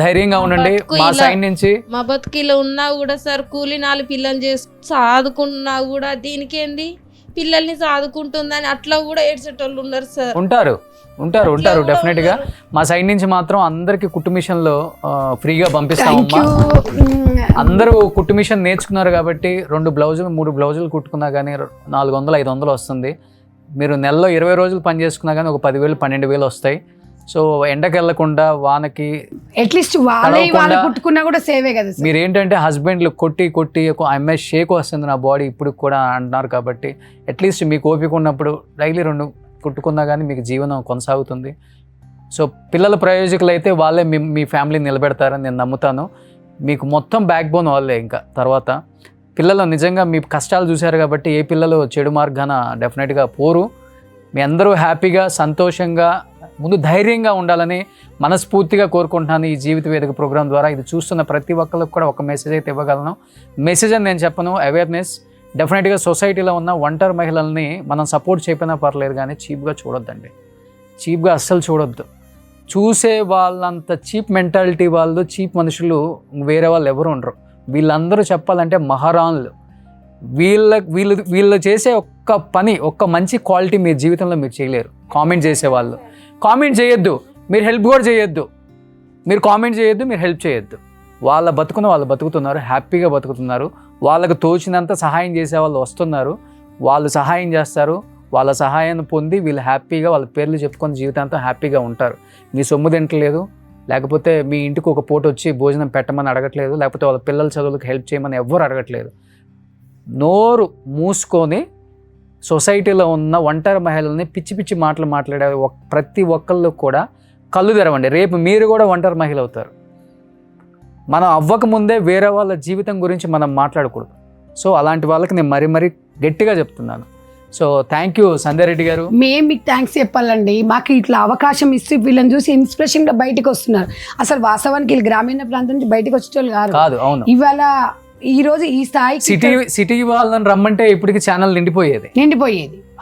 ధైర్యంగా ఉండండి. మా సైడ్ నుంచి మా బతుకిలో ఉన్నా కూడా సార్, కూలి 4 పిల్లలు చేసి చదువుకున్నా కూడా దీనికేంది, పిల్లల్ని చదువుకుంటుందని అట్లా కూడా ఏడ్చేటోళ్ళు ఉన్నారు సార్. ఉంటారు డెఫినెట్ గా. మా సైడ్ నుంచి మాత్రం అందరికి కుట్టు మిషన్లో ఫ్రీగా పంపిస్తామమ్మా. అందరూ కుట్టు మిషన్ నేర్చుకున్నారు కాబట్టి 2 బ్లౌజులు 3 బ్లౌజులు కుట్టుకున్నా కానీ 400-500 వస్తుంది. మీరు నెలలో 20 రోజులు పని చేసుకున్నా కానీ ఒక 10,000-12,000 వస్తాయి. సో ఎండకి వెళ్ళకుండా, వానకి అట్లీస్ట్ వాళ్ళు కుట్టుకున్నా కూడా సేవే కదా. మీరు ఏంటంటే హస్బెండ్లు కొట్టి అమ్మాయి షేక్ వస్తుంది నా బాడీ ఇప్పుడు కూడా అంటున్నారు కాబట్టి అట్లీస్ట్ మీకు ఓపిక ఉన్నప్పుడు డైలీ 2 కుట్టుకున్నా కానీ మీకు జీవనం కొనసాగుతుంది. సో పిల్లల ప్రయోజకులు అయితే వాళ్ళే మీ ఫ్యామిలీని నిలబెడతారని నేను నమ్ముతాను. మీకు మొత్తం బ్యాక్ బోన్ వాళ్ళే. ఇంకా తర్వాత పిల్లలు నిజంగా మీ కష్టాలు చూశారు కాబట్టి ఏ పిల్లలు చెడు మార్గాన డెఫినెట్గా పోరు. మీ అందరూ హ్యాపీగా, సంతోషంగా, ముందు ధైర్యంగా ఉండాలని మనస్ఫూర్తిగా కోరుకుంటున్నాను. ఈ జీవిత వేదిక ప్రోగ్రాం ద్వారా ఇది చూస్తున్న ప్రతి ఒక్కరికి కూడా ఒక మెసేజ్ అయితే ఇవ్వగలను. మెసేజ్ అని నేను చెప్పను, అవేర్నెస్. డెఫినెట్గా సొసైటీలో ఉన్న ఒంటరి మహిళల్ని మనం సపోర్ట్ చేయకపోయినా పర్లేదు కానీ చీప్గా చూడొద్దండి. చీప్గా అస్సలు చూడొద్దు. చూసే వాళ్ళంత చీప్ మెంటాలిటీ వాళ్ళు, చీప్ మనుషులు వేరే వాళ్ళు ఎవరు ఉండరు. వీళ్ళందరూ చెప్పాలంటే మహారాణులు. వీళ్ళు చేసే ఒక్క పని, ఒక్క మంచి క్వాలిటీ మీ జీవితంలో మీరు చేయలేరు. కామెంట్ చేసేవాళ్ళు కామెంట్ చేయొద్దు, మీరు హెల్ప్ కూడా చేయొద్దు. మీరు కామెంట్ చేయొద్దు, మీరు హెల్ప్ చేయొద్దు. వాళ్ళ బతుకును వాళ్ళు బతుకుతున్నారు, హ్యాపీగా బతుకుతున్నారు. వాళ్ళకు తోచినంత సహాయం చేసే వాళ్ళు వస్తున్నారు, వాళ్ళు సహాయం చేస్తారు. వాళ్ళ సహాయాన్ని పొంది వీళ్ళు హ్యాపీగా వాళ్ళ పేర్లు చెప్పుకొని జీవితాంతం హ్యాపీగా ఉంటారు. మీ సొమ్ము తింటలేదు, లేకపోతే మీ ఇంటికి ఒక పూట వచ్చి భోజనం పెట్టమని అడగట్లేదు, లేకపోతే వాళ్ళ పిల్లల చదువులకు హెల్ప్ చేయమని ఎవ్వరు అడగట్లేదు. నోరు మూసుకొని సొసైటీలో ఉన్న ఒంటరి మహిళల్ని పిచ్చి మాటలు మాట్లాడే ప్రతి ఒక్కళ్ళు కూడా కళ్ళు తెరవండి. రేపు మీరు కూడా ఒంటరి మహిళ అవుతారు. మనం అవ్వకముందే వేరే వాళ్ళ జీవితం గురించి మనం మాట్లాడకూడదు. సో అలాంటి వాళ్ళకి నేను మరీ గట్టిగా చెప్తున్నాను. సో థ్యాంక్ యూ సంధ్యారెడ్డి గారు. మేము మీకు థ్యాంక్స్ చెప్పాలండి. మాకు ఇట్లా అవకాశం ఇస్తే వీళ్ళని చూసి ఇన్స్పిరేషన్గా బయటకు వస్తున్నారు. అసలు వాస్తవానికి వీళ్ళు గ్రామీణ ప్రాంతం నుంచి బయటకు వచ్చేటోళ్ళు కాదు. అవును. ఇవాళ ఈ రోజు ఈ స్థాయి సిటీ వాళ్ళని రమ్మంటే ఇప్పటికి ఛానల్ నిండిపోయేది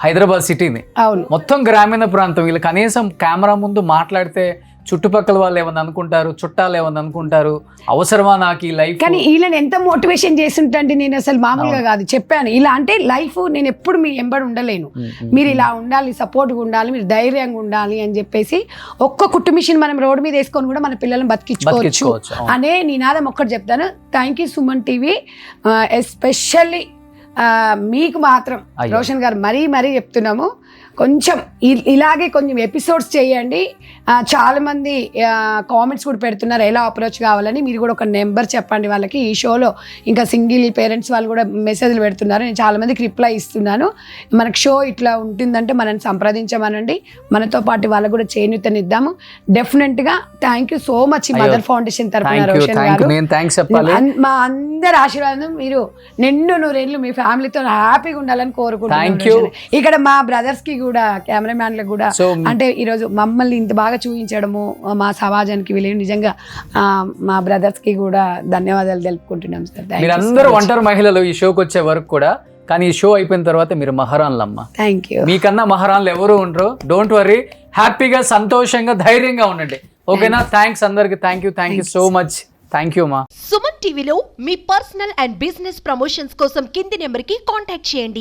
హైదరాబాద్ సిటీని. అవును, మొత్తం గ్రామీణ ప్రాంతం. వీళ్ళు కనీసం కెమెరా ముందు మాట్లాడితే చుట్టుపక్కల వాళ్ళు ఏమన్నా అనుకుంటారు, చుట్టాలు ఏమన్నా అనుకుంటారు, అవసరమా నాకు ఈ లైఫ్. కానీ వీళ్ళని ఎంత మోటివేషన్ చేస్తుంటే నేను అసలు మామూలుగా కాదు చెప్పాను. ఇలా అంటే లైఫ్ నేను ఎప్పుడు మీ ఎంబడి ఉండలేను, మీరు ఇలా ఉండాలి, సపోర్ట్గా ఉండాలి, మీరు ధైర్యంగా ఉండాలి అని చెప్పేసి ఒక్క కుట్టు మిషన్ మనం రోడ్డు మీద వేసుకొని కూడా మన పిల్లల్ని బతికించుకోవచ్చు అనే నినాదం ఒక్కటి చెప్తాను. Thank you Suman TV. Especially మీకు మాత్రం రోషన్ గారు మరీ చెప్తున్నాము, కొంచెం ఇలాగే కొంచెం ఎపిసోడ్స్ చేయండి. చాలామంది కామెంట్స్ కూడా పెడుతున్నారు ఎలా అప్రోచ్ కావాలని. మీరు కూడా ఒక నెంబర్ చెప్పండి వాళ్ళకి. ఈ షోలో ఇంకా సింగిల్ పేరెంట్స్ వాళ్ళు కూడా మెసేజ్లు పెడుతున్నారు, నేను చాలామందికి రిప్లై ఇస్తున్నాను. మనకు షో ఇట్లా ఉంటుందంటే మనల్ని సంప్రదించమనండి, మనతో పాటు వాళ్ళకు కూడా చేయూతనిద్దాము. డెఫినెట్గా thank you so much mother foundation తరఫున రోషన్ గారు. మా అందరి ఆశీర్వాదం మీరు నిండు నూరేళ్ళు మీ ఫ్యామిలీతో హ్యాపీగా ఉండాలని కోరుకుంటున్నాను. ఇక్కడ మా బ్రదర్స్ కి కూడా, కెమెరామ్యాన్లకు కూడా, అంటే ఈరోజు మమ్మల్ని ఇంత బాగా చూపించడము మా సమాజానికి వీళ్ళు నిజంగా మా బ్రదర్స్ కి కూడా ధన్యవాదాలు తెలుపుకుంటున్నాం సార్. మీరందరూ ఒంటరి మహిళలు ఈ షోకి వచ్చే వరకు కూడా, కానీ ఈ షో అయిపోయిన తర్వాత మీరు మహారాణులమ్మ. Thank you. మీకన్నా మహారాణులు ఎవరు ఉండరు. డోంట్ వరీ, హ్యాపీగా సంతోషంగా ధైర్యంగా ఉండండి. ఓకేనా? థ్యాంక్స్ అందరికి. Thank you so much. Thank you మా. సుమన్ టీవీలో మీ పర్సనల్ అండ్ బిజినెస్ ప్రమోషన్స్ కోసం కింది నెంబర్కి కాంటాక్ట్ చేయండి.